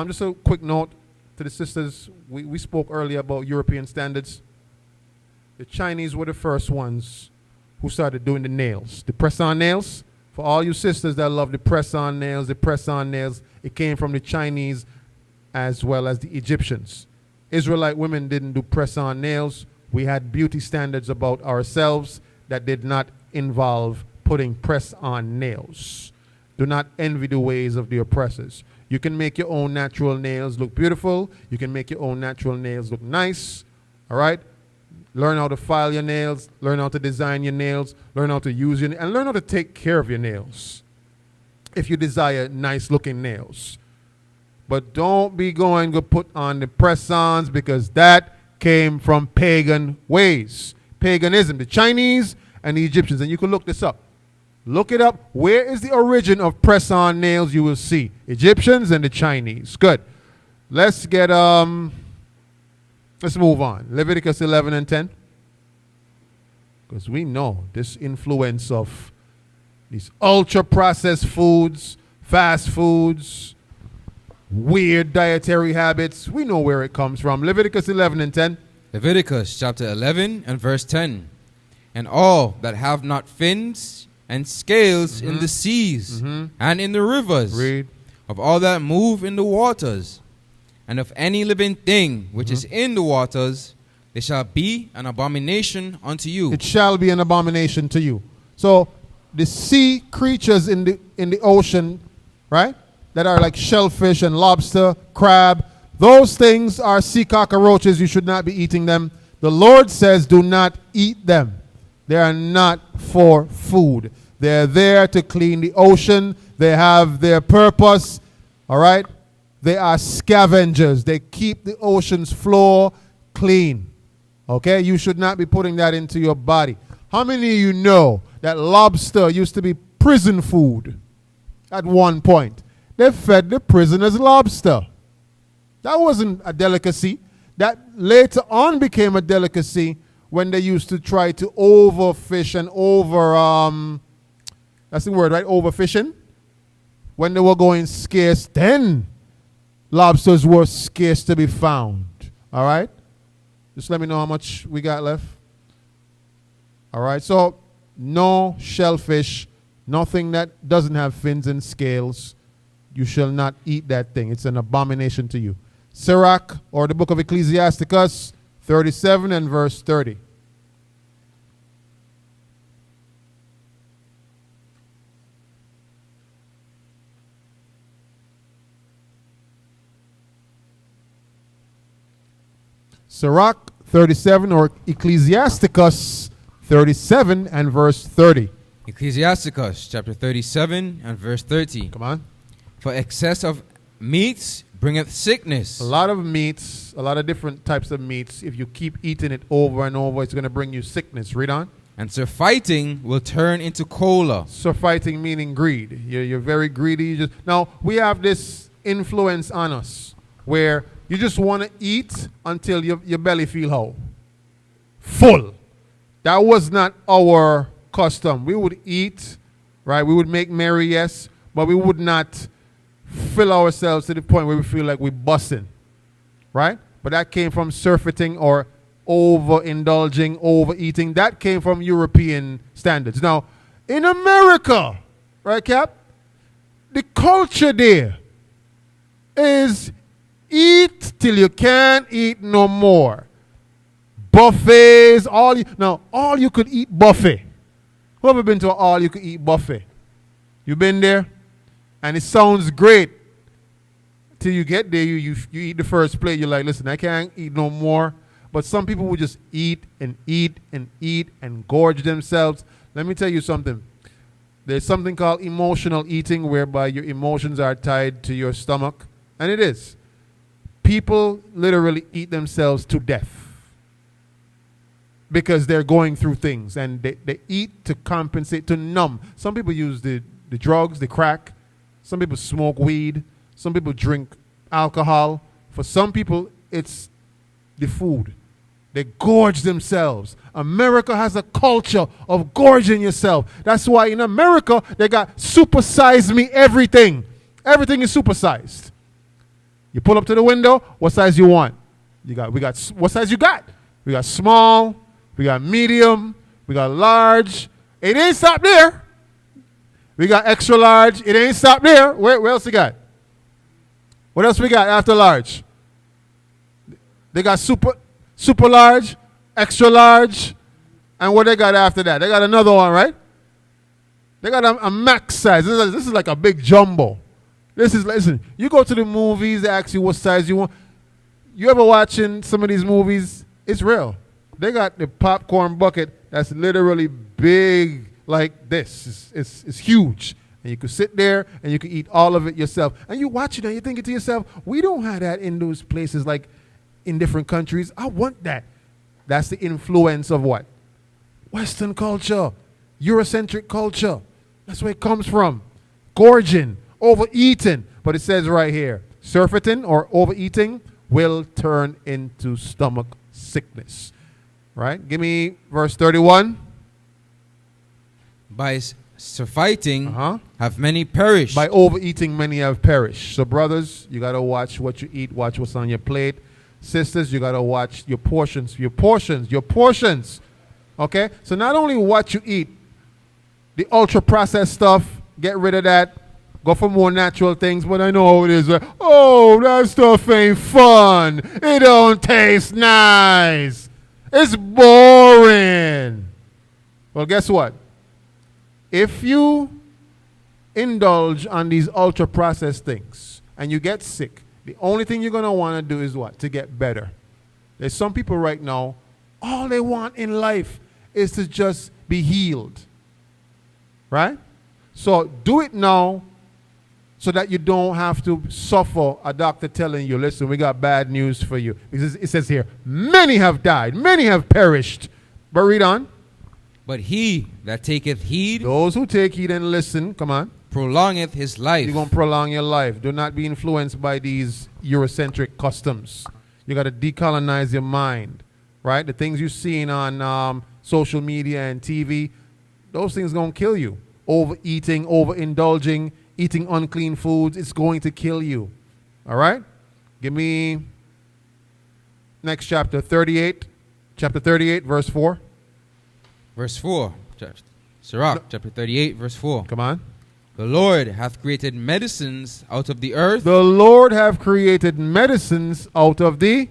Just a quick note to the sisters. We spoke earlier about European standards. The Chinese were the first ones who started doing the nails. The press-on nails. For all you sisters that love the press-on nails, it came from the Chinese as well as the Egyptians. Israelite women didn't do press-on nails. We had beauty standards about ourselves that did not involve putting press-on nails. Do not envy the ways of the oppressors. You can make your own natural nails look beautiful. You can make your own natural nails look nice. All right? Learn how to file your nails. Learn how to design your nails. Learn how to use your nails. And learn how to take care of your nails if you desire nice-looking nails. But don't be going to put on the press-ons because that came from pagan ways. Paganism. The Chinese and the Egyptians. And you can look this up. Look it up. Where is the origin of press-on nails? You will see Egyptians and the Chinese. Good. Let's get let's move on. Leviticus 11 and 10. Because we know this influence of these ultra-processed foods, fast foods, weird dietary habits. We know where it comes from. Leviticus 11 and 10. Leviticus chapter 11 and verse 10. And all that have not fins and scales in the seas and in the rivers, Read. of all that move in the waters, and of any living thing which is in the waters, they shall be an abomination unto you. It shall be an abomination to you. So the sea creatures in the ocean, right, that are like shellfish and lobster, crab, those things are sea cockroaches. You should not be eating them. The Lord says do not eat them. They are not for food. They're there to clean the ocean. They have their purpose. All right? They are scavengers. They keep the ocean's floor clean. Okay? You should not be putting that into your body. How many of you know that lobster used to be prison food at one point? They fed the prisoners lobster. That wasn't a delicacy. That later on became a delicacy when they used to try to overfish and that's the word, right? Overfishing. When they were going scarce, then lobsters were scarce to be found. All right? Just let me know how much we got left. All right? So, no shellfish, nothing that doesn't have fins and scales. You shall not eat that thing. It's an abomination to you. Sirach, or the book of Ecclesiasticus, 37 and verse 30. Sirach 37 or Ecclesiasticus 37 and verse 30. Ecclesiasticus chapter 37 and verse 30. Come on. For excess of meats bringeth sickness. A lot of meats, a lot of different types of meats. If you keep eating it over and over, it's going to bring you sickness. Read on. And surfeiting will turn into choler. Surfeiting meaning greed. You're very greedy. Now, we have this influence on us where you just want to eat until your belly feel how? Full. That was not our custom. We would eat, right? We would make merry, yes, but we would not fill ourselves to the point where we feel like we're busting, right? But that came from surfeiting or overindulging, overeating. That came from European standards. Now, in America, right, Cap? The culture there is eat till you can't eat no more. Buffets, all you could eat buffet. Who ever been to an all you could eat buffet? You been there? And it sounds great. Till you get there, you eat the first plate, you're like, listen, I can't eat no more. But some people will just eat and eat and eat and gorge themselves. Let me tell you something. There's something called emotional eating whereby your emotions are tied to your stomach. And it is. People literally eat themselves to death because they're going through things and they eat to compensate, to numb. Some people use the drugs, the crack. Some people smoke weed. Some people drink alcohol. For some people, it's the food. They gorge themselves. America has a culture of gorging yourself. That's why in America, they got supersize me everything. Everything is supersized. You pull up to the window, what size you want? We got what size you got? We got small, we got medium, we got large. It ain't stopped there. We got extra large. It ain't stopped there. Where else we got? What else we got after large? They got super large, extra large, and what they got after that? They got another one, right? They got a max size. This is like a big jumbo. Listen, you go to the movies, they ask you what size you want. You ever watching some of these movies? It's real. They got the popcorn bucket that's literally big like this. It's huge. And you could sit there and you could eat all of it yourself. And you watch it and you're thinking to yourself, we don't have that in those places like in different countries. I want that. That's the influence of what? Western culture. Eurocentric culture. That's where it comes from. Gorging. Overeating. But it says right here, surfeiting or overeating will turn into stomach sickness. Right? Give me verse 31. By surfeiting have many perished. By overeating many have perished. So brothers, you got to watch what you eat. Watch what's on your plate. Sisters, you got to watch your portions. Your portions. Okay? So not only what you eat, the ultra-processed stuff, get rid of that. Go for more natural things, but I know how it is. Oh, that stuff ain't fun. It don't taste nice. It's boring. Well, guess what? If you indulge on these ultra-processed things and you get sick, the only thing you're going to want to do is what? To get better. There's some people right now, all they want in life is to just be healed. Right? So do it now so that you don't have to suffer a doctor telling you, listen, we got bad news for you. It says here, many have died, many have perished. But read on. But he that taketh heed, those who take heed and listen, come on, prolongeth his life. You're going to prolong your life. Do not be influenced by these Eurocentric customs. You got to decolonize your mind, right? The things you're seeing on social media and TV, those things going to kill you. Overeating, overindulging, eating unclean foods, it's going to kill you. All right? Give me next chapter, 38. Chapter 38, verse 4. Verse 4. Sirach, chapter 38, verse 4. Come on. The Lord hath created medicines out of the earth. The Lord have created medicines out of the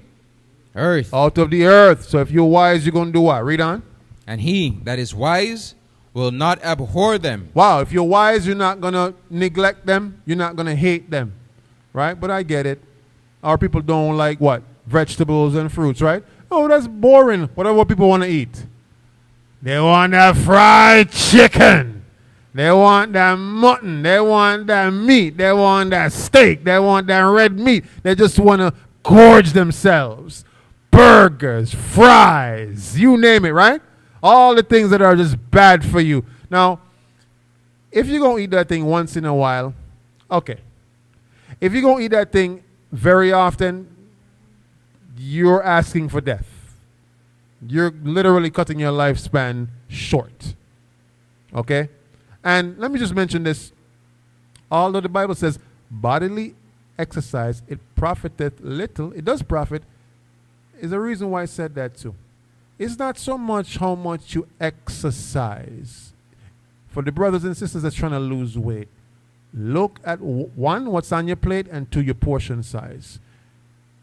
earth. Out of the earth. So if you're wise, you're going to do what? Read on. And he that is wise will not abhor them. Wow, if you're wise, you're not going to neglect them. You're not going to hate them. Right? But I get it. Our people don't like what? Vegetables and fruits, right? Oh, that's boring. Whatever people want to eat. They want that fried chicken. They want that mutton. They want that meat. They want that steak. They want that red meat. They just want to gorge themselves. Burgers, fries, you name it, right? All the things that are just bad for you. Now, if you're going to eat that thing once in a while, okay. If you're going to eat that thing very often, you're asking for death. You're literally cutting your lifespan short. Okay? And let me just mention this. Although the Bible says bodily exercise, it profiteth little. It does profit. Is a reason why I said that too. It's not so much how much you exercise. For the brothers and sisters that's trying to lose weight, look at one, what's on your plate, and two, your portion size.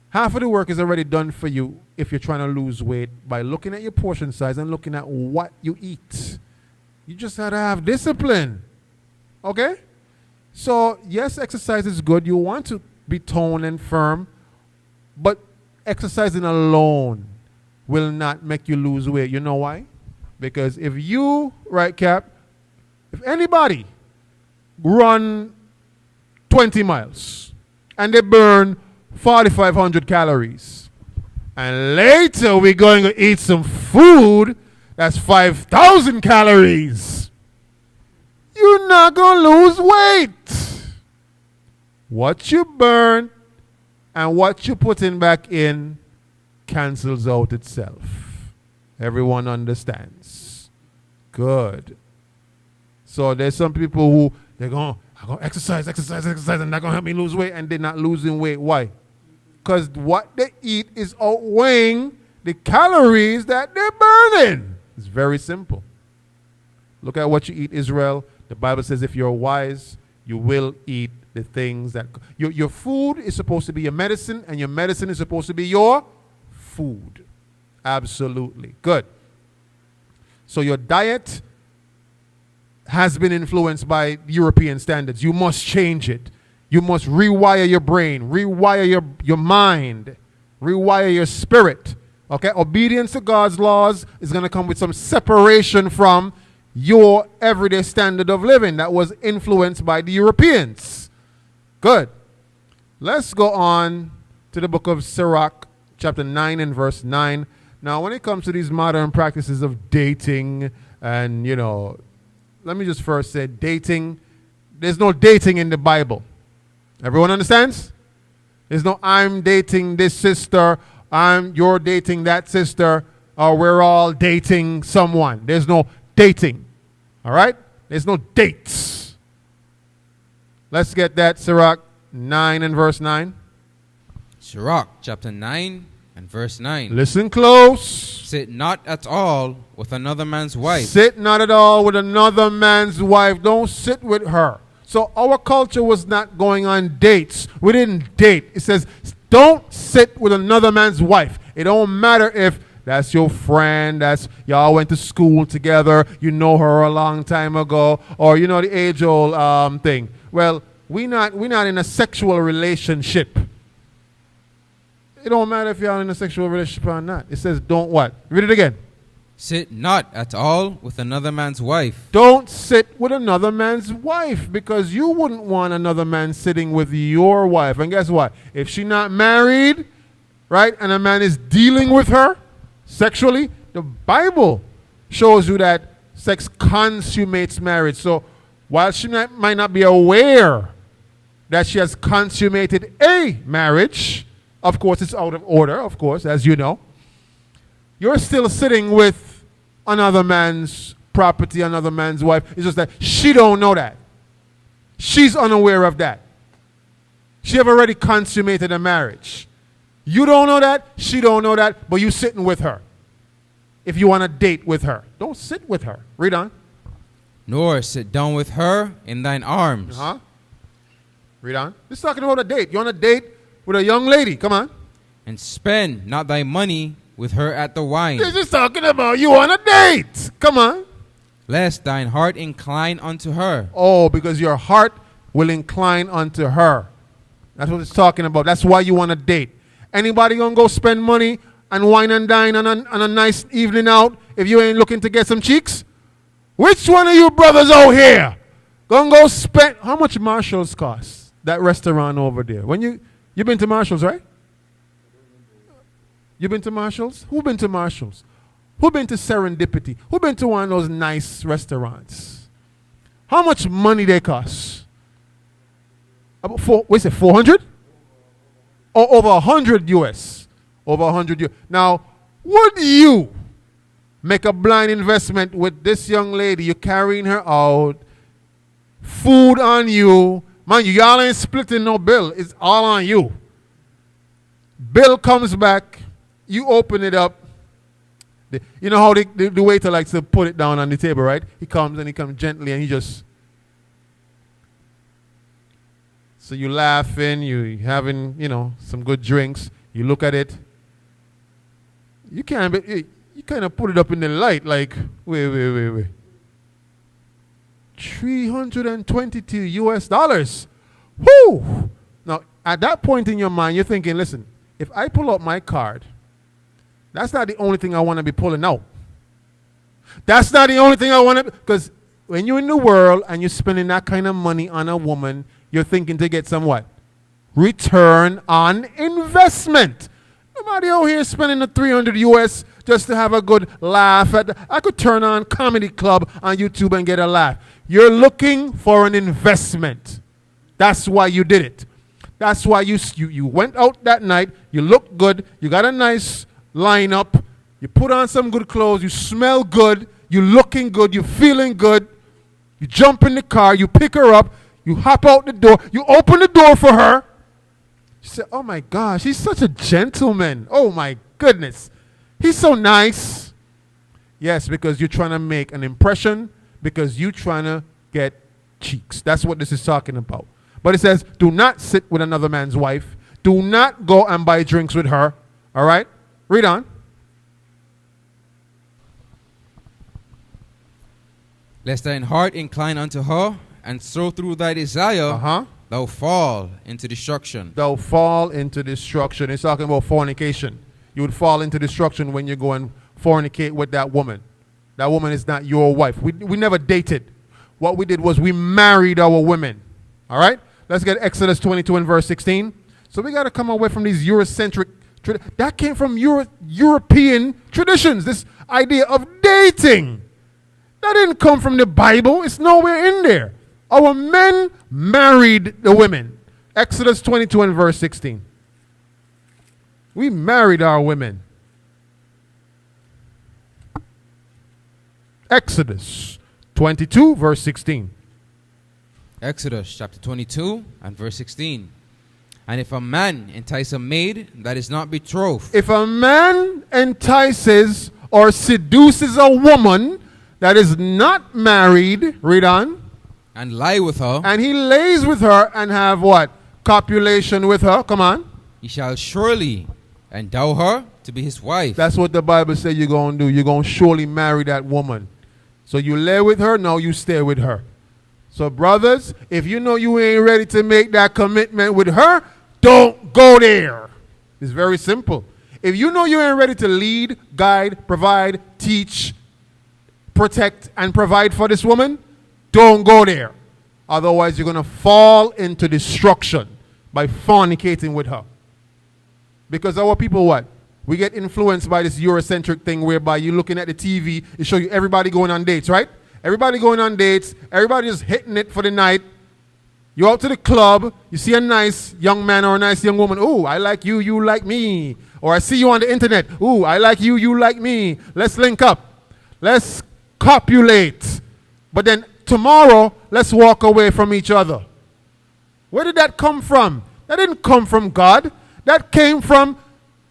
Half of the work is already done for you if you're trying to lose weight by looking at your portion size and looking at what you eat. You just got to have discipline. Okay? So, yes, exercise is good. You want to be toned and firm, but exercising alone will not make you lose weight. You know why? Because if you, right, Cap, if anybody run 20 miles and they burn 4,500 calories, and later we're going to eat some food that's 5,000 calories, you're not going to lose weight. What you burn and what you putting back in cancels out itself. Everyone understands. Good. So there's some people who I'm going to exercise, and that's going to help me lose weight, and they're not losing weight. Why? Because what they eat is outweighing the calories that they're burning. It's very simple. Look at what you eat, Israel. The Bible says if you're wise, you will eat the things that... Your food is supposed to be your medicine, and your medicine is supposed to be your food. Absolutely. Good. So your diet has been influenced by European standards. You must change it. You must rewire your brain, rewire your mind, rewire your spirit. Okay? Obedience to God's laws is going to come with some separation from your everyday standard of living that was influenced by the Europeans. Good. Let's go on to the book of Sirach, chapter 9 and verse 9. Now, when it comes to these modern practices of dating and, let me just first say dating. There's no dating in the Bible. Everyone understands? There's no I'm dating this sister, you're dating that sister, or we're all dating someone. There's no dating. All right? There's no dates. Let's get that. Sirach 9 and verse 9. Sirach chapter 9 and verse 9. Listen close. Sit not at all with another man's wife. Sit not at all with another man's wife. Don't sit with her. So our culture was not going on dates. We didn't date. It says, don't sit with another man's wife. It don't matter if that's your friend, that's y'all went to school together, you know her a long time ago, or the age-old thing. Well, we're not in a sexual relationship. It don't matter if you're in a sexual relationship or not. It says don't what? Read it again. Sit not at all with another man's wife. Don't sit with another man's wife, because you wouldn't want another man sitting with your wife. And guess what? If she's not married, right, and a man is dealing with her sexually, the Bible shows you that sex consummates marriage. So while she might not be aware that she has consummated a marriage, of course it's out of order, of course, as you know, you're still sitting with another man's property, another man's wife. It's just that she don't know that. She's unaware of that. She have already consummated a marriage. You don't know that, she don't know that, but you sitting with her. If you want to date with her, don't sit with her. Read on. Nor sit down with her in thine arms. Read on. This is talking about a date. You want to date with a young lady. Come on. And spend not thy money with her at the wine. This is talking about you on a date. Come on. Lest thine heart incline unto her. Oh, because your heart will incline unto her. That's what it's talking about. That's why you want to date. Anybody gonna go spend money and wine and dine on a nice evening out if you ain't looking to get some cheeks? Which one of you brothers out here gonna go spend? How much Marshalls cost? That restaurant over there. When you been to Marshalls, right? You been to Marshalls? Who been to Marshalls? Who been to Serendipity? Who been to one of those nice restaurants? How much money they cost? About 400? Or over 100 US. Over 100 US. Now, would you make a blind investment with this young lady? You're carrying her out. Food on you. Man, y'all ain't splitting no bill. It's all on you. Bill comes back. You open it up. You know how the waiter likes to put it down on the table, right? He comes gently and he just... So you laughing, you having, some good drinks. You look at it. You kind of put it up in the light like, wait. $322 US. Whoo! Now, at that point in your mind, you're thinking, listen, if I pull out my card, that's not the only thing I want to be pulling out. That's not the only thing I want to, because when you're in the world and you're spending that kind of money on a woman, you're thinking to get some what? Return on investment. Nobody out here spending the 300 US just to have a good laugh. I could turn on Comedy Club on YouTube and get a laugh. You're looking for an investment. That's why you did it. That's why you went out that night. You looked good. You got a nice lineup. You put on some good clothes. You smell good. You're looking good. You're feeling good. You jump in the car. You pick her up. You hop out the door. You open the door for her. She said, oh my gosh, he's such a gentleman. Oh my goodness. He's so nice. Yes, because you're trying to make an impression, because you're trying to get cheeks. That's what this is talking about. But it says, do not sit with another man's wife. Do not go and buy drinks with her. All right? Read on. Lest thine heart incline unto her, and so through thy desire, thou fall into destruction. Thou fall into destruction. It's talking about fornication. You would fall into destruction when you go and fornicate with that woman. That woman is not your wife. We never dated. What we did was we married our women. All right? Let's get Exodus 22 and verse 16. So we got to come away from these Eurocentric that came from European traditions, this idea of dating. That didn't come from the Bible. It's nowhere in there. Our men married the women. Exodus 22 and verse 16. We married our women. Exodus 22 verse 16. Exodus chapter 22 and verse 16. And if a man entice a maid that is not betrothed. If a man entices or seduces a woman that is not married, read on. And lie with her. And he lays with her and have what? Copulation with her. Come on. He shall surely endow her to be his wife. That's what the Bible says you're going to do. You're going to surely marry that woman. So you lay with her, now you stay with her. So brothers, if you know you ain't ready to make that commitment with her, don't go there. It's very simple. If you know you ain't ready to lead, guide, provide, teach, protect, and provide for this woman, don't go there. Otherwise, you're going to fall into destruction by fornicating with her. Because our people, what? We get influenced by this Eurocentric thing whereby you're looking at the TV, it shows you everybody going on dates, right? Everybody going on dates. Everybody just hitting it for the night. You out to the club. You see a nice young man or a nice young woman. Ooh, I like you. You like me. Or I see you on the internet. Ooh, I like you. You like me. Let's link up. Let's copulate. But then tomorrow, let's walk away from each other. Where did that come from? That didn't come from God. That came from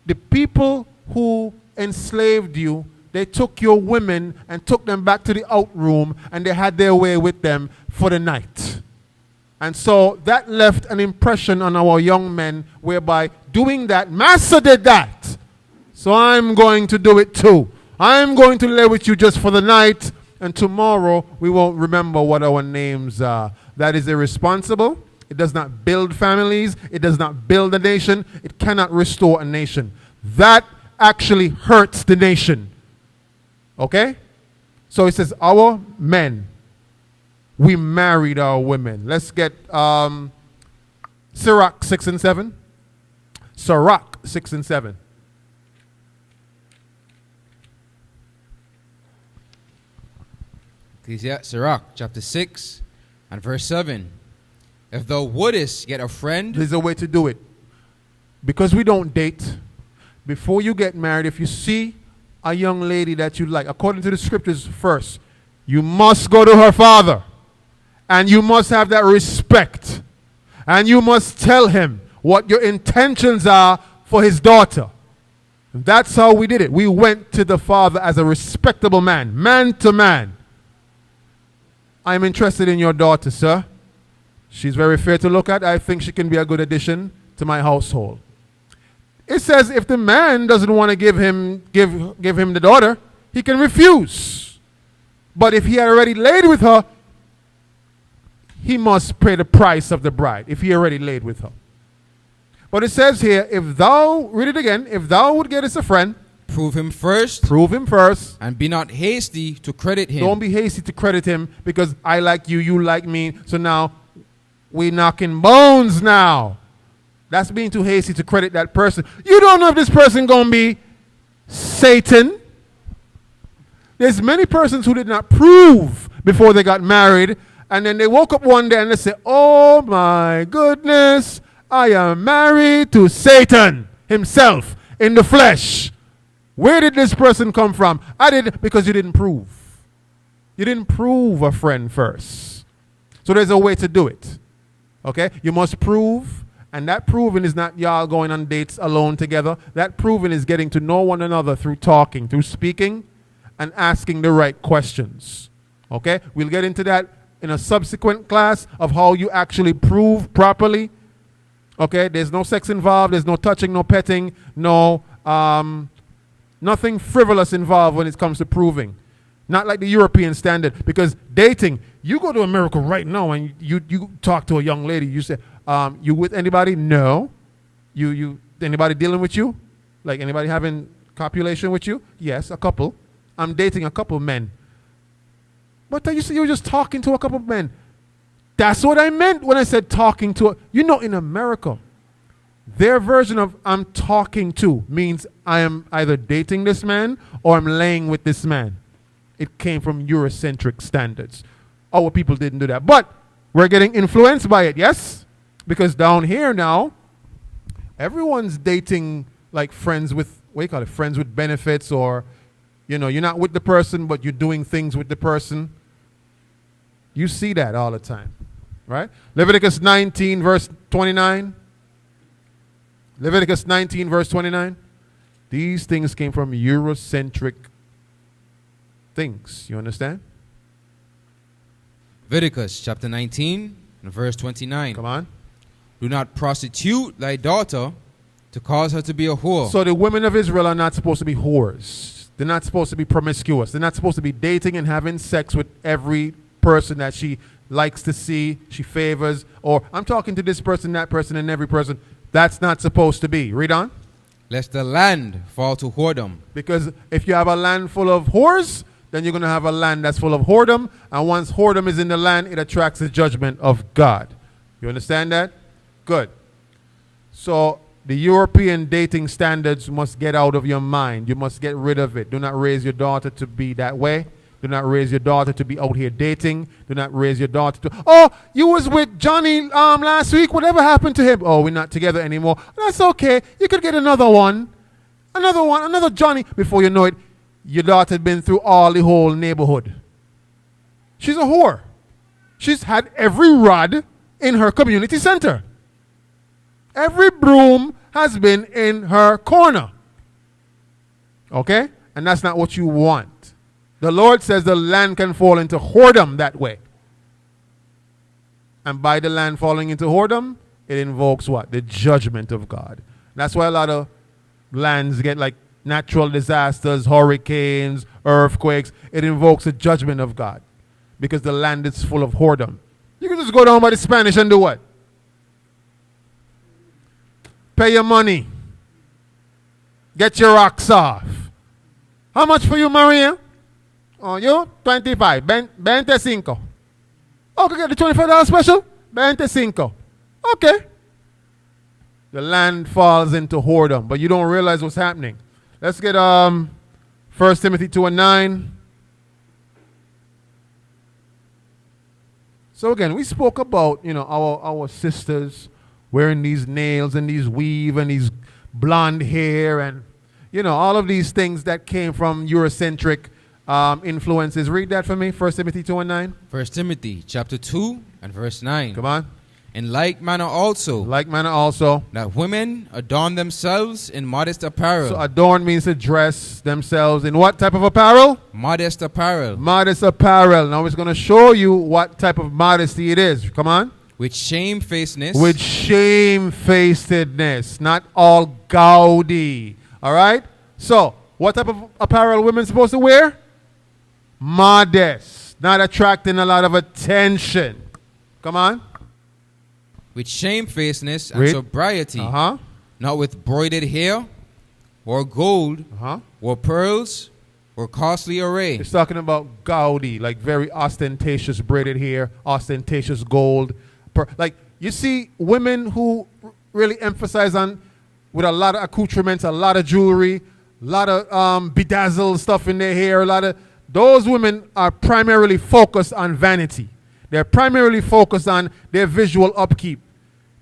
the people who enslaved you. They took your women and took them back to the out room, and they had their way with them for the night. And so that left an impression on our young men, whereby doing that, Master did that. So I'm going to do it too. I'm going to lay with you just for the night, and tomorrow we won't remember what our names are. That is irresponsible. It does not build families. It does not build a nation. It cannot restore a nation. That actually hurts the nation. Okay? So it says, our men, we married our women. Let's get Sirach 6 and 7. Sirach 6 and 7. Sirach chapter 6 and verse 7. If thou wouldest get a friend. There's a way to do it. Because we don't date, before you get married, if you see a young lady that you like, according to the scriptures first, you must go to her father. And you must have that respect. And you must tell him what your intentions are for his daughter. And that's how we did it. We went to the father as a respectable man, man to man. I'm interested in your daughter, sir. She's very fair to look at. I think she can be a good addition to my household. It says if the man doesn't want to give him the daughter, he can refuse. But if he had already laid with her, he must pay the price of the bride if he already laid with her. But it says here, if thou, read it again, if thou would get us a friend, prove him first. Prove him first. And be not hasty to credit him. Don't be hasty to credit him because I like you, you like me. So now we knocking bones now. That's being too hasty to credit that person. You don't know if this person going to be Satan. There's many persons who did not prove before they got married. And then they woke up one day and they say, oh my goodness, I am married to Satan himself in the flesh. Where did this person come from? I did because you didn't prove. You didn't prove a friend first. So there's a way to do it. Okay? You must prove, and that proving is not y'all going on dates alone together. That proving is getting to know one another through talking, through speaking, and asking the right questions. Okay? We'll get into that in a subsequent class of how you actually prove properly. Okay? There's no sex involved. There's no touching, no petting, no nothing frivolous involved when it comes to proving. Not like the European standard. Because dating, you go to America right now and you talk to a young lady. You say, you with anybody? No. You anybody dealing with you? Like anybody having copulation with you? Yes, a couple. I'm dating a couple men. But you say you were just talking to a couple men. That's what I meant when I said talking to. In America, their version of I'm talking to means I am either dating this man or I'm laying with this man. It came from Eurocentric standards. Our people didn't do that. But we're getting influenced by it, yes? Because down here now, everyone's dating like friends with, what do you call it, friends with benefits, or, you're not with the person, but you're doing things with the person. You see that all the time, right? Leviticus 19, verse 29. Leviticus 19, verse 29. These things came from Eurocentric things. You understand? Leviticus chapter 19 and verse 29. Come on. Do not prostitute thy daughter to cause her to be a whore. So the women of Israel are not supposed to be whores. They're not supposed to be promiscuous. They're not supposed to be dating and having sex with every person that she likes to see, she favors, or I'm talking to this person, that person, and every person. That's not supposed to be. Read on. Lest the land fall to whoredom. Because if you have a land full of whores, then you're going to have a land that's full of whoredom. And once whoredom is in the land, it attracts the judgment of God. You understand that? Good. So the European dating standards must get out of your mind. You must get rid of it. Do not raise your daughter to be that way. Do not raise your daughter to be out here dating. Do not raise your daughter to, oh, you was with Johnny last week. Whatever happened to him? Oh, we're not together anymore. That's okay. You could get another one. Another Johnny. Before you know it, your daughter had been through all the whole neighborhood. She's a whore. She's had every rod in her community center. Every broom has been in her corner. Okay? And that's not what you want. The Lord says the land can fall into whoredom that way. And by the land falling into whoredom, it invokes what? The judgment of God. That's why a lot of lands get like natural disasters, hurricanes, earthquakes. It invokes the judgment of God. Because the land is full of whoredom. You can just go down by the Spanish and do what? Pay your money. Get your rocks off. How much for you, Maria? Oh, you? 25. 25. Okay, get the $25 special? 25. Okay. The land falls into whoredom, but you don't realize what's happening. Let's get 1 Timothy 2:9. So again, we spoke about, our sisters wearing these nails and these weave and these blonde hair and, all of these things that came from Eurocentric influences. Read that for me, 1 Timothy 2:9. 1 Timothy chapter 2 and verse 9. Come on. In like manner also, that women adorn themselves in modest apparel. So adorn means to dress themselves in what type of apparel? Modest apparel. Modest apparel. Now it's going to show you what type of modesty it is. Come on. With shamefacedness. With shamefacedness. Not all gaudy. All right? So, what type of apparel women supposed to wear? Modest. Not attracting a lot of attention. Come on. With shamefacedness and sobriety, not with broided hair, or gold, or pearls, or costly array. It's talking about gaudy, like very ostentatious braided hair, ostentatious gold. Like, you see women who really emphasize on, with a lot of accoutrements, a lot of jewelry, a lot of bedazzled stuff in their hair, those women are primarily focused on vanity. They're primarily focused on their visual upkeep.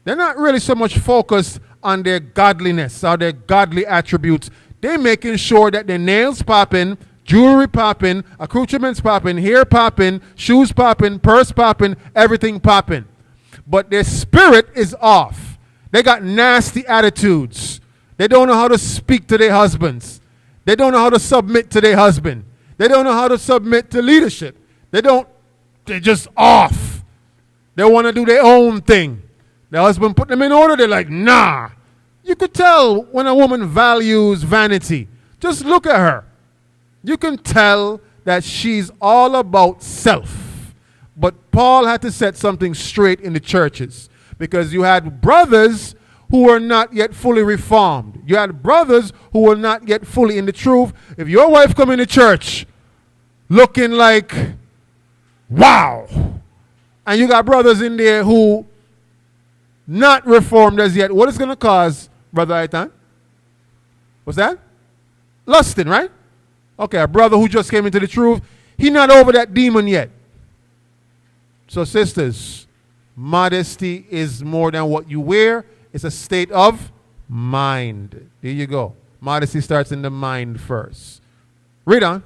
They're not really so much focused on their godliness or their godly attributes. They're making sure that their nails popping, jewelry popping, accoutrements popping, hair popping, shoes popping, purse popping, everything popping. But their spirit is off. They got nasty attitudes. They don't know how to speak to their husbands. They don't know how to submit to their husband. They don't know how to submit to leadership. They're just off. They want to do their own thing. The husband put them in order. They're like, nah. You could tell when a woman values vanity. Just look at her. You can tell that she's all about self. But Paul had to set something straight in the churches. Because you had brothers who were not yet fully reformed. You had brothers who were not yet fully in the truth. If your wife come into church looking like, wow, and you got brothers in there who not reformed as yet, what is going to cause, Brother Aitan? What's that? Lusting, right? Okay, a brother who just came into the truth, he not over that demon yet. So sisters, modesty is more than what you wear. It's a state of mind. There you go. Modesty starts in the mind first. Read on.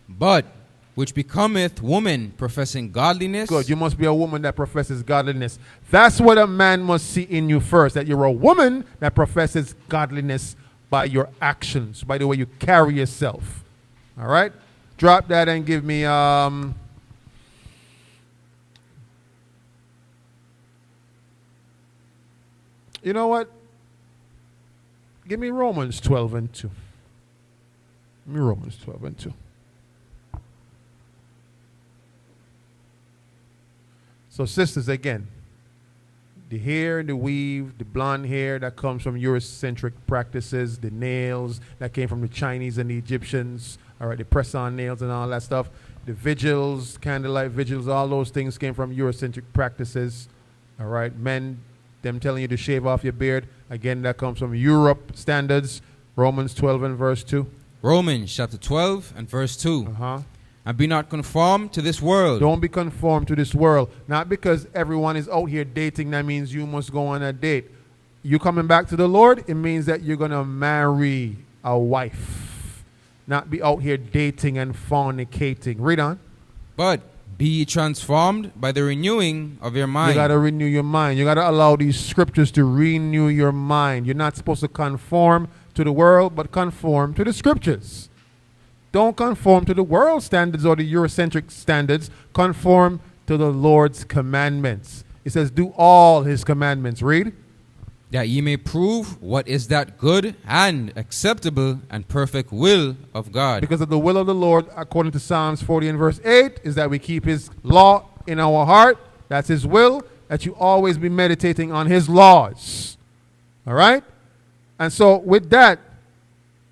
But which becometh woman professing godliness. Good. You must be a woman that professes godliness. That's what a man must see in you first. That you're a woman that professes godliness by your actions, by the way you carry yourself. All right? Drop that and give me... You know what? Give me Romans 12 and 2. Give me Romans 12 and 2. So sisters, again, the hair, the weave, the blonde hair that comes from Eurocentric practices, the nails that came from the Chinese and the Egyptians, all right, the press-on nails and all that stuff, the vigils, candlelight vigils, all those things came from Eurocentric practices, all right. Men, them telling you to shave off your beard, again, that comes from Europe standards, Romans 12 and verse 2. Romans chapter 12 and verse 2. Uh-huh. And be not conformed to this world. Don't be conformed to this world. Not because everyone is out here dating, that means you must go on a date. You coming back to the Lord, it means that you're going to marry a wife. Not be out here dating and fornicating. Read on. But be ye transformed by the renewing of your mind. You got to renew your mind. You got to allow these scriptures to renew your mind. You're not supposed to conform to the world, but conform to the scriptures. Don't conform to the world standards or the Eurocentric standards. Conform to the Lord's commandments. It says, do all his commandments. Read. That ye may prove what is that good and acceptable and perfect will of God. Because of the will of the Lord, according to Psalms 40 and verse 8, is that we keep his law in our heart. That's his will, that you always be meditating on his laws. All right? And so with that,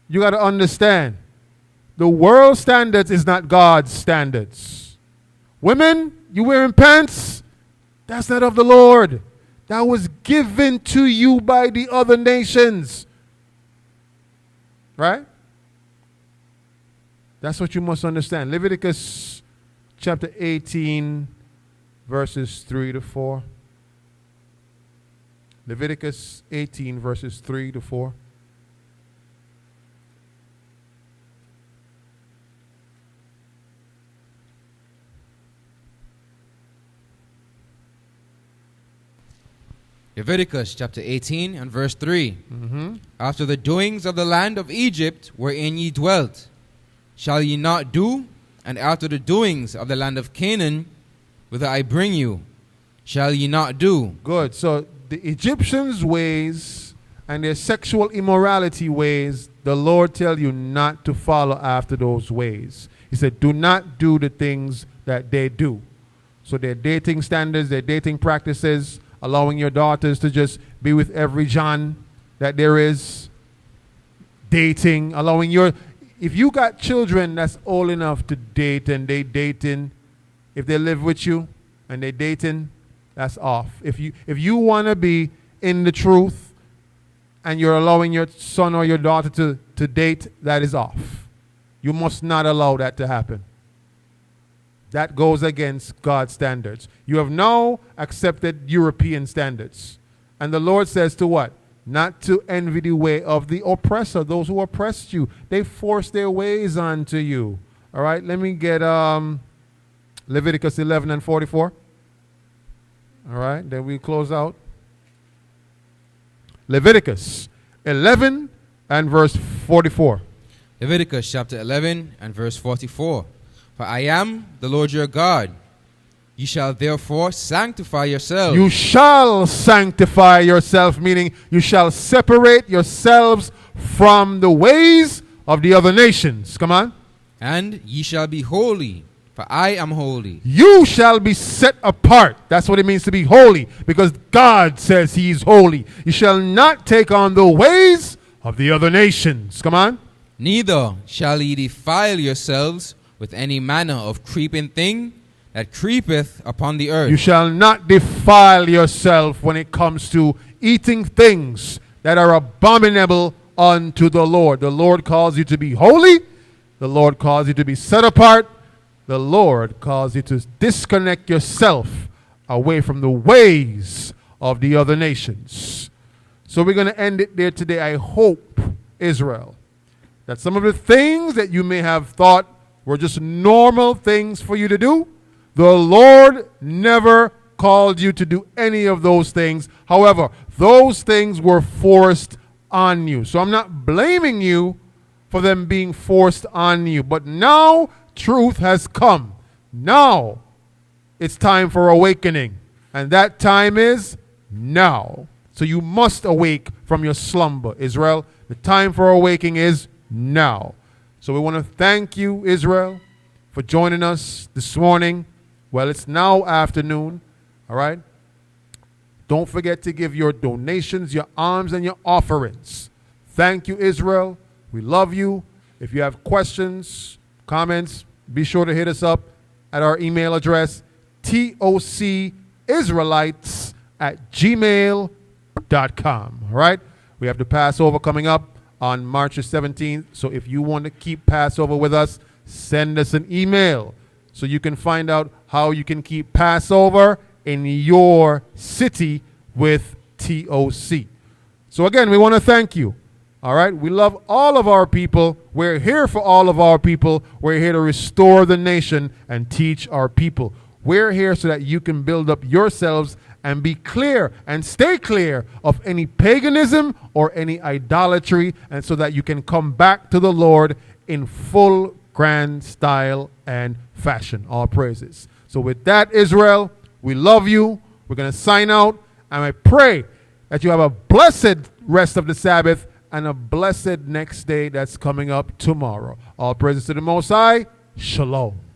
you got to understand, the world standards is not God's standards. Women, you wearing pants? That's not of the Lord. That was given to you by the other nations. Right? That's what you must understand. Leviticus chapter 18, verses 3 to 4. Leviticus 18, verses 3 to 4. Leviticus chapter 18 and verse 3. Mm-hmm. After the doings of the land of Egypt wherein ye dwelt, shall ye not do? And after the doings of the land of Canaan, whither I bring you, shall ye not do? Good. So the Egyptians' ways and their sexual immorality ways, the Lord tell you not to follow after those ways. He said, do not do the things that they do. So their dating standards, their dating practices, allowing your daughters to just be with every John that there is, dating, allowing your, if you got children that's old enough to date and they dating, if they live with you and they dating, that's off. If you want to be in the truth and you're allowing your son or your daughter to date, that is off. You must not allow that to happen. That goes against God's standards. You have now accepted European standards. And the Lord says to what? Not to envy the way of the oppressor, those who oppressed you. They force their ways onto you. All right, let me get Leviticus 11 and 44. All right, then we close out. Leviticus 11 and verse 44. Leviticus chapter 11 and verse 44. For I am the Lord your God. Ye shall therefore sanctify yourselves. You shall sanctify yourself, meaning you shall separate yourselves from the ways of the other nations. Come on. And ye shall be holy, for I am holy. You shall be set apart. That's what it means to be holy, because God says he is holy. You shall not take on the ways of the other nations. Come on. Neither shall ye defile yourselves with any manner of creeping thing that creepeth upon the earth. You shall not defile yourself when it comes to eating things that are abominable unto the Lord. The Lord calls you to be holy. The Lord calls you to be set apart. The Lord calls you to disconnect yourself away from the ways of the other nations. So we're going to end it there today. I hope, Israel, that some of the things that you may have thought were just normal things for you to do, the Lord never called you to do any of those things. However, those things were forced on you. So I'm not blaming you for them being forced on you. But now truth has come. Now it's time for awakening. And that time is now. So you must awake from your slumber, Israel. The time for awakening is now. So we want to thank you, Israel, for joining us this morning. Well, it's now afternoon, all right? Don't forget to give your donations, your alms, and your offerings. Thank you, Israel. We love you. If you have questions, comments, be sure to hit us up at our email address, tocisraelites@gmail.com, all right? We have the Passover coming up on March the 17th. So if you want to keep Passover with us, send us an email so you can find out how you can keep Passover in your city with TOC. So again, we want to thank you. All right, we love all of our people. We're here for all of our people. We're here to restore the nation and teach our people. We're here so that you can build up yourselves and be clear and stay clear of any paganism or any idolatry, and so that you can come back to the Lord in full grand style and fashion. All praises. So with that, Israel, we love you. We're going to sign out, and I pray that you have a blessed rest of the Sabbath and a blessed next day that's coming up tomorrow. All praises to the Most High. Shalom.